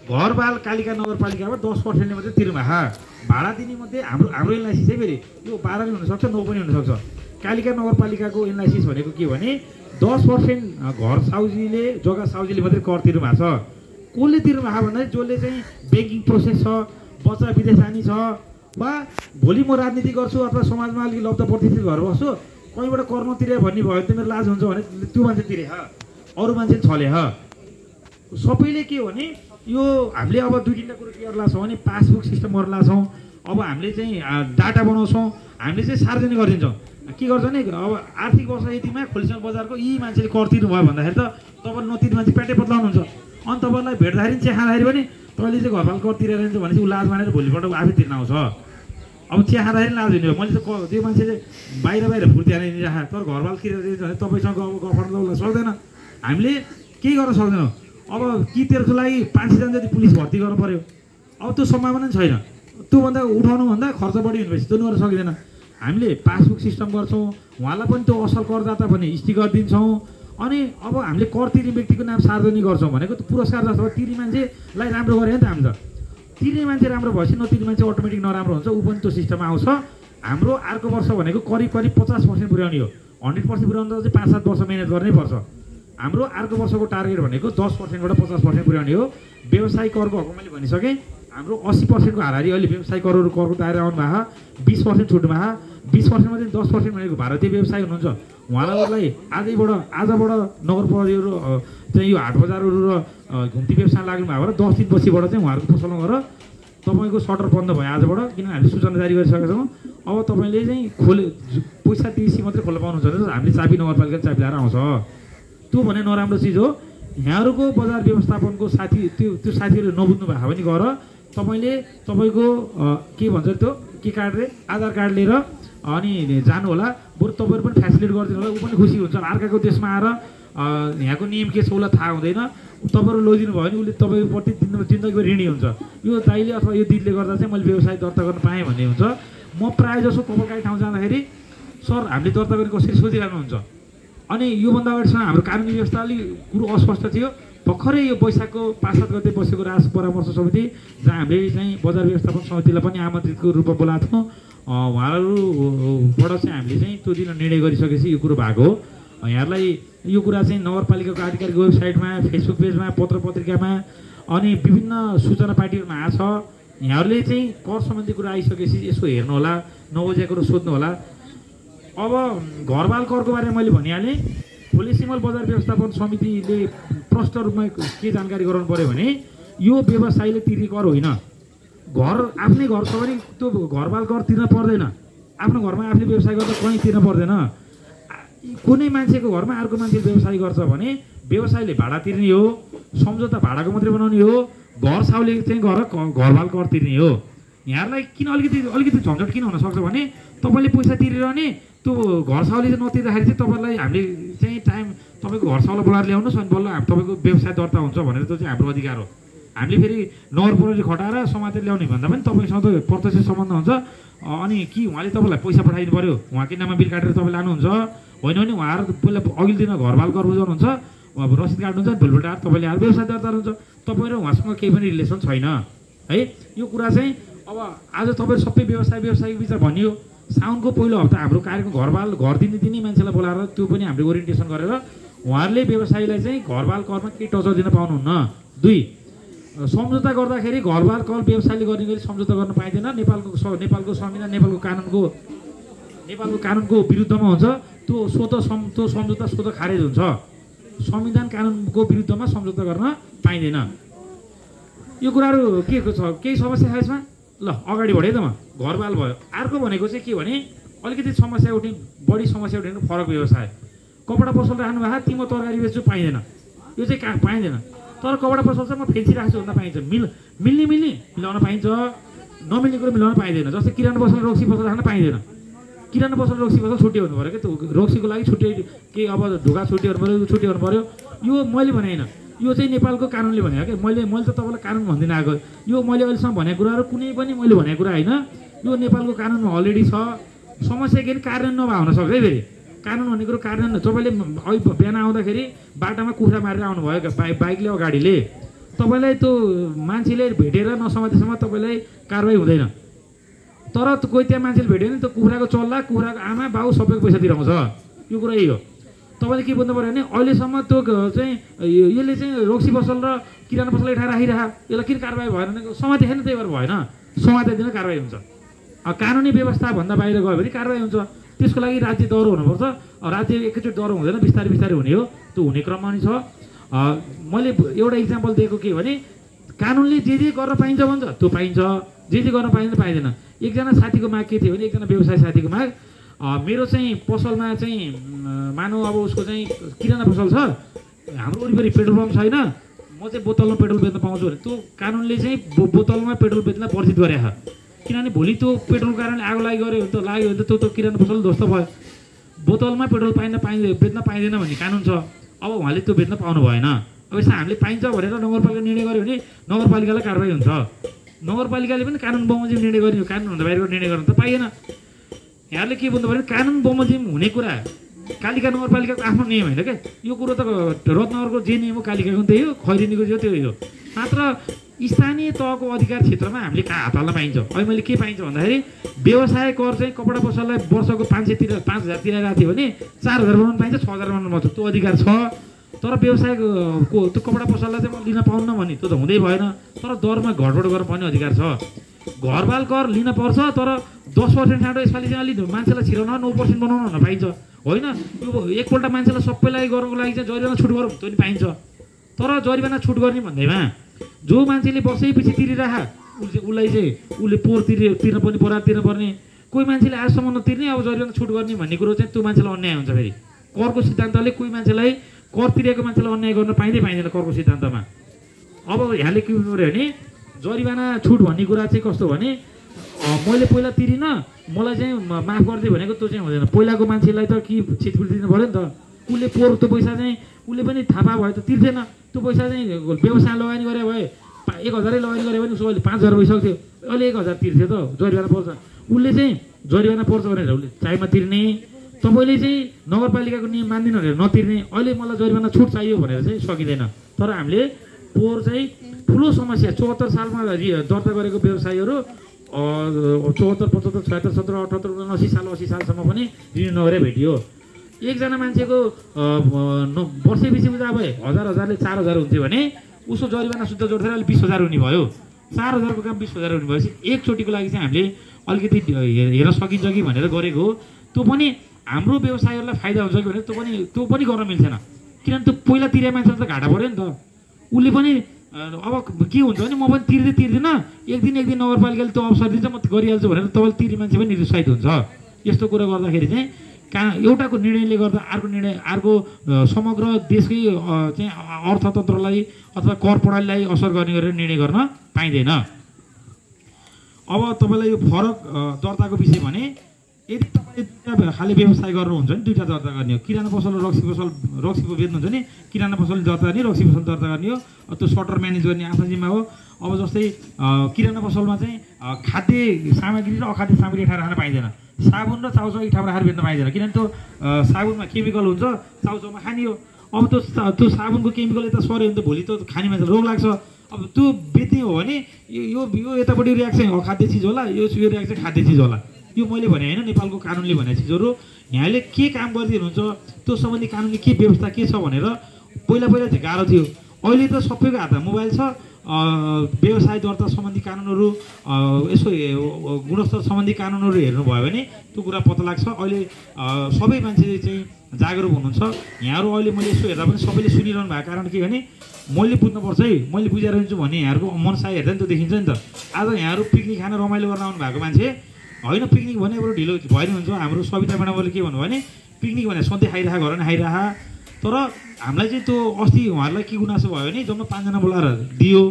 घरबाल कालिका नगरपालिकामा 10%ले मात्रै तिर्नु भएको। भाडा दिने मध्ये हाम्रो एनलाइसिस चाहिँ फेरि यो 12 पनि हुनसक्छ 9 पनि हुनसक्छ। कालिका नगरपालिकाको एनलाइसिस भनेको के भने 10% घर साउजीले जग्गा साउजीले मात्रै कर तिर्नु भएको छ। कसले तिर्नु भएको भन्दाखेरि जसले चाहिँ ब्याङ्किङ प्रोसेस छ, बच्चा विदेश जाने छ, वा भोलि म राजनीति गर्छु अथवा समाजमा अलिक लब्ध प्रतिष्ठित भएर बस्छु कहीँबाट कर नतिरे भन्ने भयो त मेरो लाज हुन्छ भने त्यो मान्छे तिरे अरू मान्छे छले सबैले के हो भने यो हामीले अब 2-3टा कुरो के गर्ला छौँ भने पासबुक सिस्टम गर्ला छौँ। अब हामीले चाहिँ डाटा बनाउँछौँ, हामीले चाहिँ सार्वजनिक गरिदिन्छौँ। के गर्छ भने अब आर्थिक वर्ष यतिमा खोलिसन बजारको यी मान्छेले कर तिर्नु भयो भन्दाखेरि त तपाईँ नतिर्ने मान्छे प्याटै पत्लाउनुहुन्छ। अनि तपाईँलाई भेट्दाखेरि चिया खाँदाखेरि पनि तैँले चाहिँ घरबाल कर तिरेर जान्छ भने चाहिँ ऊ लाज मानेर भोलिपल्ट आफै तिर्न आउँछ। अब चिया खाँदाखेरि लाज हुने हो। मैले त त्यो मान्छेले बाहिर फुर्ती हालेर राख तर घरबाल तिरेर दिन्छ भने तपाईँसँग अब गफर्न सक्दैन। हामीले केही गर्न सक्दैनौँ। अब कि त्यसको लागि 500 जना जति पुलिस भर्ती गर्नु पऱ्यो। अब त्यो सम्भावना पनि छैन। त्योभन्दा उठाउनुभन्दा खर्च बढी हुनेपछि त्यो गर्न सकिँदैन। हामीले पासबुक सिस्टम गर्छौँ, उहाँलाई पनि त्यो असल करदाता भन्ने स्टिकर दिन्छौँ। अनि अब हामीले कर तिर्ने व्यक्तिको नाम सार्वजनिक गर्छौँ भनेको त पुरस्कार जस्तो तिर्ने मान्छेलाई राम्रो गरे नि त हामी त। तिर्ने मान्छे राम्रो भएपछि नतिर्ने मान्छे अटोमेटिक नराम्रो हुन्छ, ऊ पनि त्यो सिस्टममा आउँछ। हाम्रो अर्को वर्ष भनेको करिब 50% पुर्याउने हो। 100% पुर्याउनु त चाहिँ 5-7 वर्ष मेहनत गर्नै पर्छ। हाम्रो अर्को वर्षको टार्गेट भनेको 10%बाट 50% पुर्याउने हो। व्यवसाय करको हकमा मैले भनिसकेँ हाम्रो 80%को हाराहारी अहिले व्यवसाय करको दायरा आउनु भएको, 20% छुट्नु भएको। 20% मध्ये 10% भनेको भारतीय व्यवसाय हुनुहुन्छ। उहाँलाई आजबाट नगर परिहरू चाहिँ यो हाट बजारहरू र घुम्ती व्यवसाय लाग्नु भएको र 10 दिन पछिबाट चाहिँ उहाँहरूको पसलमा गएर तपाईँको सटर बन्द भयो आजबाट, किनभने हामीले सूचना जारी गरिसकेका छौँ। अब तपाईँले चाहिँ पैसा दिएपछि मात्रै खोल्न पाउनुहुन्छ भने हामीले चाबी नगरपालिका चाबी ल्याएर आउँछ। त्यो भने नराम्रो चिज हो। यहाँहरूको बजार व्यवस्थापनको साथी त्यो साथीहरूले नबुझ्नु भएको भने गएर तपाईँले तपाईँको के भन्छ त्यो के कार्ड रे आधार कार्ड लिएर अनि जानु होला। बरु तपाईँहरू पनि फेसिलिट गरिदिनु होला, ऊ पनि खुसी हुन्छ। अर्काको देशमा आएर यहाँको नियम के छ उसलाई थाहा हुँदैन, तपाईँहरू लैदिनु भयो भने उसले तपाईँको प्रति जिन्दगीमा ऋणी हुन्छ। यो दाइले अथवा यो दिदीले गर्दा चाहिँ मैले व्यवसाय दर्ता गर्न पाएँ भन्ने हुन्छ। म प्रायः जसो तपाईँकै ठाउँ जाँदाखेरि सर हामीले दर्ता गर्ने कसरी सोधिरहनुहुन्छ। अनि योभन्दा अगाडिसम्म हाम्रो कानुनी व्यवस्था अलिक कुरो अस्पष्ट थियो। भर्खरै यो वैशाखको 5-7 गते बसेको राष्ट्र परामर्श समिति जहाँ हामीले चाहिँ बजार व्यवस्थापन समितिलाई पनि आमन्त्रितको रूपमा बोलाएको थियौँ। उहाँहरूबाट चाहिँ हामीले चाहिँ त्यो दिन निर्णय गरिसकेपछि यो कुरो भएको हो। यहाँहरूलाई यो कुरा चाहिँ नगरपालिकाको आधिकारिक वेबसाइटमा, फेसबुक पेजमा, पत्र पत्रिकामा अनि विभिन्न सूचना पार्टीहरूमा आएको छ। यहाँहरूले चाहिँ कर सम्बन्धी कुरा आइसकेपछि यसो हेर्नुहोला, नबुझेको कुरो सोध्नुहोला। अब घरबाल करको बारेमा मैले भनिहालेँ। खोले सिमल बजार व्यवस्थापन समितिले प्रष्ट रूपमा के जानकारी गराउनु पर्यो भने यो व्यवसायले तिर्ने कर होइन। घर आफ्नै घर छ भने त्यो घरबाल कर तिर्न पर्दैन। आफ्नो घरमा आफूले व्यवसाय गर्दा कहीँ तिर्न पर्दैन। कुनै मान्छेको घरमा अर्को मान्छेले व्यवसाय गर्छ भने व्यवसायले भाडा तिर्ने हो, सम्झौता भाडाको मात्रै बनाउने हो, घर साउले चाहिँ घरबाल कर तिर्ने हो। यहाँहरूलाई किन अलिकति झन्झट किन हुनसक्छ भने तपाईँले पैसा तिरिरहने, त्यो घर साउले चाहिँ नतिर्दाखेरि चाहिँ तपाईँलाई हामीले चाहिँ टाइम तपाईँको घर साउलाई बोलाएर ल्याउनुहोस् अनि बल्ल तपाईँको व्यवसाय दर्ता हुन्छ भनेर त्यो चाहिँ हाम्रो अधिकार हो। हामीले फेरि नगर प्रहरी खटाएर समातेर ल्याउने भन्दा पनि तपाईँसँग त प्रत्यक्ष सम्बन्ध हुन्छ। अनि कि उहाँले तपाईँलाई पैसा पठाइदिनु पऱ्यो, उहाँकै नाममा बिल काटेर तपाईँ लानुहुन्छ होइन भने उहाँहरू पहिला अघिल्लो दिन घरबाल कर बुझाउनुहुन्छ, रसिद काट्नुहुन्छ, भोलिपल्ट आएर तपाईँले आएर व्यवसाय दर्ता हुन्छ। तपाईँ र उहाँसँग केही पनि रिलेसन छैन है। यो कुरा चाहिँ अब आज तपाईँहरू सबै व्यवसायिक विचार भनियो। साउनको पहिलो हप्ता हाम्रो कार्यक्रम घर दिने मान्छेलाई बोलाएर त्यो पनि हामीले ओरिएन्टेसन गरेर उहाँहरूले व्यवसायीलाई चाहिँ घरबाल करमा केही टचर दिन पाउनुहुन्न। 2, सम्झौता गर्दाखेरि घरबाल कर व्यवसायले गर्ने गरी सम्झौता गर्न पाइँदैन। नेपालको संविधान नेपालको कानुनको विरुद्धमा हुन्छ। त्यो सम्झौता स्वतः खारेज हुन्छ। संविधान कानुनको विरुद्धमा सम्झौता गर्न पाइँदैन। यो कुराहरू के छ, केही समस्या छ यसमा? ल अगाडि बढेँ त म। घरबाल भयो। अर्को भनेको चाहिँ के भने अलिकति समस्या उठ्ने, बढी समस्या उठ्ने फरक व्यवसाय। कपडा पसल राख्नु भएको, ती म तरकारी बेच्छु पाइँदैन, यो चाहिँ कहाँ पाइँदैन। तर कपडा पसल चाहिँ म फेन्सी राख्छु भन्दा पाइन्छ। मिल्ने मिलाउन पाइन्छ, नमिल्ने कुरो मिलाउन पाइँदैन। जस्तै किराना पसल रक्सी पसल राख्न पाइँदैन। किराना पसल रक्सी पसल छुट्टी हुनु पऱ्यो क्या, त्यो रक्सीको लागि छुट्टी के अब ढोका छुट्टी हुनु पऱ्यो, छुट्टी हुनु पऱ्यो। यो मैले भने होइन, यो चाहिँ नेपालको कानुनले भनेको क्या। मैले त तपाईँलाई कानुन भन्दिनँ आएको। यो मैले अहिलेसम्म भनेको कुराहरू कुनै पनि मैले भनेको कुरा होइन। यो नेपालको कानुनमा अलरेडी छ। समस्या के कार्यान्वयन नभए हुनसक्छ है। फेरि कानुन भनेको कुरो कार्यान्वयन। तपाईँले बिहान आउँदाखेरि बाटामा कुखुरा मारेर आउनुभयो क्या बाइकले अगाडिले, तपाईँलाई त्यो मान्छेले भेटेर नसमातेसम्म तपाईँलाई कारवाही हुँदैन। तर कोही त्यहाँ मान्छेले भेट्यो भने त्यो कुखुराको चल्ला, कुखुराको आमा बाउ सबैको पैसा तिराउँछ। यो कुरा यही हो। तपाईँले के भन्नु पऱ्यो भने अहिलेसम्म त्यो चाहिँ यसले चाहिँ रक्सी पसल र किराना पसल एठा राखिरह, यसलाई किन कारवाही भएन भने समाते छैन, त्यही भएर भएन। समातेदिन कारवाही हुन्छ। कानुनी व्यवस्थाभन्दा बाहिर गयो भने कारवाही हुन्छ। त्यसको लागि राज्य दह्रो हुनुपर्छ। राज्य एकैचोटि दह्रो हुँदैन, बिस्तारै हुने हो। त्यो हुने क्रममा नि छ। मैले एउटा इक्जाम्पल दिएको के भने कानुनले जे गर्न पाइन्छ भन्छ त्यो पाइन्छ, जे गर्न पाइँदैन। एकजना साथीको माग के थियो भने, एकजना व्यवसाय साथीको माग, मेरो चाहिँ पसलमा चाहिँ मानौ अब उसको चाहिँ किराना पसल छ, हाम्रो वरिपरि पेट्रोल पम्प छैन, म चाहिँ बोतलमा पेट्रोल बेच्न पाउँछु भने त्यो कानुनले चाहिँ बोतलमा पेट्रोल बेच्न वर्जित गरेको छ। किनभने भोलि त्यो पेट्रोलको कारणले आगो लाग्यो भने त त्यो किराना पसल ध्वस्त भयो। बोतलमा पेट्रोल बेच्न पाइँदैन भन्ने कानुन छ। अब उहाँले त्यो बेच्न पाउनु भएन। अब यसमा हामीले पाइन्छ भनेर नगरपालिका निर्णय गर्यो भने नगरपालिकालाई कारवाही हुन्छ। नगरपालिकाले पनि कानुन बमोजिम निर्णय गर्ने, कानुनभन्दा बाहिरको निर्णय गर्न त पाइएन। यहाँले के भन्नु भने कानुन बमोजिम हुने कुरा कालिका नगरपालिकाको आफ्नो नियम होइन क्या। यो कुरो त रत्नगरको जे नियम हो कालिकाको पनि त्यही हो, खैरेनीको जो त्यही हो। मात्र स्थानीय तहको अधिकार क्षेत्रमा हामीले हात हाल्न पाइन्छ। अहिले मैले के पाइन्छ भन्दाखेरि व्यवसाय कर चाहिँ कपडा पसललाई वर्षको 5,000 तिराइरहेको थियो भने 4,000 बनाउनु पाइन्छ, 6,000 बनाउनु पाउँछ, त्यो अधिकार छ। तर व्यवसायको त्यो कपडा पसललाई चाहिँ म लिन पाउन्न भन्ने त्यो त हुँदै भएन। तर दरमा घटबड गर्न पर्ने अधिकार छ। घरबाल कर लिन पर्छ, तर 10% ठाडो यसपालि चाहिँ अलिक मान्छेलाई छिराउन 9% बनाउन हुन पाइन्छ होइन। यो एकपल्ट मान्छेलाई सबैलाई गर्नको लागि चाहिँ जरिवाना छुट गरौँ त्यो नि पाइन्छ। तर जरिवाना छुट गर्ने भन्दैमा जो मान्छेले वर्षैपछि तिरिराख उसलाई चाहिँ उसले पोहोर तिर्न पनि तिर्न पर्ने, कोही मान्छेले आजसम्म नतिर्ने अब जरिवाना छुट गर्ने भन्ने कुरो चाहिँ त्यो मान्छेलाई अन्याय हुन्छ। फेरि करको सिद्धान्तले कोही मान्छेलाई कर तिरेको मान्छेलाई अन्याय गर्न पाइँदैन करको सिद्धान्तमा। अब यहाँले के भन्नु पऱ्यो भने जरिवाना छुट भन्ने कुरा चाहिँ कस्तो भने मैले पहिला तिरिनँ, मलाई चाहिँ माफ गरिदियो भनेको त्यो चाहिँ हुँदैन। पहिलाको मान्छेलाई त कि छिटफिट दिनु पऱ्यो नि त। उसले पोहोर त्यो पैसा चाहिँ उसले पनि थाहा भयो त तिर्दैन। त्यो पैसा चाहिँ व्यवसाय लगानी गरे भए 1,000 लगानी गरे भने उसो अहिले 5,000 भइसक्थ्यो, अहिले 1,000 तिर्थ्यो त जरिवाना पर्छ। उसले चाहिँ जरिवाना पर्छ भनेर उसले टाइममा तिर्ने, तपाईँले चाहिँ नगरपालिकाको नियम मान्दिनँ भनेर नतिर्ने, अहिले मलाई जरिवाना छुट चाहियो भनेर चाहिँ सकिँदैन। तर हामीले पोहोर चाहिँ ठुलो समस्या 74 सालमा दर्ता गरेको व्यवसायीहरू 74, 75, 76, 77, 79 साल 80 सालसम्म पनि ऋण नगरे भेटियो। एकजना मान्छेको वर्षैपछि बुझा भए 1000-1000ले 4000 हुन्थ्यो भने उसको जरिवाना शुद्ध जोडेर अहिले 20000 हुने भयो। 4000 को काम 20000 हुने भएपछि एकचोटिको लागि चाहिँ हामीले अलिकति हेर्न सकिन्छ कि भनेर गरेको हो। त्यो पनि हाम्रो व्यवसायहरूलाई फाइदा हुन्छ कि भनेर त्यो पनि गर्न मिल्थेन, किनभने त्यो पहिला तिरे मान्छेलाई त घाटा पऱ्यो नि त। उसले पनि अब के हुन्छ भने म पनि तिर्दिनँ, एक दिन नगरपालिकाले त्यो अवसर दिन्छ म गरिहाल्छु भनेर तपाईँले तिर्ने मान्छे पनि निरुत्साहित हुन्छ। यस्तो कुरा गर्दाखेरि चाहिँ एउटाको निर्णयले गर्दा अर्को समग्र देशकै चाहिँ अर्थतन्त्रलाई अथवा कर प्रणालीलाई असर गर्ने गरेर निर्णय गर्न पाइँदैन। अब तपाईँलाई यो फरक दर्ताको विषय भने यदि तपाईँले दुईवटा खाले व्यवसाय गर्नुहुन्छ भने दुईवटा दर्ता गर्ने हो। किराना पसल र रक्सी पो बेच्नुहुन्छ भने किराना पसल दर्ता गर्ने, रक्सी पसल दर्ता गर्ने हो। त्यो सटर म्यानेज गर्ने आफ्नो जिम्मा हो। अब जस्तै किराना पसलमा चाहिँ खाद्य सामग्री र अखाद्य सामग्री एक ठाउँ राख्न पाइँदैन। साबुन र चाउचाउ एक ठाउँ राखेर बेच्न पाइँदैन, किनभने त्यो साबुनमा केमिकल हुन्छ, चाउचाउमा खाने हो। अब त्यो साबुनको केमिकल यता सर्यो भने त भोलि त खाने मान्छेलाई रोग लाग्छ। अब त्यो बेच्ने हो भने यो यतापट्टि रियाक्सन अखाद्य चिज होला, यो रियाक्सन खाद्य चिज होला। यो मैले भने होइन, नेपालको कानुनले भने चिजहरू यहाँले के काम गरिदिनुहुन्छ त्यो सम्बन्धी कानुनी के व्यवस्था के छ भनेर पहिला चाहिँ गाह्रो थियो। अहिले त सबैको हातमा मोबाइल छ। व्यवसाय दर्ता सम्बन्धी कानुनहरू, यसो गुणस्तर सम्बन्धी कानुनहरू हेर्नुभयो भने त्यो कुरा पत्ता लाग्छ। अहिले सबै मान्छे चाहिँ जागरुक हुनुहुन्छ। यहाँहरू अहिले मैले यसो हेर्दा पनि सबैले सुनिरहनु भएको कारण के भने मैले बुझ्नुपर्छ है, मैले बुझाएर हुन्छु भने यहाँहरूको मनसाय हेर्दा नि त्यो देखिन्छ नि त। आज यहाँहरू पिकनिक खान रमाइलो गर्न आउनु भएको मान्छे होइन, पिकनिक भने बरु ढिलो भयो नि हुन्छ। हाम्रो सविता म्याडमले के भन्नुभयो भने पिकनिक भने सधैँ खाइरह घर नै खाइरह, तर हामीलाई चाहिँ त्यो अस्ति उहाँहरूलाई के गुनासो भयो भने जम्मा 5 जना बोलाएर दियो।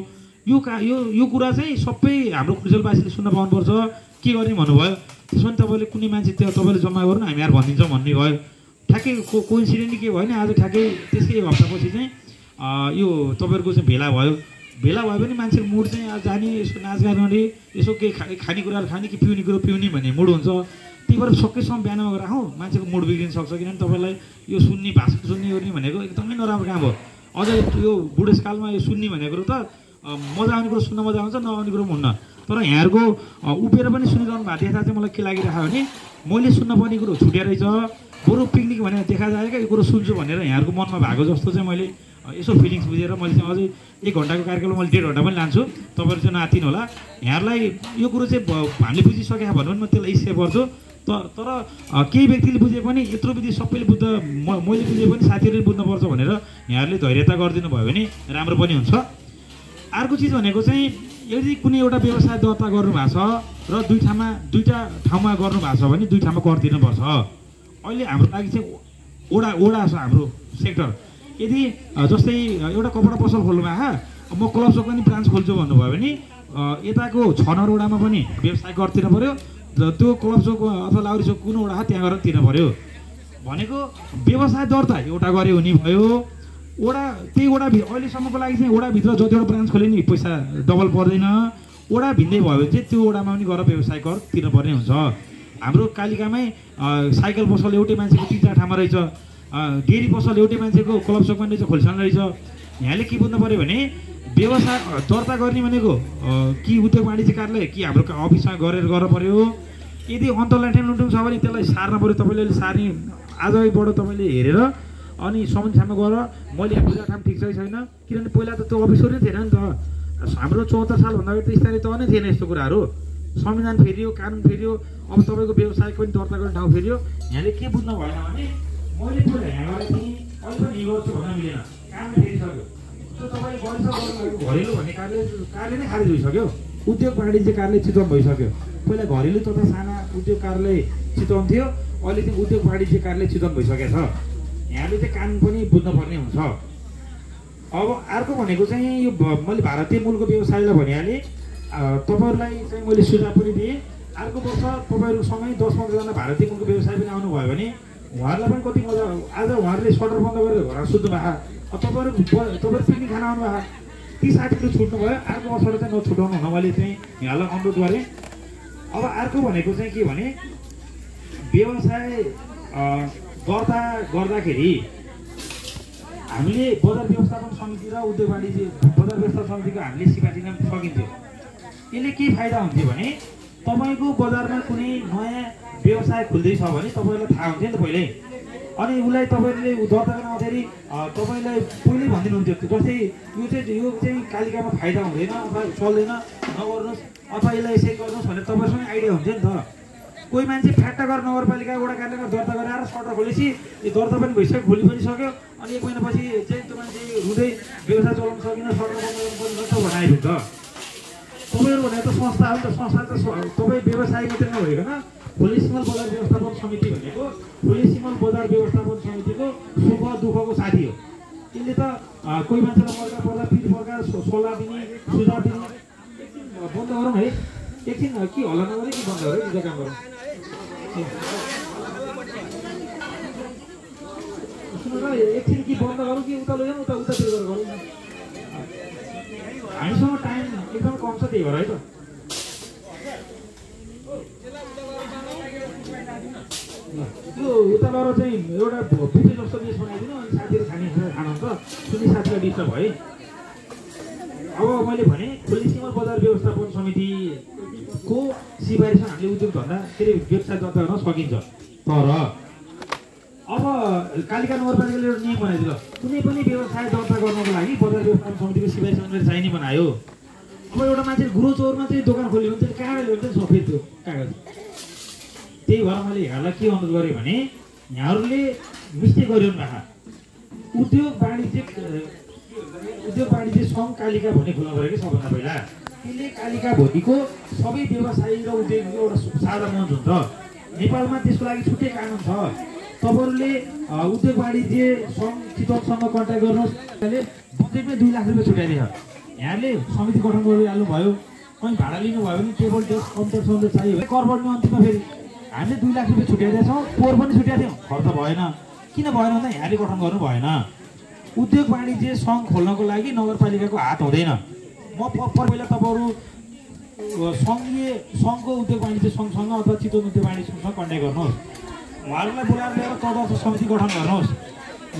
यो कुरा चाहिँ सबै हाम्रो खुर्जेलवासीले सुन्न पाउनुपर्छ। के गर्ने भन्नुभयो। त्यसमा पनि तपाईँले कुनै मान्छे तपाईँले जम्मा गर्नु हामी यहाँ भनिदिन्छौँ भन्ने भयो। ठ्याक्कै कोइन्सिडेन्टली के भयो भने आज ठ्याक्कै त्यसकै हप्तापछि चाहिँ यो तपाईँहरूको चाहिँ भेला भयो भने मान्छेको मुड चाहिँ आज जाने, यसो नाचगान गर्ने, यसो केही खानेकुराहरू खाने कि पिउने कुरो पिउने भन्ने मुड हुन्छ। त्यही भएर सकेसम्म बिहानमा गएर मान्छेको मुड बिग्रिन सक्छ, किनभने तपाईँलाई यो सुन्ने भाषा सुन्ने गर्ने भनेको एकदमै नराम्रो काम हो। अझ यो बुढेसकालमा यो सुन्ने भनेको त मजा आउने कुरो सुन्न मजा आउँछ, नआउने कुरो हुन्न। तर यहाँहरूको उभिएर पनि सुनिरहनु भएको देख्दा चाहिँ मलाई के लागिरहेको भने मैले सुन्नुपर्ने कुरो छुट्या रहेछ, बरु पिकनिक भनेर देखा जाएका यो कुरो सुन्छु भनेर यहाँहरूको मनमा भएको जस्तो चाहिँ मैले यसो फिलिङ्स बुझेर मैले चाहिँ अझै 1 घन्टाको कार्यक्रम मैले 1.5 घन्टा पनि लान्छु। तपाईँहरू चाहिँ नआत्तिनु होला। यहाँहरूलाई यो कुरो चाहिँ हामीले बुझिसकेका भन्नु भने म त्यसलाई स्टेप गर्छु। तर केही व्यक्तिले बुझे पनि यत्रो विधि सबैले मैले बुझे पनि साथीहरूले बुझ्नुपर्छ भनेर यहाँहरूले धैर्यता गरिदिनु भयो भने राम्रो पनि हुन्छ। अर्को चिज भनेको चाहिँ यदि कुनै एउटा व्यवसाय दर्ता गर्नुभएको छ र दुईटा ठाउँमा गर्नुभएको छ भने 2 ठाउँमा कर तिर्नुपर्छ। अहिले हाम्रो लागि चाहिँ ओडा छ हाम्रो सेक्टर। यदि जस्तै एउटा कपडा पसल खोल्नु भएको म क्लब चोक पनि ब्रान्च खोल्छु भन्नुभयो भने यताको 6 नम्बर वडामा पनि व्यवसाय कर तिर्नु पऱ्यो, त्यो क्लब चोक अथवा लाउरी चोक कुनै वडा त्यहाँ गएर तिर्नु पऱ्यो भनेको व्यवसाय दर्ता एउटा गरे हुने भयो। त्यही वडा अहिलेसम्मको लागि चाहिँ वडाभित्र जतिवटा ब्रान्च खोले नि पैसा डबल पर्दैन। वडा भिन्दै भयो भने चाहिँ त्यो वडामा पनि गएर व्यवसाय कर तिर्नुपर्ने हुन्छ। हाम्रो कालिकामै साइकल पसल एउटै मान्छेको 3-4 ठाउँमा रहेछ, डेरी पसल एउटै मान्छेको क्लब चोकमा रहेछ, खोल्सान रहेछ। यहाँले के बुझ्नु पऱ्यो भने व्यवसाय दर्ता गर्ने भनेको कि उद्योग वाणिज्य कार्यालय कि हाम्रो अफिसमा गरेर गर्नु पऱ्यो। यदि अन्तर्लाइटेन लुटुङ छ भने त्यसलाई सार्न पऱ्यो। तपाईँले सार्ने आजबाट तपाईँले हेरेर अनि सम्बन्धित ठाउँमा गएर मैले बुझाएको ठाउँ ठिक छ कि छैन, किनभने पहिला त त्यो अफिसर नै थिएन नि त। हाम्रो 74 साल भन्दाखेरि त स्थानीय तह नै थिएन यस्तो कुराहरू। संविधान फेरियो, कानुन फेरियो, अब तपाईँको व्यवसाय पनि दर्ता गर्ने ठाउँ फेरियो। यहाँले के बुझ्नु भएन भने मैले पहिला यहाँ गएर थिएँ, अहिले पनि यो गर्छु भन्न मिलेन, काम फेरिसक्यो। त्यो तपाईँले घरेलु भन्ने कार्य नै खारेज भइसक्यो। उद्योग वाणिज्य कार्यालय चितवन भइसक्यो। पहिला घरेलु तथा साना उद्योग कार्यालय चितवन थियो, अहिले चाहिँ उद्योग वाणिज्य कार्यालय चितवन भइसकेको छ। यहाँले चाहिँ कानुन पनि बुझ्नुपर्ने हुन्छ। अब अर्को भनेको चाहिँ यो मैले भारतीय मूलको व्यवसायलाई भनिहालेँ। तपाईँहरूलाई चाहिँ मैले सुझाव पनि दिएँ। अर्को वर्ष तपाईँहरूसँगै 10-15 जना भारतीय मूलको व्यवसाय पनि आउनुभयो भने उहाँहरूलाई पनि कति मजा। आज उहाँहरूले सटर बन्द गरेर घर सुत्नु भएको, तपाईँहरू पिकनिक खान आउनुभएको, ती साथीहरू छुट्नु भयो। अर्को वर्षबाट चाहिँ नछुटाउनु हुन मैले चाहिँ यहाँलाई अनुरोध गरेँ। अब अर्को भनेको चाहिँ के भने व्यवसाय दर्ता गर्दाखेरि हामीले बजार व्यवस्थापन समिति र उद्योग वाणिज्य बजार व्यवस्थापन समितिको हामीले सिफारिस दिन सकिन्थ्यो। यसले के फाइदा हुन्थ्यो भने तपाईँको बजारमा कुनै नयाँ व्यवसाय खुल्दैछ भने तपाईँहरूलाई थाहा हुन्थ्यो नि त पहिल्यै। अनि उसलाई तपाईँले दर्ता गर्न आउँदाखेरि तपाईँलाई पहिल्यै भनिदिनुहुन्थ्यो जस्तै यो चाहिँ कालिकामा फाइदा हुँदैन अथवा चल्दैन नगर्नुहोस् अथवा यसलाई यसै गर्नुहोस् भनेर तपाईँसँग आइडिया हुन्थ्यो नि त। कोही मान्छे फ्याट्टा गरेर नगरपालिका वडा कार्यालयमा दर्ता गराएर सटर खोलेपछि यो दर्ता पनि भइसक्यो खोली पनि सक्यो अनि 1 महिनापछि चाहिँ त्यो मान्छे रुँदै व्यवसाय चलाउन सकिन सटर बन्द गर्नुपर्छ त भनाइदिन्छ। तपाईँहरू भनेको त संस्था हो नि त, संस्था त तपाईँ व्यवसाय मात्रै नभइकन खोलेसिमल बजार व्यवस्थापन समिति भनेको खोलेसिमल बजार व्यवस्थापन समितिको सुख दुःखको साथी हो। यसले त कोही मान्छेलाई मर्का पर्दा पिर पर्का सल्लाह दिने सुझाव दिने। बन्द गरौँ है एकछिन, कि हल्ला नगरे कि बन्द गरौँ दुईवटा काम गरौँ। सुन्नु न एकछिन कि बन्द गरौँ कि उता लैजाउँ उतातिर गएर गरौँ न। हामीसँग टाइम एकदम कम छ त्यही भएर है त। यो उता गएर चाहिँ एउटा बुफे जस्तो डिस बनाइदिनु अनि साथीहरू खानुहुन्छ सुनि साथीलाई डिस्टर्ब है। अब मैले भने खोलेसिमल बजार व्यवस्थापन समितिको सिफारिसमा हामीले उद्योग धन्दा के अरे व्यवसाय दर्ता गर्न सकिन्छ। तर अब कालिका नगरपालिकाले एउटा नियम बनाइदियो ल कुनै पनि व्यवसाय दर्ता गर्नको लागि बजार व्यवस्थापन समितिको सिफारिस अनुसार चाहिने बनायो। अब एउटा मान्छे गुरोचौरमा चाहिँ दोकान खोल्यो भने चाहिँ कहाँबाट ल्याउँछ सफेद त्यो कागज। त्यही भएर मैले यहाँलाई के अनुरोध गरेँ भने यहाँहरूले मिस्टेक गरिरहनु भएको उद्योग वाणिज्य सङ्घ कालिका भन्ने खुल्नु पऱ्यो कि सबभन्दा पहिला। त्यसले कालिका भोलिको सबै व्यवसायी र उद्योगको एउटा साझा मञ्च हुन्छ। नेपालमा त्यसको लागि छुट्टै कानुन छ। तपाईँहरूले उद्योग वाणिज्य सङ्घ चितवनसँग कन्ट्याक्ट गर्नुहोस्। त्यसले बजेटमै 2 लाख रुपियाँ छुट्याइदिन्छ। यहाँले समिति गठन गरिहाल्नु भयो कहीँ भाडा लिनुभयो भने टेबल डेस्क कम्प्युटर समिति चाहियो भने कर बढ्ने अन्तिममा फेरि हामीले 2 लाख रुपियाँ छुट्याइदिएछौँ। पोहोर पनि छुट्याएको थियौँ, खर्च भएन। किन भएन भन्दा यहाँले गठन गर्नु भएन। उद्योग वाणिज्य सङ्घ खोल्नको लागि नगरपालिकाको हात हुँदैन। म पहिला तपाईँहरू सङ्घको उद्योग वाणिज्य सङ्घसँग अथवा चितवन उद्योग वाणिज्य सङ्घसँग कन्ट्याक्ट गर्नुहोस्। उहाँहरूलाई बोलाएर ल्याएर तदर्थ समिति गठन गर्नुहोस्।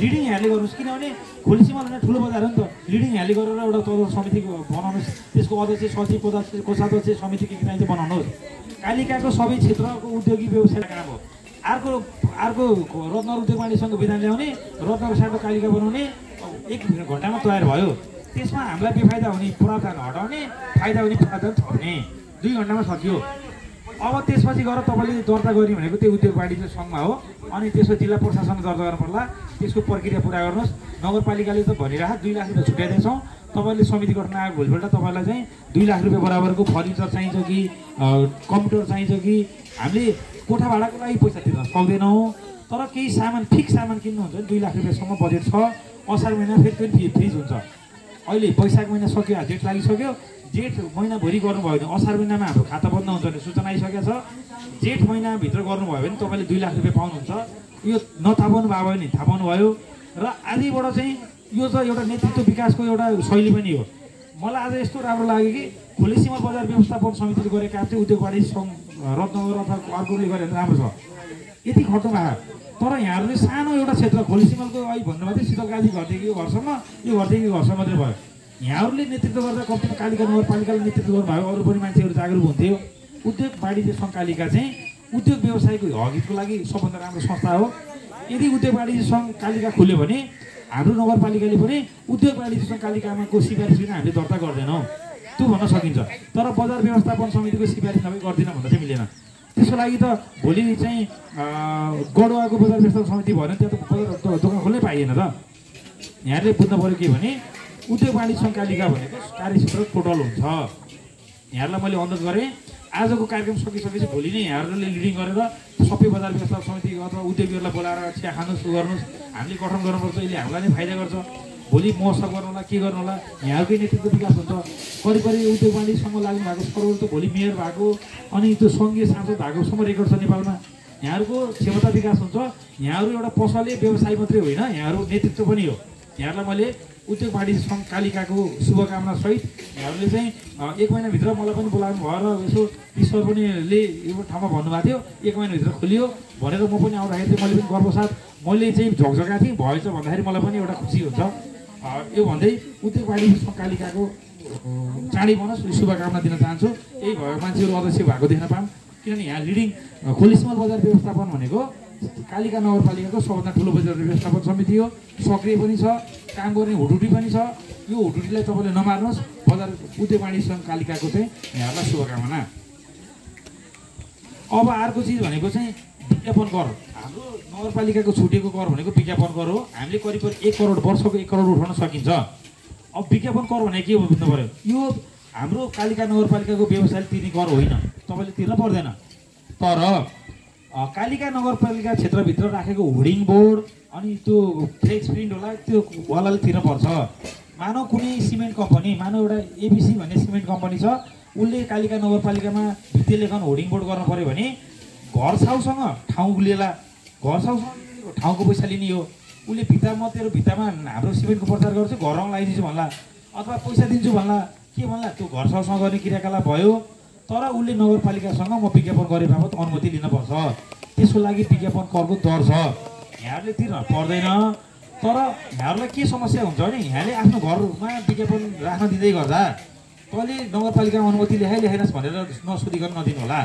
लिडिङ यहाँले गर्नुहोस् किनभने खोलेसिमल भने ठुलो बजार हो नि त। लिडिङ यहाँले गरेर एउटा तदर्थ समिति बनाउनुहोस्। त्यसको अध्यक्ष सचिव कोषाध्यक्ष समिति के चाहिन्छ बनाउनुहोस्। कालिकाको सबै क्षेत्रको उद्योगिक व्यवसाय काम हो। अर्को रत्न उद्योग वाणिज्य सङ्घको विधान ल्याउने रत्नको साटो कालिका बनाउने 1 घन्टामा तयार भयो। त्यसमा हामीलाई बेफाइदा हुने प्रावधान हटाउने फाइदा हुने प्रावधान थप्ने 2 घन्टामा सकियो। अब त्यसपछि गएर तपाईँले दर्ता गर्ने भनेको त्यो उद्योग वाणिज्य सङ्घमा हो। अनि त्यसको जिल्ला प्रशासन दर्ता गर्नु पर्ला। त्यसको प्रक्रिया पुरा गर्नुहोस्। नगरपालिकाले त भनिरहेको 2 लाख रुपियाँ छुट्याइदिएछौँ। तपाईँले समिति गठन आएको भोलिपल्ट तपाईँलाई चाहिँ 2 लाख रुपियाँ बराबरको फर्निचर चाहिन्छ कि कम्प्युटर चाहिन्छ कि हामीले कोठा भाडाको लागि पैसा तिर्न सक्दैनौँ। तर केही सामान फिक्स सामान किन्नुहुन्छ भने 2 लाख रुपियाँसम्म बजेट छ। असार महिना फेरि पनि फ्रिज हुन्छ। अहिले वैशाख महिना सक्यो, जेठ लागिसक्यो। जेठ महिनाभरि गर्नुभयो भने असार महिनामा हाम्रो खाता बन्द हुन्छ भने सूचना आइसकेको छ। जेठ महिनाभित्र गर्नुभयो भने तपाईँले 2 लाख रुपियाँ पाउनुहुन्छ। यो नथाहा पाउनु भयो भने थाहा पाउनुभयो। र आदिबाट चाहिँ यो त एउटा नेतृत्व विकासको एउटा शैली पनि हो। मलाई आज यस्तो राम्रो लाग्यो कि खोलेसिमल बजार व्यवस्थापन समितिले गरेका काम चाहिँ उद्योग वाणिज्य सङ्घ रत्नगर अथवा अर्कोले गरे भने राम्रो छ। यति खट्नु भएको तर यहाँहरूले सानो एउटा क्षेत्र खोलेसिमलको अहिले भन्नुभएको थियो शीतलगाजी घरदेखि यो घरसम्म यो घरदेखि घरसम्म मात्रै भयो। यहाँहरूले नेतृत्व गर्दा कम्ती कालिका नगरपालिकाले नेतृत्व गर्नुभयो अरू पनि मान्छेहरू जागरुक हुन्थ्यो। उद्योग वाणिज्य सङ्घ कालिका चाहिँ उद्योग व्यवसायको हकहितको लागि सबभन्दा राम्रो संस्था हो। यदि उद्योग वाणिज्य सङ्घ कालिका खुल्यो भने हाम्रो नगरपालिकाले पनि उद्योग वाणिज्य सङ्घ कालिकामाको सिफारिस बिना हामीले दर्ता गर्दैनौँ त्यो भन्न सकिन्छ। तर बजार व्यवस्थापन समितिको सिफारिस नभई गर्दिनँ भन्दा चाहिँ मिलेन। त्यसको लागि त भोलि चाहिँ गडुवाको बजार व्यवस्थापन समिति भयो भने त्यहाँ त बजार दोकान खोल्नै पाइएन त। यहाँले बुझ्नु पऱ्यो के भने उद्योग वाणिज्य सङ्घ कालिका भनेको कार्यक्षेत्र टोटल हुन्छ। यहाँहरूलाई मैले अनुरोध गरेँ आजको कार्यक्रम सकिसकेपछि भोलि नै यहाँहरूले लिडिङ गरेर सबै बजार व्यवस्थापन समिति अथवा उद्योगीहरूलाई बोलाएर चिया खानुहोस् गर्नुहोस्। हामीले गठन गर्नुपर्छ। यसले हामीलाई नै फाइदा गर्छ। भोलि महोत्सव गर्नु होला के गर्नु होला यहाँकै नेतृत्व विकास हुन्छ। करिब उद्योग वाणिज्य सङ्घ लाग्नु भएको सरहरू त भोलि मेयर भएको अनि त्यो सङ्घीय सांसद भएकोसम्म रेकर्ड छ नेपालमा। यहाँहरूको क्षमता विकास हुन्छ। यहाँहरू एउटा पसले व्यवसाय मात्रै होइन यहाँहरू नेतृत्व पनि हो। यहाँहरूलाई मैले उद्योग वाणिज्य सङ्घ कालिकाको शुभकामना सहित यहाँहरूले चाहिँ 1 महिनाभित्र मलाई पनि बोलाउनु भयो र यसो ईश्वर पनिले यो ठाउँमा भन्नुभएको थियो 1 महिनाभित्र खोलियो भनेर म पनि आउँदाखेरि चाहिँ मैले पनि गर्वसाथ मैले चाहिँ झकझका थिएँ। भएछ भन्दाखेरि मलाई पनि एउटा खुसी हुन्छ। यो भन्दै उद्योग वाणिज्य सङ्घ कालिकाको चाँडै बनोस् शुभकामना दिन चाहन्छु। यही भयो मान्छेहरू अध्यक्ष भएको देख्न पाऊँ। किनभने यहाँ लिडिङ खोलेसिमल बजार व्यवस्थापन भनेको कालिका नगरपालिकाको सबभन्दा ठुलो बजार व्यवस्थापन समिति हो, सक्रिय पनि छ, काम गर्ने हुटुटी पनि छ। यो हुटुटीलाई तपाईँले नमार्नुहोस्। बजार उद्योग वाणिज्य सङ्घ कालिकाको चाहिँ यहाँहरूलाई शुभकामना। अब अर्को चिज भनेको चाहिँ विज्ञापन कर। हाम्रो नगरपालिकाको छुटेको कर भनेको विज्ञापन कर हो। हामीले करिब 1 करोड वर्षको 1 करोड उठाउन सकिन्छ। अब विज्ञापन कर भने के हो बुझ्नु पर्यो। यो हाम्रो कालिका नगरपालिकाको व्यवसायले तिर्ने कर होइन, तपाईँले तिर्न पर्दैन। तर कालिका नगरपालिका क्षेत्रभित्र राखेको होर्डिङ बोर्ड अनि त्यो फ्लेक्स प्रिन्ट होला, त्यो वालाले तिर्न पर्छ। मानव कुनै सिमेन्ट कम्पनी, मानव एउटा एबिसी भन्ने सिमेन्ट कम्पनी छ, उसले कालिका नगरपालिकामा भित्ति लेखन होर्डिङ बोर्ड गर्नु पर्यो भने घर छाउसँग ठाउँ लिएला, घर छाउसँग ठाउँको पैसा लिने हो। उसले भित्तामा तेरो भित्तामा हाम्रो सिमेन्टको प्रचार गर्छु, घर रङ लगाइदिन्छु भन्ला अथवा पैसा दिन्छु भन्ला, के भन्ला, त्यो घर छाउसँग गर्ने क्रियाकलाप भयो। तर उसले नगरपालिकासँग म विज्ञापन गरे बाबत अनुमति लिनुपर्छ। त्यसको लागि विज्ञापन करको दर छ, यहाँहरूले तिर्न पर्दैन। तर यहाँहरूलाई के समस्या हुन्छ भने यहाँले आफ्नो घरमा विज्ञापन राख्न दिँदै गर्दा तैँले नगरपालिकामा अनुमति ल्याइनस् भनेर नसोधिकन नदिनु होला।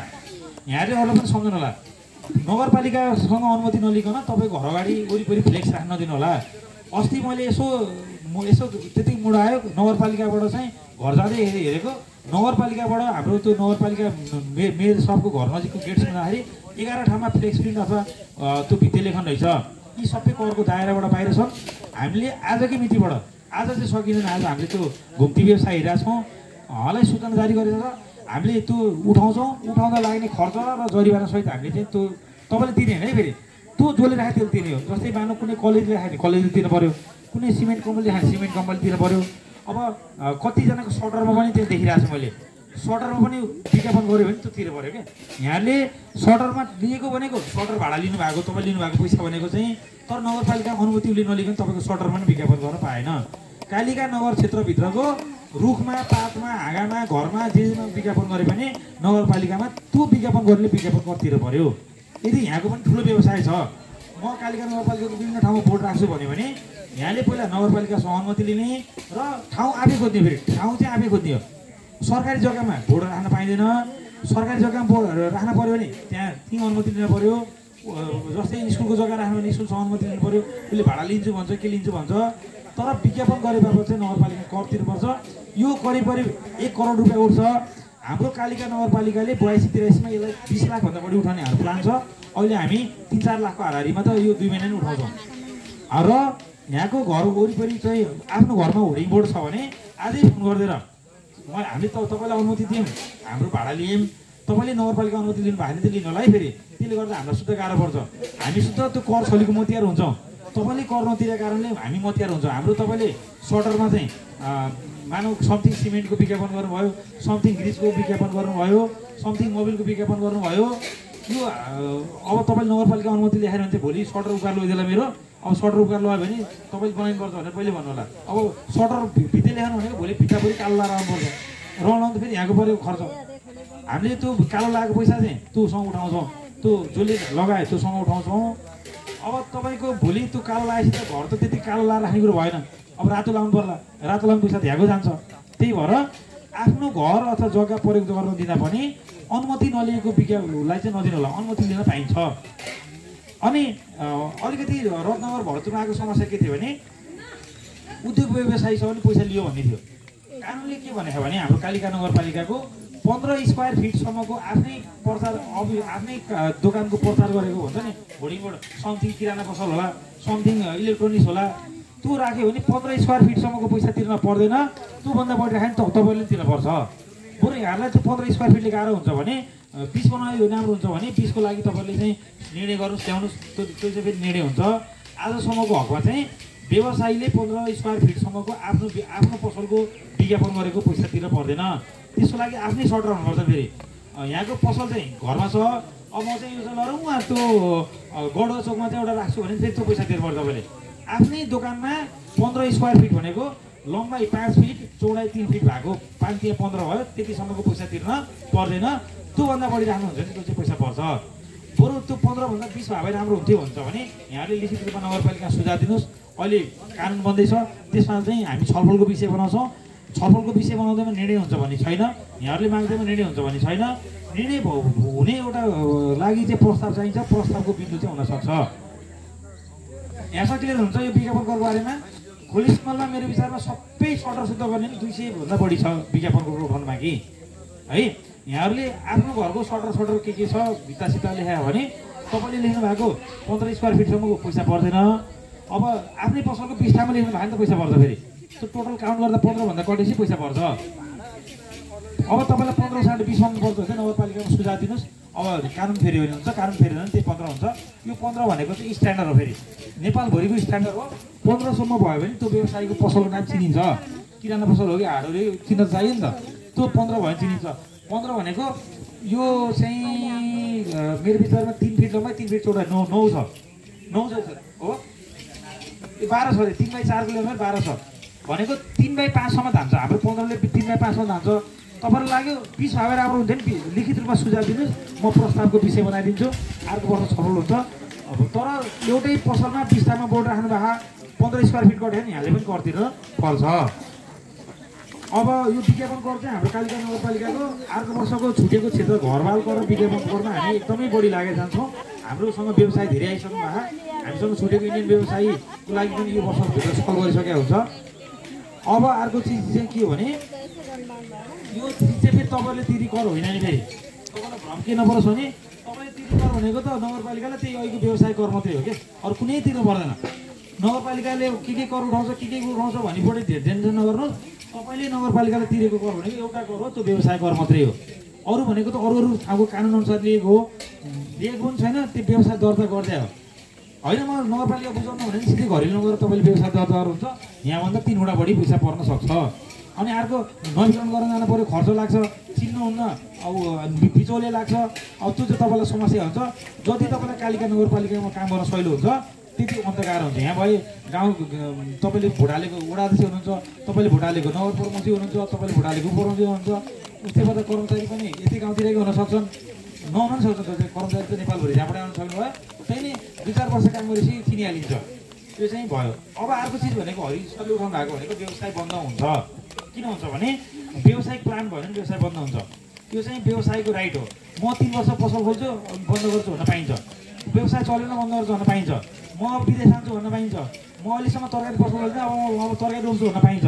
यहाँले अरूलाई पनि सम्झनु होला, नगरपालिकासँग अनुमति नलिकन तपाईँको घर अगाडि वरिपरि फ्लेक्स राख्न नदिनु होला। अस्ति मैले यसो त्यति मुड आयो, नगरपालिकाबाट चाहिँ घर जाँदै हेरेको, नगरपालिकाबाट हाम्रो त्यो नगरपालिका मेयर सबको घर नजिकको गेट सुन्दाखेरि 11 ठाउँमा फ्लेक्स प्रिन्ट अथवा त्यो भित्ते लेखन रहेछ। यी सबै करको दायराबाट बाहिर छन्। हामीले आजकै मितिबाट, आज चाहिँ सकिँदैन, आज हामीले त्यो घुम्ती व्यवसाय हेरेका छौँ, हलै सूचना जारी गरेर हामीले त्यो उठाउँछौँ। उठाउँदा लाग्ने खर्च र जरिवाना सहित हामीले चाहिँ त्यो तपाईँले तिर्ने होइन है, फेरि त्यो जसले राख्यो त्यसले तिर्ने हो। जस्तै मानव कुनै कलेजले राख्यो कलेजले तिर्नु पऱ्यो, कुनै सिमेन्ट कम्पनीले राख्यो सिमेन्ट कम्पनीले तिर्नु पऱ्यो। अब कतिजनाको सटरमा पनि त्यो देखिरहेको छु मैले, सटरमा पनि विज्ञापन गऱ्यो भने त्यो तिर्नु पऱ्यो क्या। यहाँले सटरमा लिएको भनेको सटर भाडा लिनुभएको, तपाईँ लिनुभएको पैसा भनेको चाहिँ, तर नगरपालिका अनुमति उसले नलिकन तपाईँको सटरमा पनि विज्ञापन गर्न पाएन। कालिका नगर क्षेत्रभित्रको रुखमा, पातमा, हाँगामा, घरमा जेमा विज्ञापन गरे भने नगरपालिकामा त्यो विज्ञापन गर्ने विज्ञापन कर तिर्नु पऱ्यो। यदि यहाँको पनि ठुलो व्यवसाय छ, म कालिका नगरपालिकाको विभिन्न ठाउँमा बोर्ड राख्छु भन्यो भने यहाँले पहिला नगरपालिकासँग अनुमति लिने र ठाउँ आफै खोज्ने। फेरि ठाउँ चाहिँ आफै खोज्ने हो। सरकारी जग्गामा बोर्ड राख्न पाइँदैन। सरकारी जग्गामा बोर्ड राख्न पऱ्यो भने त्यहाँ अनुमति लिनु पऱ्यो। जस्तै स्कुलको जग्गा राख्नु भने स्कुलसँग अनुमति लिनु पऱ्यो। उसले भाडा लिन्छु भन्छ, के लिन्छु भन्छ। तर विज्ञापन गरे बापत चाहिँ नगरपालिका कर तिर्नुपर्छ। यो करिब 1 करोड रुपियाँ उठ्छ। हाम्रो कालिका नगरपालिकाले 82-83मा यसलाई 20 लाखभन्दा बढी उठाउने हाम्रो प्लान छ। अहिले हामी 3-4 लाखको हाराहारीमा त यो 2 महिना नै उठाउँछौँ। र यहाँको घर वरिपरि चाहिँ आफ्नो घरमा होर्डिङ बोर्ड छ भने आजै फोन गरिदिएर हामीले तपाईँलाई अनुमति दियौँ, हाम्रो भाडा लियौँ, तपाईँले नगरपालिका अनुमति लिनु भएको भने चाहिँ लिनु होला है। फेरि त्यसले गर्दा हामीलाई शुद्ध गाह्रो पर्छ। हामी शुद्ध त्यो कर छलीको मतियार हुन्छौँ। तपाईँले कर नतिरेको कारणले हामी मतियार हुन्छौँ। हाम्रो तपाईँले सटरमा चाहिँ मानव समथिङ सिमेन्टको विज्ञापन गर्नुभयो, समथिङ ग्रिजको विज्ञापन गर्नुभयो, समथिङ मोबिलको विज्ञापन गर्नुभयो। यो अब तपाईँले नगरपालिका अनुमति ल्याएर भने चाहिँ भोलि सटर उकालो लैदिएला मेरो। अब सटर उकालो लगायो भने तपाईँले बनाइनुपर्छ भनेर पहिले भन्नु होला। अब सटर भित्ते ल्याउनु भनेको भोलि भित्ताभरि कालो लगाएर आउनुपर्छ। रङ लाउँदा फेरि यहाँको परेको खर्च। हामीले त्यो कालो लगाएको पैसा चाहिँ त्योसँग उठाउँछौँ, त्यो जसले लगायो त्योसँग उठाउँछौँ। अब तपाईँको भोलि त्यो कालो लगाएपछि त घर त त्यति कालो लगाएर राख्ने कुरो भएन। अब रातो लाउनु पर्ला, रातो लाउने पैसा ध्याएको जान्छ। त्यही भएर आफ्नो घर अथवा जग्गा प्रयोग गर्न दिँदा पनि अनुमति नलिएको विज्ञापनलाई चाहिँ नदिनु होला, अनुमति लिन पाइन्छ। अनि अलिकति रत्नगर भरतपुरमा आएको समस्या के थियो भने उद्योग व्यवसायीसँग पनि पैसा लियो भन्ने थियो। कानुनले के भनेको भने हाम्रो कालिका नगरपालिकाको 15 स्क्वायर फिटसम्मको आफ्नै प्रचार आफ्नै दोकानको प्रचार गरेको हुन्छ नि, होर्डिङ बोर्ड, समथिङ किराना पसल होला, समथिङ इलेक्ट्रोनिक्स होला, त्यो राख्यो भने 15 स्क्वायर फिटसम्मको पैसा तिर्न पर्दैन। त्योभन्दा बढी राख्यो भने तपाईँले तिर्नुपर्छ। बरु यहाँलाई त्यो 15 स्क्वायर फिटले गाह्रो हुन्छ भने 20 बनायो राम्रो हुन्छ भने 20 को लागि तपाईँले चाहिँ निर्णय गर्नुहोस्, ल्याउनुहोस्। त्यो चाहिँ फेरि निर्णय हुन्छ। आजसम्मको हकमा चाहिँ व्यवसायीले 15 स्क्वायर फिटसम्मको आफ्नो पसलको विज्ञापन गरेको पैसा तिर्न पर्दैन। त्यसको लागि आफ्नै सटर हुनुपर्छ। फेरि यहाँको पसल चाहिँ घरमा छ, अब म चाहिँ यो चाहिँ लरौँ त्यो गडो चोकमा चाहिँ एउटा राख्छु भने फेरि त्यो पैसा तिर्नुपर्छ। तपाईँले आफ्नै दोकानमा 15 स्क्वायर फिट भनेको लम्बाइ 5 फिट, चौडाइ 3 फिट भएको 5-15 भयो, त्यतिसम्मको पैसा तिर्न पर्दैन। त्योभन्दा बढी राख्नुहुन्छ भने त्यो चाहिँ पैसा पर्छ। बरु त्यो 15 भन्दा 20 भए राम्रो हुन्थ्यो भन्छ भने यहाँले लिखित रूपमा नगरपालिका सुझाव दिनुहोस्। अहिले कानुन बन्दैछ, त्यसमा चाहिँ हामी छलफलको विषय बनाउँछौँ। छलफलको विषय बनाउँदैमा निर्णय हुन्छ भन्ने छैन, यहाँहरूले माग्दैमा निर्णय हुन्छ भन्ने छैन। निर्णय हुने एउटा लागि चाहिँ प्रस्ताव चाहिन्छ, प्रस्तावको बिन्दु चाहिँ हुनसक्छ। यहाँ क्लियर हुन्छ यो विज्ञापन करको बारेमा। खोली सिमलमा मेरो विचारमा सबै सटर शुद्ध गर्ने 200 भन्दा बढी छ विज्ञापन करको खण्डमा कि है। यहाँहरूले आफ्नो घरको सटर के छ भित्तासिता लेखायो भने तपाईँले लेख्नु भएको 15 स्क्वायर फिटसम्मको पैसा पर्दैन। अब आफ्नै पसलको 20 ठाउँमा लेख्नु भयो भने त पैसा पर्छ। फेरि त्यो टोटल काउन्ट गर्दा 15 भन्दा कटेपछि पैसा पर्छ। अब तपाईँलाई 15 साढे 20 सम्म पर्छ भने नगरपालिकामा सुझाव दिनुहोस्। अब कानुन फेरि होइन हुन्छ, कानुन फेरि भने त्यही 15 हुन्छ। यो 15 भनेको चाहिँ स्ट्यान्डर्ड हो, फेरि नेपालभरिको स्ट्यान्डर्ड हो। 15 सम्म भयो भने त्यो व्यवसायीको पसलको नाम चिनिन्छ। किराना पसल हो कि हाटहरू चिन्न चाहियो नि त, त्यो 15 भयो भने चिनिन्छ। 15 भनेको यो चाहिँ मेरो विचारमा 3 फिट लम्बाइ 3 फिट चौडाइ 9 छ, 9 हो। यो 12 छ अरे, 3/4 किलोमिटर 12 छ भनेको 3/5 सम्म धान्छ। हाम्रो 15ले 3/5 सम्म धान्छ। तपाईँलाई लाग्यो 20 भए राम्रो हुन्थ्यो नि, लिखित रूपमा सुझाव दिनुहोस्, म प्रस्तावको विषय बनाइदिन्छु। अर्को वर्ष छलफल हुन्छ। अब तर एउटै पसलमा 20 ठाउँमा बोर्ड राख्नु भए 15 स्क्वायर फिट गऱ्यो भने यहाँले पनि कर तिर्न पर्छ। अब यो विज्ञापन कर चाहिँ हाम्रो कालिका नगरपालिकाको अर्को वर्षको छुटेको क्षेत्र घरबाल कर विज्ञापन करमा हामी एकदमै बढी लागेर जान्छौँ। हाम्रोसँग व्यवसाय धेरै आइसक्नु भए, हामीसँग छुटेको इन्डियन व्यवसायीको लागि पनि यो वर्षभित्र छलफल गरिसकेको हुन्छ। अब अर्को चिज चाहिँ के हो भने यो चिज चाहिँ फेरि तपाईँले तिर्ने कर होइन नि। फेरि तपाईँलाई भ्रम के नपरोस् भने तपाईँले तिर्ने कर भनेको त नगरपालिकाले त्यही अहिलेको व्यवसाय कर मात्रै हो क्या, अरू कुनै तिर्नु पर्दैन। नगरपालिकाले के कर उठाउँछ के उठाउँछ भनी बढी टेन्सन नगर्नुहोस्। तपाईँले नगरपालिकाले तिरेको कर भनेको एउटा कर हो, त्यो व्यवसाय कर मात्रै हो। अरू भनेको त अरू ठाउँको कानुन अनुसार लिएको हो, लिएको पनि छैन, त्यो व्यवसाय दर्ता गर्दै हो। होइन म नगरपालिका बुझाउनु भने सिधै घरेलु नगरेर तपाईँले व्यवसाय दर्ता गर्नुहुन्छ, यहाँभन्दा 3 गुणा बढी पैसा पर्न सक्छ। अनि अर्को नवीकरण गर्न जानु पऱ्यो, खर्च लाग्छ, चिन्नुहुन्न, अब बिचौले लाग्छ। अब त्यो चाहिँ तपाईँलाई समस्या हुन्छ। जति तपाईँलाई कालिका नगरपालिकामा काम गर्न सहिलो हुन्छ त्यति अन्धकार हुन्छ। यहाँ भए गाउँ तपाईँले भोट हालेको वडा अध्यक्ष हुनुहुन्छ, तपाईँले भोट हालेको नगर प्रमुखजी हुनुहुन्छ, तपाईँले भोट हालेको उपप्रमुखजी हुनुहुन्छ। उस्तै गर्दा कर्मचारी पनि यति गाउँतिरकै हुन सक्छन्, नहुन पनि सक्छन्। कर्मचारी त नेपालभरि जहाँबाट आउनु सक्नुभयो त्यही नै 2-4 वर्ष काम गरेपछि चिनिहालिन्छ। त्यो चाहिँ भयो। अब अर्को चिज भनेको हरिसरले उठाउनु भएको भनेको व्यवसाय बन्द हुन्छ। किन हुन्छ भने व्यवसायिक प्लान भयो भने व्यवसाय बन्द हुन्छ। त्यो चाहिँ व्यवसायको राइट हो। म 3 वर्ष पसल खोल्छु बन्द गर्छु भन्न पाइन्छ, व्यवसाय चलेन बन्द गर्छु भन्न पाइन्छ, म अब विदेश जान्छु भन्न पाइन्छ, म अहिलेसम्म तरकारी पसल खोल्छु अब तरकारी रोप्छु भन्न पाइन्छ।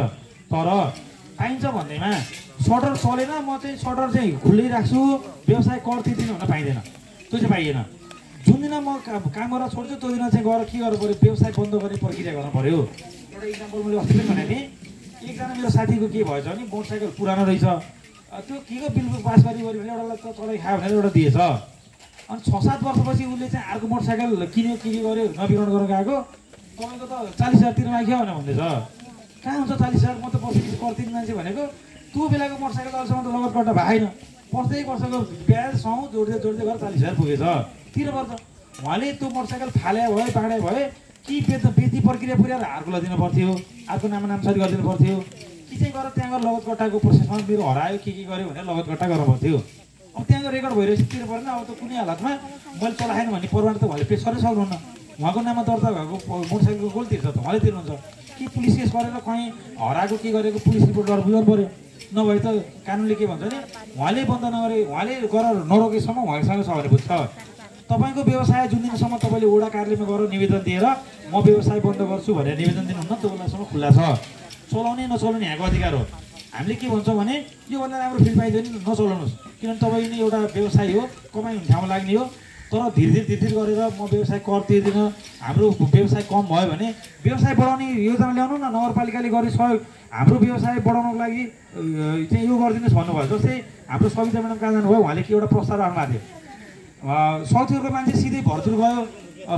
तर पाइन्छ भन्दैमा सटर चलेन म चाहिँ सटर चाहिँ खुल्लै राख्छु, व्यवसाय कर तिर्दिनँ भन्न पाइँदैन। त्यो चाहिँ पाइएन। जुन दिन म काम गरेर छोड्छु त्यो दिन चाहिँ गएर के गर्नु पऱ्यो, व्यवसाय बन्द गर्ने प्रक्रिया गर्नु पऱ्यो। एउटा इक्जाम्पल मैले अस्ति पनि भनेको थिएँ। एकजना मेरो साथीको के भएछ भने मोटरसाइकल पुरानो रहेछ, त्यो के को बिल पास गरी भने एउटालाई त चलाइ खायो भनेर एउटा दिएछ। अनि 6-7 वर्षपछि उसले चाहिँ अर्को मोटरसाइकल किन्यो, के गर्यो, नवीकरण गरेर गएको, तपाईँको त 40,000 तिर्न आइख्यो भनेर भन्दैछ। कहाँ हुन्छ 40,000? म त वर्षपछि कर तिर्ने मान्छे भनेको त्यो बेलाको मोटरसाइकल अहिलेसम्म त लगत कट्टा भएन। प्रत्येक वर्षको ब्याज सौँ जोड्दै गरेर 40,000 पुगेछ, तिर्नुपर्छ। उहाँले त्यो मोटरसाइकल फाले भयो बाँडे भयो कि बेच्ने प्रक्रिया पुर्याएर अर्कोलाई दिनु पर्थ्यो, अर्को नामसारी गरिदिनु पर्थ्यो कि चाहिँ गरेर त्यहाँ गएर लगत कट्टाको प्रोसेसमा मेरो हरायो के गर्यो भनेर लगत कट्टा गर्नु पर्थ्यो। अब त्यहाँको रेकर्ड भइरहेपछि तिर्नु परेन। अब त कुनै हालतमा मैले चलाएन भन्ने प्रमाण त उहाँले पेस गर्नै सक्नुहुन्न। उहाँको नाममा दर्ता भएको मोटरसाइकलको गोल तिर्छ त उहाँले तिर्नुहुन्छ कि पुलिस केस गरेर कहीँ हराएको के गरेको पुलिस रिपोर्ट गरेर बुझाउनु पऱ्यो। नभए त कानुनले के भन्छ भने उहाँले बन्द नगरे, उहाँले गरेर नरोकेसम्म उहाँसँग छ भने बुझ्छ। तपाईँको व्यवसाय जुन दिनसम्म तपाईँले वडा कार्यालयमा गएर निवेदन दिएर म व्यवसाय बन्द गर्छु भनेर निवेदन दिनुहुन्न त्यो बेलासम्म खुल्ला छ। चलाउने नचलाउने यहाँको अधिकार हो। हामीले के भन्छौँ भने योभन्दा राम्रो फिल्ड पाइँदैन नचलाउनुहोस्, किनभने तपाईँ नै एउटा व्यवसाय हो, कमाइ हुने ठाउँमा लाग्ने हो। तर धीरे धीरे गरेर म व्यवसाय कर तिर्दिनँ, हाम्रो व्यवसाय कम भयो भने व्यवसाय बढाउने योजना ल्याउनु न, नगरपालिकाले गर्ने सहयोग हाम्रो व्यवसाय बढाउनको लागि चाहिँ यो गरिदिनुहोस् भन्नुभयो। जस्तै हाम्रो सविता म्याडम कहाँ जानुभयो, उहाँले के एउटा प्रस्ताव राख्नु भएको थियो, साउथको मान्छे सिधै भरतुर गयो,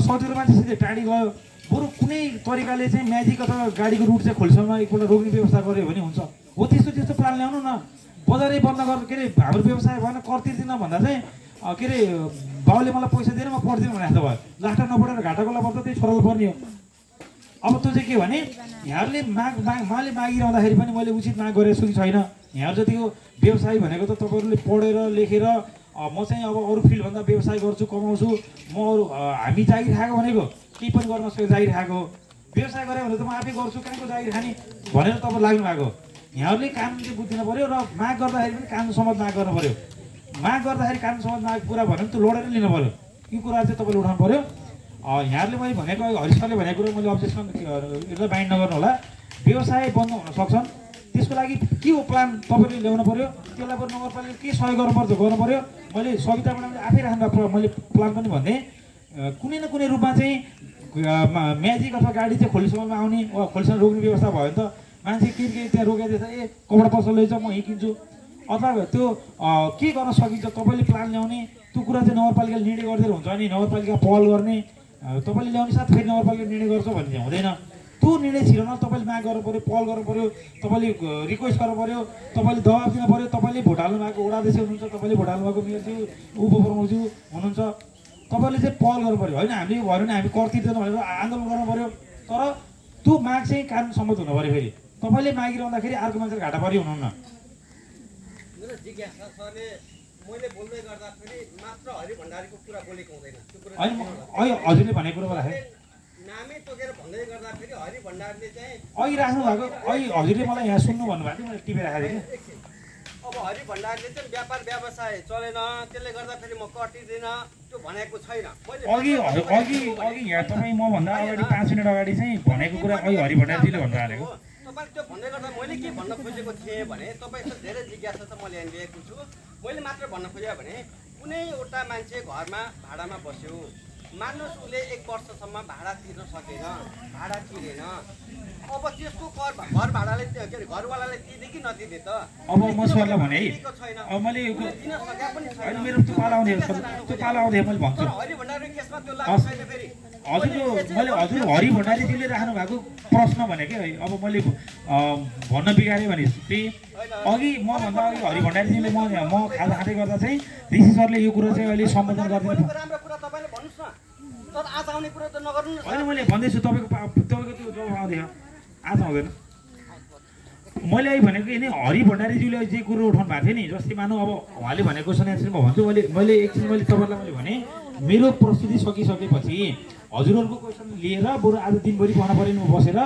साउथको मान्छे सिधै टाढी गयो, बरु कुनै तरिकाले चाहिँ म्याजिक अथवा गाडीको रुट चाहिँ खोलिसम्म एकपल्ट रोक्ने व्यवस्था गर्यो भने हुन्छ। हो त्यस्तो प्लान ल्याउनु न। बजारै बन्द गरेर के अरे हाम्रो व्यवसाय भएन कर तिर्दिनँ भन्दा चाहिँ के अरे बाउले मलाई पैसा दिएर म पढ्दिनँ भने जस्तो भयो। लास्टमा नपढेर घाटाकोलाई पर्छ त्यही छोरालाई पर्ने हो। अब त्यो चाहिँ के भने यहाँहरूले उहाँले मागिरहँदाखेरि पनि मैले उचित माग गरेको छु कि छैन। यहाँहरू जतिको व्यवसाय भनेको त तपाईँहरूले पढेर लेखेर म चाहिँ अब अरू फिल्डभन्दा व्यवसाय गर्छु कमाउँछु, म अरू हामी जागिर खाएको भनेको केही पनि गर्न सक्यो जागिर खाएको व्यवसाय गरेँ भने त म आफै गर्छु कहाँको जागिर खाने भनेर तपाईँ लाग्नु भएको। यहाँहरूले कानुन चाहिँ बुझिदिनु पऱ्यो र माग गर्दाखेरि पनि कानुन सम्मत माग गर्नु पऱ्यो। माग गर्दाखेरि कानुन सम्मत माग पुरा भन्यो भने त्यो लडेर लिनु पऱ्यो। यो कुरा चाहिँ तपाईँले उठाउनु पऱ्यो। यहाँहरूले मैले भनेको हरि सरले भनेको कुरा मैले अब्जेक्सन यसलाई बाइन्ड नगर्नु होला। व्यवसाय बन्द हुन सक्छन्, त्यसको लागि के हो प्लान तपाईँले ल्याउनु पऱ्यो। त्यसलाई पनि नगरपालिकाले के सहयोग गर्नुपर्छ गर्नु पऱ्यो। मैले सविता म्याडमले आफै राख्नु भएको मैले प्लान पनि भन्ने कुनै न कुनै रूपमा चाहिँ म्याजिक अथवा गाडी चाहिँ खोल्सामा आउने वा खोल्सामा रोक्ने व्यवस्था भयो भने त मान्छे के त्यहाँ रोकिदिएछ ए कपडा पसल लैछ म यहीँ किन्छु अथवा त्यो के गर्न सकिन्छ तपाईँले प्लान ल्याउने त्यो कुरा चाहिँ नगरपालिकाले निर्णय गरिदिएर हुन्छ नि। नगरपालिका पहल गर्ने तपाईँले ल्याउने साथ फेरि नगरपालिकाले निर्णय गर्छ भन्ने चाहिँ हुँदैन। त्यो निर्णय छिराउन तपाईँले माग गर्नु पऱ्यो, पहल गर्नु पऱ्यो, तपाईँले रिक्वेस्ट गर्नु पऱ्यो, तपाईँले दबाब दिनु पऱ्यो। तपाईँले भोट हाल्नु भएको वडाध्यक्ष हुनुहुन्छ, तपाईँले भोट हाल्नु भएको मेयरज्यू उपप्रमुखज्यू हुनुहुन्छ, तपाईँले चाहिँ पहल गर्नु पऱ्यो होइन। हामीले भयो भने हामी कर तिर्दैन भनेर आन्दोलन गर्नु पऱ्यो। तर त्यो माग चाहिँ कानुन सम्मत हुनु पऱ्यो। फेरि तपाईँले मागिरहँदाखेरि अर्को मान्छे घाटा परि हुनुहुन्न। मैले बोल्दै गर्दाखेरि मात्र हरि भण्डारीको कुरा बोलेको हुँदैन। त्यो कुरा अहिले हजुरले भनेको कुरा राखेँ नामै तोकेर भन्दै गर्दाखेरि हरि भण्डारीले चाहिँ अहिले राख्नु भएको अहिले हजुरले मलाई यहाँ सुन्नु भन्नुभएको थियो, मैले टिपेर राखेको थिएँ। अब हरि भण्डारीले चाहिँ व्यापार व्यवसाय चलेन, त्यसले गर्दाखेरि म कटिदिन त्यो भनेको छैन। अघि यहाँ तपाईँ मभन्दा अगाडि 5 मिनट अगाडि चाहिँ भनेको कुरा अहिले हरि भण्डारीजीले भन्नु हालेको। तपाईँले त्यो भन्दै गर्दा मैले के भन्न खोजेको थिएँ भने तपाईँको धेरै जिज्ञासा छ मैले यहाँ लिएको छु। मैले मात्र भन्न खोजेँ भने कुनै एउटा मान्छे घरमा भाडामा बस्यो, मान्नुहोस् उसले 1 वर्षसम्म भाडा तिर्न सकेन, भाडा तिरेन, अब त्यसको घर भाडाले के अरे घरवालाले तिर्ने कि नतिर्ने त? अब म सरलाई भने है अब मैले दिन सके पनि छैन। मेरो त्यो पाला आउँदै मैले भन्छु हरि भण्डारी केसमा त्यो लाग्छ छैन। फेरि हजुर हरि भण्डारीजीले राख्नु भएको प्रश्न भनेकै है। अब मैले भन्न बिगारेँ भने अघि मभन्दा अघि हरि भण्डारीजीले म खाजा खाँदै गर्दा चाहिँ ऋषि सरले यो कुरा चाहिँ अहिले सम्बोधन गरिदिनु राम्रो कुरा तपाईँले भन्नुहोस् न, तर आज आउने कुरा त नगर्नु न। होइन मैले भन्दैछु तपाईँको त्यो जवाब आउँदैन, आज आउँदैन। मैले अहिले भनेको नि हरि भण्डारीज्यूले जे कुरो उठाउनु भएको थियो नि, जस्तै मानौँ अब उहाँले भनेको क्वेसन एन्सर म भन्छु। मैले एकछिन तपाईँलाई मैले भने मेरो प्रस्तुति सकिसकेपछि हजुरहरूको क्वेसन लिएर बरु आज दिनभरि पढ्न पऱ्यो नि म बसेर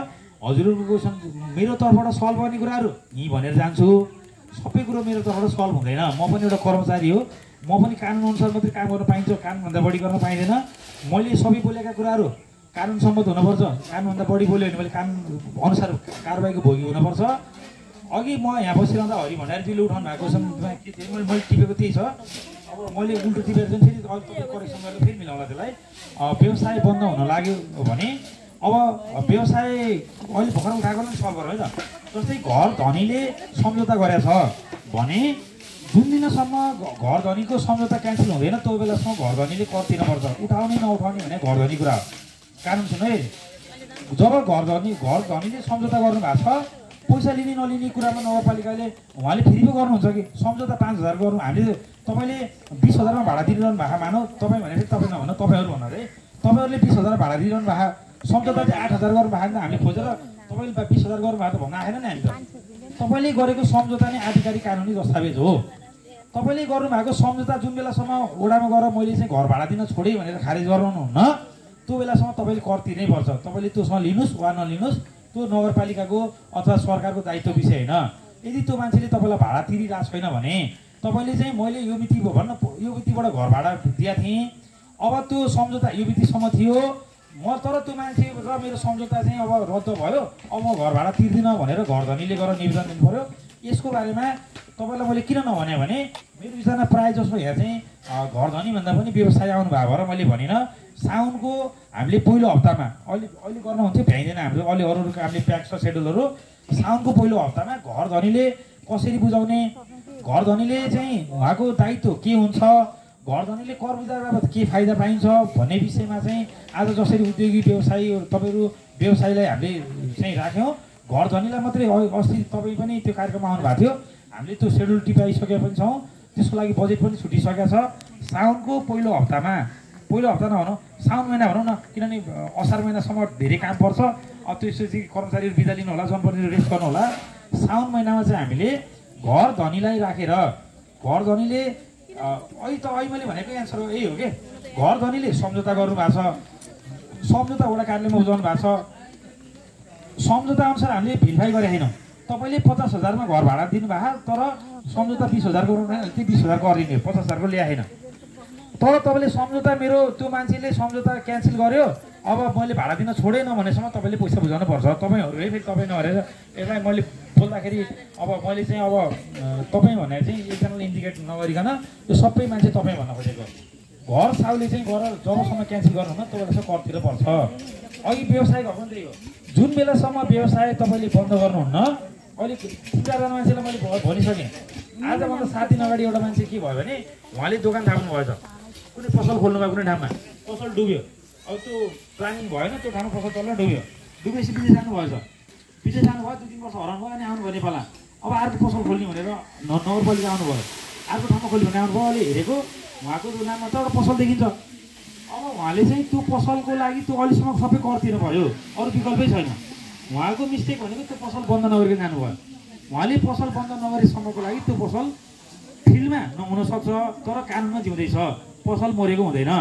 हजुरहरूको क्वेसन मेरो तर्फबाट सल्भ गर्ने कुराहरू यहीँ भनेर जान्छु। सबै कुरो मेरो तर्फबाट सल्भ हुँदैन। म पनि एउटा कर्मचारी हो, म पनि कानुन अनुसार मात्रै काम गर्न पाइन्छ, कानुनभन्दा बढी गर्न पाइँदैन। मैले सबै बोलेका कुराहरू कानुन सम्मत हुनुपर्छ। कानुनभन्दा बढी बोल्यो भने मैले कानुन अनुसार कारबाहीको भोगी हुनुपर्छ। अघि म यहाँ बसिरहँदा हरि भण्डारीजीले उठाउनु भएको क्वेसनमा के थियो मैले टिपेको त्यही छ। अब मैले उल्टो टिपेर चाहिँ फेरि तपाईँ करेक्सन गरेर फेरि मिलाउँला त्यसलाई। व्यवसाय बन्द हुन लाग्यो भने अब व्यवसाय अहिले भर्खर उठाएकोलाई सल्भ गरौँ है त। जस्तै घर धनीले सम्झौता गरेको छ भने जुन दिनसम्म घर धनीको सम्झौता क्यान्सल हुँदैन त्यो बेलासम्म घर धनीले कर तिर्नुपर्छ। उठाउने नउठाउने भने घर धनी कुरा हो। कानुन सुन है, जब घर धनीले सम्झौता गर्नु भएको छ पैसा लिने नलिने कुरामा नगरपालिकाले उहाँले फेरि पो गर्नुहुन्छ कि सम्झौता 5,000 गर्नु। हामीले तपाईँले 20,000मा भाडा दिइरहनु भएको मानौ, तपाईँ भने फेरि तपाईँ नभन्नु तपाईँहरू भन्नु है। तपाईँहरूले 20,000 भाडा दिइरहनु भएको, सम्झौता चाहिँ 8,000 गर्नु भएको त हामीले खोजेर तपाईँले 20,000 गर्नु भएको त भन्न आएन नि हामी त। तपाईँले गरेको सम्झौता नै आधिकारिक कानुनी दस्तावेज हो। तपाईँले गर्नुभएको सम्झौता जुन बेलासम्म वडामा गएर मैले चाहिँ घर भाडा दिन छोडेँ भनेर खारेज गराउनुहुन्न त्यो बेलासम्म तपाईँले कर तिर्नै पर्छ। तपाईँले त्योसँग लिनुहोस् वा नलिनुहोस् त्यो नगरपालिकाको अथवा सरकारको दायित्व विषय होइन। यदि त्यो मान्छेले तपाईँलाई भाडा तिरिरहेको छैन भने तपाईँले चाहिँ मैले यो मिति भन्न यो मितिबाट घर भाडा दिएको थिएँ, अब त्यो सम्झौता यो मितिसम्म थियो म, तर त्यो मान्छे र मेरो सम्झौता चाहिँ अब रद्द भयो, अब म घर भाडा तिर्दिनँ भनेर घर धनीले गएर निवेदन दिनु पऱ्यो। यसको बारेमा तपाईँलाई मैले किन नभने भने मेरो विचारमा प्रायः जसो यहाँ चाहिँ घर धनी भन्दा पनि व्यवसाय आउनु भएको भएर मैले भनिनँ। साउनको हामीले पहिलो हप्तामा अहिले गर्नुहुन्थ्यो भ्याइँदैन हाम्रो अहिले अरू हामीले प्याक छ सेड्युलहरू। साउनको पहिलो हप्तामा घर धनीले कसरी बुझाउने, घर धनीले चाहिँ उहाँको दायित्व के हुन्छ, घर धनीले कर बुझाएर के फाइदा पाइन्छ भन्ने विषयमा चाहिँ आज जसरी उद्योगी व्यवसायी तपाईँहरू व्यवसायीलाई हामीले चाहिँ राख्यौँ, घर धनीलाई मात्रै अस्ति तपाईँ पनि त्यो कार्यक्रममा आउनु भएको थियो। हामीले त्यो सेड्युल टिपाइसकेका पनि छौँ, त्यसको लागि बजेट पनि छुटिसकेको छ। साउनको पहिलो हप्ता नभनौँ साउन महिना भनौँ न, किनभने असार महिनासम्म धेरै काम पर्छ। अब त्यसपछि कर्मचारीहरू बिदा लिनु होला, जनप्रतिनिधिहरू रेस्ट गर्नु होला। साउन महिनामा चाहिँ हामीले घर धनीलाई राखेर घर धनीले अहिले मैले भनेको एन्सर यही हो कि घर धनीले सम्झौता गर्नुभएको छ, सम्झौता वडा कार्यालयमा बुझाउनु भएको छ, सम्झौता अनुसार हामीले भेरिफाई गरेका छैनौँ। तपाईँले 50,000 मा घर भाडा दिनुभएको तर सम्झौता 20,000 को त्यो 20,000 को अरिने 50,000 को ल्याएन। तर तपाईँले सम्झौता मेरो त्यो मान्छेले सम्झौता क्यान्सल गर्यो, अब मैले भाडा दिन छोडेन भनेसम्म तपाईँले पैसा बुझाउनु पर्छ। तपाईँहरूले फेरि तपाईँ नहेरेर यसलाई मैले बोल्दाखेरि अब मैले चाहिँ अब तपाईँ भनेर चाहिँ एकजनाले इन्डिकेट नगरिकन यो सबै मान्छे तपाईँ भन्न खोजेको। घर साउले चाहिँ गर जबसम्म क्यान्सल गर्नुहुन्न त्यो बेलासम्म करतिर पर्छ। अघि व्यवसाय भएको पनि त्यही हो, जुन बेलासम्म व्यवसाय तपाईँले बन्द गर्नुहुन्न। अहिले 3-4जना मान्छेलाई मैले भनिसकेँ। आजभन्दा 7 दिन अगाडि एउटा मान्छे के भयो भने उहाँले दोकान थाप्नु भएछ, कुनै पसल खोल्नु भयो कुनै ठाउँमा, पसल डुब्यो। अब त्यो प्लानिङ भएन, त्यो ठाउँमा पसल चल्न डुब्यो। डुबेपछि विदेश जानुभएछ, विदेश जानुभयो 2-3 वर्ष हराउनु भयो। अनि आउनुभयो नेपालमा, अब अर्को पसल खोल्ने भनेर नगरपालिका आउनुभयो, अर्को ठाउँमा खोल्ने भने आउनुभयो। अहिले हेरेको उहाँको नाममा त एउटा पसल देखिन्छ। अब उहाँले चाहिँ त्यो पसलको लागि त्यो अहिलेसम्म सबै कर तिर्नु पर्यो, अरू विकल्पै छैन। उहाँको मिस्टेक भनेको त्यो पसल बन्द नगरिकन जानुभयो। उहाँले पसल बन्द नगरेसम्मको लागि त्यो पसल फिल्डमा नहुनसक्छ, तर कानुनमा जिउँदैछ, पसल मरेको हुँदैन।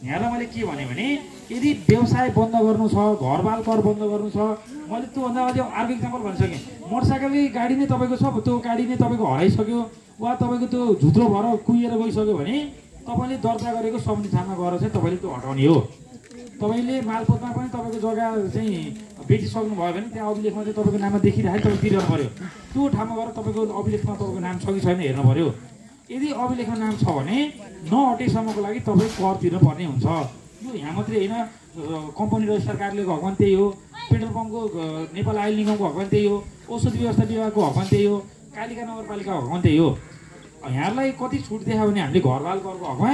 यहाँलाई मैले के भने यदि व्यवसाय बन्द गर्नु छ, घरबाल कर बन्द गर्नु छ, मैले त्योभन्दा अझै अर्को इक्जाम्पल भनिसकेँ। मोटरसाइकलकै गाडी नै तपाईँको छ, त्यो गाडी नै तपाईँको हराइसक्यो वा तपाईँको त्यो झुत्रो भएर कुहिएर गइसक्यो भने तपाईँले दर्ता गरेको समिति थानामा गएर चाहिँ तपाईँले त्यो हटाउने हो। तपाईँले मालपोतमा पनि तपाईँको जग्गा चाहिँ बेचिसक्नु भयो भने त्यहाँ अभिलेखमा चाहिँ तपाईँको नाममा देखिरहेको तपाईँ तिर्नु पऱ्यो। त्यो ठाउँमा गएर तपाईँको अभिलेखमा तपाईँको नाम छ कि छैन हेर्नु पऱ्यो। यदि अभिलेखमा नाम छ भने नहटेसम्मको लागि तपाईँ कर तिर्नुपर्ने हुन्छ। यो यहाँ मात्रै होइन, कम्पनी रजिस्टर कार्यालयको हक पनि त्यही हो, पेट्रोल पम्पको नेपाल आयल निगमको हक पनि त्यही हो, औषधि व्यवस्था विभागको हक पनि त्यही हो, कालिका नगरपालिकाको हक पनि त्यही हो। यहाँलाई कति छुट देखायो भने हामीले घरबाल करको हकमा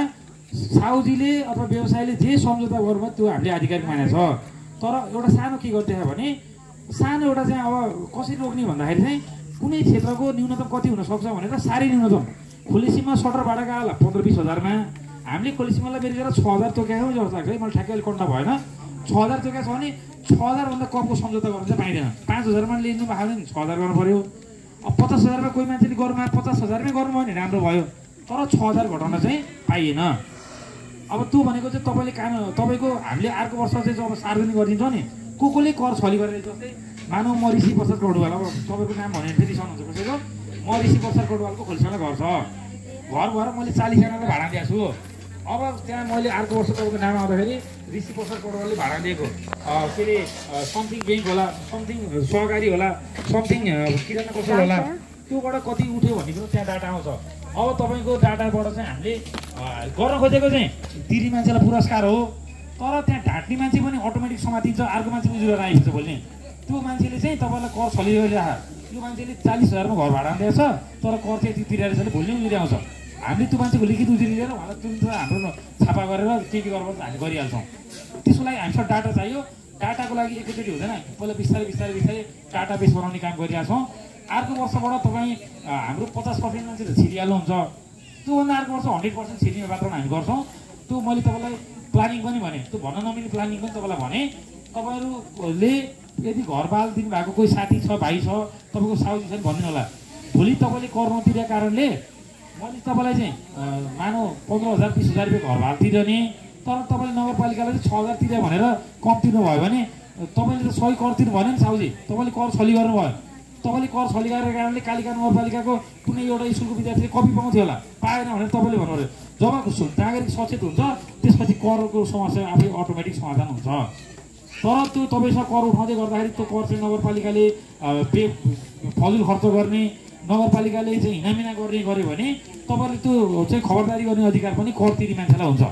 साउजीले अथवा व्यवसायले जे सम्झौता गर्नुभयो त्यो हामीले आधिकारिक मानेको छ। तर एउटा सानो के गरिदियो भने सानो एउटा चाहिँ अब कसरी रोक्ने भन्दाखेरि चाहिँ कुनै क्षेत्रको न्यूनतम कति हुनसक्छ भनेर साह्रै न्यूनतम खोलेसीमा सटर भाडाका 15-20 हजारमा हामीले खोलेसीमालाई बेरेर 6,000 तोक्यायौँ जस्तो लाग्छ है। मैले ठ्याक्कै अहिले कन्टा भएन, 6,000 तोक्या छ भने 6,000 भन्दा कमको सम्झौता गर्नु चाहिँ पाइँदैन। 5,000मा लिनु भएको भने 6,000 गर्नु पऱ्यो। अब 50,000मा कोही मान्छेले गर्नुमा 50,000मै गर्नुभयो भने राम्रो भयो, तर 6,000 घटाउन चाहिँ पाइएन। अब त्यो भनेको चाहिँ तपाईँले तपाईँको हामीले अर्को वर्ष चाहिँ जब सार्वजनिक गरिदिन्छ नि कोले कर छली गरेर, जस्तै मानव म ऋषि प्रसाद कौडवाल, अब तपाईँको नाम भनेर फेरि रिसाउनुहुन्छ कसैको, म ऋषि प्रसाद कौडवालको खोलिसँग घर छ, घर भएर मैले 40जनालाई भाडा दिएको छु। अब त्यहाँ मैले अर्को वर्ष तपाईँको नाम आउँदाखेरि ऋषि प्रसाद कौडवालले भाडा दिएको के अरे समथिङ ब्याङ्क होला, समथिङ सहकारी होला, समथिङ किराना पसल होला, त्योबाट कति उठ्यो भन्ने कुरो त्यहाँ डाटा आउँछ। अब तपाईँको डाटाबाट चाहिँ हामीले गर्न खोजेको चाहिँ तिरी मान्छेलाई पुरस्कार हो, तर त्यहाँ ढाँट्ने मान्छे पनि अटोमेटिक समातिन्छ, अर्को मान्छे उजुरेर आइपुग्छ बोल्ने। त्यो मान्छेले चाहिँ तपाईँलाई कर छलिरहेको, यो मान्छेले 40,000मा घर भाडा दिएछ तर कर चाहिँ यति तिरेर चाहिँ भोलि उजुरी आउँछ। हामीले त्यो मान्छेको लिखित उजुरी लिएर उहाँलाई तुरन्त हाम्रो छापा गरेर के गर्नुपर्छ हामी गरिहाल्छौँ। त्यसको लागि हामीसँग डाटा चाहियो। डाटाको लागि एकैचोटि हुँदैन, पहिला बिस्तारै डाटा बेस बनाउने काम गरिरहेछौँ। अर्को वर्षबाट तपाईँ हाम्रो 50% मान्छे त छिरिहाल्नुहुन्छ, त्योभन्दा अर्को वर्ष 100% छिर्ने वातावरण हामी गर्छौँ। त्यो मैले तपाईँलाई प्लानिङ पनि भने, त्यो भन्न नमिल्ने प्लानिङ पनि तपाईँलाई भने। तपाईँहरूले यदि घरबाल दिनुभएको कोही साथी छ, भाइ छ, तपाईँको साउजी छ भने भन्नु होला। भोलि तपाईँले कर नतिरेको कारणले मैले तपाईँलाई चाहिँ मानव 15,000-20,000 रुपियाँ घरबाल तिर्ने, तर तपाईँले नगरपालिकालाई चाहिँ 6,000 तिर्यो भनेर कम तिर्नु भयो भने तपाईँले त सही कर तिर्नु भएन नि साउजी, तपाईँले कर छली गर्नुभयो। तपाईँले कर छली गरेको कारणले कालिका नगरपालिकाको कुनै एउटा स्कुलको विद्यार्थीले कपी पाउँथ्यो होला, पाएन भनेर तपाईँले भन्नु पऱ्यो। जब नागरिक सचेत हुन्छ त्यसपछि करको समस्या आफै अटोमेटिक समाधान हुन्छ। तर त्यो तपाईँसँग कर उठाउँदै गर्दाखेरि त्यो कर चाहिँ नगरपालिकाले फजुल खर्च गर्ने, नगरपालिकाले चाहिँ हिनामिना गर्ने गर्यो भने तपाईँले त्यो चाहिँ खबरदारी गर्ने अधिकार पनि कर तिरी मान्छेलाई हुन्छ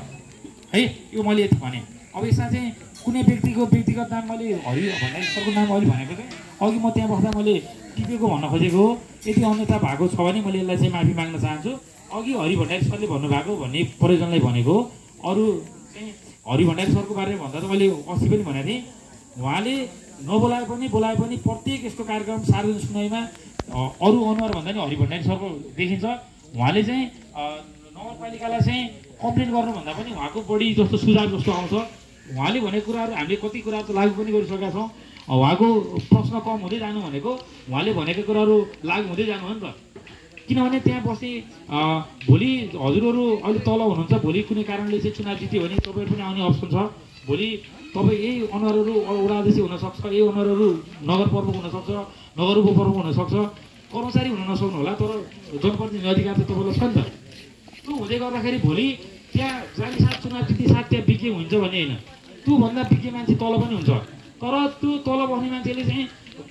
है। यो मैले यति भने। अब यसमा चाहिँ कुनै व्यक्तिगत नाम मैले हरि भण्डारी सरको नाम अहिले भनेको चाहिँ अघि म त्यहाँ बस्दा मैले टिपेको भन्न खोजेको हो। यदि अन्यथा भएको छ भने मैले यसलाई चाहिँ माफी माग्न चाहन्छु। अघि हरि भण्डारी सरले भन्नुभएको भन्ने प्रयोजनलाई भनेको, अरू चाहिँ हरि भण्डारी सरको बारेमा भन्दा त मैले अस्ति पनि भनेको थिएँ, उहाँले नबोलाए पनि प्रत्येक यस्तो कार्यक्रम सार्वजनिक सुनाइमा अरू अनुहार भन्दा नि हरि भण्डारी सरको देखिन्छ। उहाँले चाहिँ नगरपालिकालाई चाहिँ कम्प्लेन गर्नुभन्दा पनि उहाँको बढी जस्तो सुझाव जस्तो आउँछ। उहाँले भनेको कुराहरू हामीले कति कुराहरू त लागू पनि गरिसकेका छौँ। उहाँको प्रश्न कम हुँदै जानु भनेको उहाँले भनेको कुराहरू लागू हुँदै जानु हो नि त। किनभने त्यहाँ बस्ने भोलि हजुरहरू अहिले तल हुनुहुन्छ, भोलि कुनै कारणले चाहिँ चुनाव जित्यो भने तपाईँहरू पनि आउने अप्सन छ। भोलि तपाईँ यही अनुहारहरू वडा अध्यक्ष हुनसक्छ, यही अनुहारहरू नगर प्रमुख हुनसक्छ, नगर उपप्रमुख हुनसक्छ, कर्मचारी हुन नसक्नु होला, तर जनप्रतिनिधि अधिकार त तपाईँलाई छ नि त। त्यो हुँदै गर्दाखेरि भोलि त्यहाँ जाने साथ चुनाव जित्ने साथ त्यहाँ बिके हुन्छ भन्ने होइन, त्योभन्दा बिके मान्छे तल पनि हुन्छ। तर त्यो तल बस्ने मान्छेले चाहिँ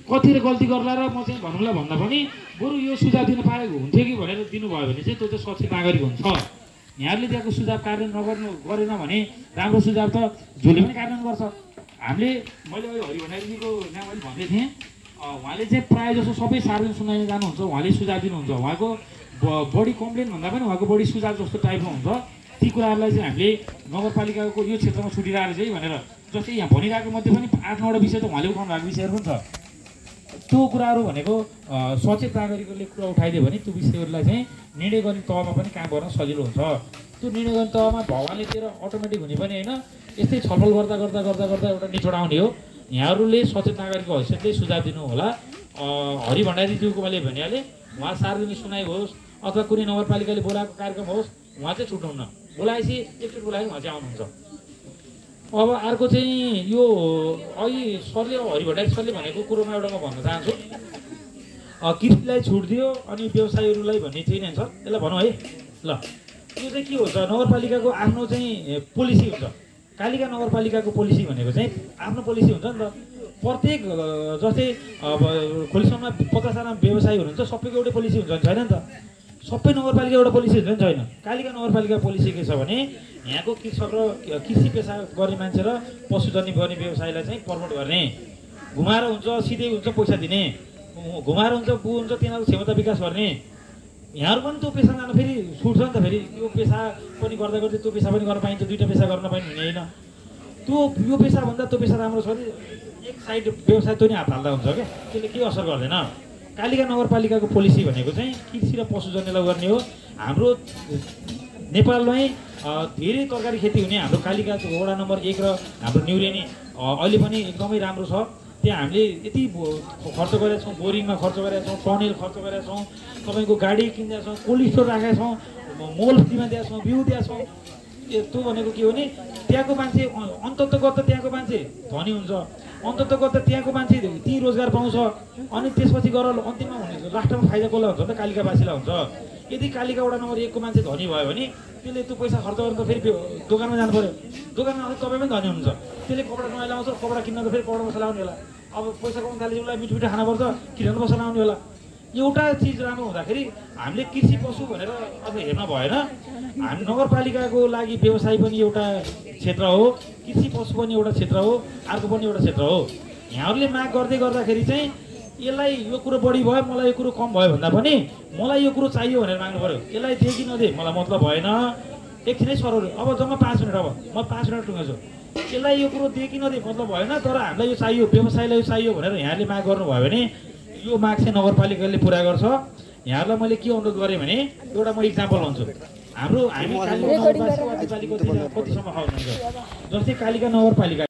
कतिले गल्ती गर्ला र म चाहिँ भनौँला भन्दा पनि बरु यो सुझाव दिन पाएको हुन्थ्यो कि भनेर दिनुभयो भने चाहिँ त्यो चाहिँ सचेत नागरिक हुन्छ। यहाँहरूले दिएको सुझाव कार्यान्वयन गरेन भने राम्रो सुझाव त जसले पनि कार्यान्वयन गर्छ। हामीले मैले अहिले हरि भण्डारीजीको नाम अहिले भन्दै थिएँ, उहाँले चाहिँ प्रायः जसो सबै सार्वजनिक सुनाइमा जानुहुन्छ, उहाँले सुझाव दिनुहुन्छ। उहाँको बढी कम्प्लेन भन्दा पनि उहाँको बढी सुझाव जस्तो टाइपको हुन्छ। ती कुराहरूलाई चाहिँ हामीले नगरपालिकाको यो क्षेत्रमा छुटिरहेको चाहिँ भनेर जस्तै यहाँ भनिरहेको मध्ये पनि 8-9वटा विषय त उहाँले उठाउनु भएको विषयहरू पनि छ। त्यो कुराहरू भनेको सचेत नागरिकहरूले कुरा उठाइदियो भने त्यो विषयहरूलाई चाहिँ निर्णय गर्ने तहमा पनि काम गर्न सजिलो हुन्छ। त्यो निर्णय गर्ने तहमा भगवानलेतिर अटोमेटिक हुने पनि होइन, यस्तै छलफल गर्दा गर्दा गर्दा गर्दा एउटा निचोड आउने हो। यहाँहरूले सचेत नागरिकको हैसियतले सुझाव दिनु होला। हरि भण्डारीज्यूको मैले भनिहालेँ, उहाँ सार्वजनिक सुनाइ होस् अथवा कुनै नगरपालिकाले बोलाएको कार्यक्रम होस्, उहाँ चाहिँ छुट्नुहुन्न। बोलाएपछि एकचोटि बोलायो उहाँ चाहिँ आउनुहुन्छ। अब अर्को चाहिँ यो अघि सरले हरि भण्डारी सरले भनेको कुरोमा एउटा म भन्न चाहन्छु, कृषिलाई छुट दियो अनि व्यवसायीहरूलाई भन्ने चाहिँ नि सर, यसलाई भनौँ है। ल यो चाहिँ के हुन्छ, नगरपालिकाको आफ्नो चाहिँ पोलिसी हुन्छ। कालिका नगरपालिकाको पोलिसी भनेको चाहिँ आफ्नो पोलिसी हुन्छ नि त। प्रत्येक जस्तै अब खोलिसम्ममा 50जना व्यवसायी हुनुहुन्छ, सबैको एउटै पोलिसी हुन्छ छैन नि त। सबै नगरपालिका एउटा पोलिसी हुन्छ नि छैन। कालिका नगरपालिका पोलिसी के छ भने यहाँको कृषक र कृषि पेसा गर्ने मान्छे र पशुजन्य गर्ने व्यवसायलाई चाहिँ प्रमोट गर्ने, घुमाएर हुन्छ सिधै हुन्छ पैसा दिने, घुमाएर हुन्छ हुन्छ तिनीहरूको क्षमता विकास गर्ने। यहाँहरू पनि त्यो पेसा जान फेरि छुट्छ नि त। फेरि यो पेसा पनि गर्दा गर्दै त्यो पेसा पनि गर्न पाइन्छ, दुईवटा पेसा गर्न पाइने हुने होइन। त्यो यो पेसाभन्दा त्यो पेसा राम्रो छ भने एक साइड व्यवसाय त्यो नि हात हाल्दा हुन्छ क्या, त्यसले केही असर गर्दैन। कालिका नगरपालिकाको पोलिसी भनेको चाहिँ कृषि र पशुजन्यलाई गर्ने हो। हाम्रो नेपालमै धेरै तरकारी खेती हुने हाम्रो कालिका वडा नम्बर 1 र हाम्रो न्युरेनी अहिले पनि एकदमै राम्रो छ। त्यहाँ हामीले यति खर्च गरेका छौँ, बोरिङमा खर्च गरेका छौँ, टनेल खर्च गरेका छौँ, तपाईँको गाडी किनेका छौँ, कोल्ड स्टोर राखेका छौँ, मोल फ्रीमा दिएका छौँ, बिउ दिएका छौँ। त्यो भनेको के हो भने त्यहाँको मान्छे अन्ततगत त्यहाँको मान्छे धनी हुन्छ, अन्ततगत त्यहाँको मान्छे त्यहीँ रोजगार पाउँछ। अनि त्यसपछि गएर अन्तिममा हुने लास्टमा फाइदा कसलाई हुन्छ त? कालिकावासीलाई हुन्छ। यदि कालिका वडा नम्बर 1 को मान्छे धनी भयो भने त्यसले त्यो पैसा खर्च गर्न त फेरि दोकानमा जानु पऱ्यो, दोकानमा आउँदा तपाईँ पनि धनी हुनुहुन्छ। त्यसले कपडा नयाँ लाउँछ, कपडा किन्न त फेरि कपडा पसल आउने होला। अब पैसा कमाउनु थालेपछि उसलाई मिठो मिठो खानुपर्छ, किराना पसल आउने होला। एउटा चिज राम्रो हुँदाखेरि हामीले कृषि पशु भनेर अब हेर्न भएन। हामी नगरपालिकाको लागि व्यवसाय पनि एउटा क्षेत्र हो, कृषि पशु पनि एउटा क्षेत्र हो, अर्को पनि एउटा क्षेत्र हो। यहाँहरूले माग गर्दै गर्दाखेरि चाहिँ यसलाई यो कुरो बढी भयो, मलाई यो कुरो कम भयो भन्दा पनि मलाई यो कुरो चाहियो भनेर माग्नु पऱ्यो। यसलाई दिए कि नदिए मलाई मतलब भएन। एकछिनै सरहरू अब जम्मा 5 मिनट, अब म 5 मिनट टुङ्गेछु। यसलाई यो कुरो दिए कि नदिए मतलब भएन, तर हामीलाई यो चाहियो, व्यवसायलाई यो चाहियो भनेर यहाँले माग गर्नुभयो भने यो माग चाहिँ नगरपालिकाले पुरा गर्छ। यहाँहरूलाई मैले के अनुरोध गरेँ भने एउटा म इक्जाम्पल भन्छु। हामी कालिका नगरपालिकाको कतिसम्म खाउनुहुन्छ, जस्तै कालिका नगरपालिका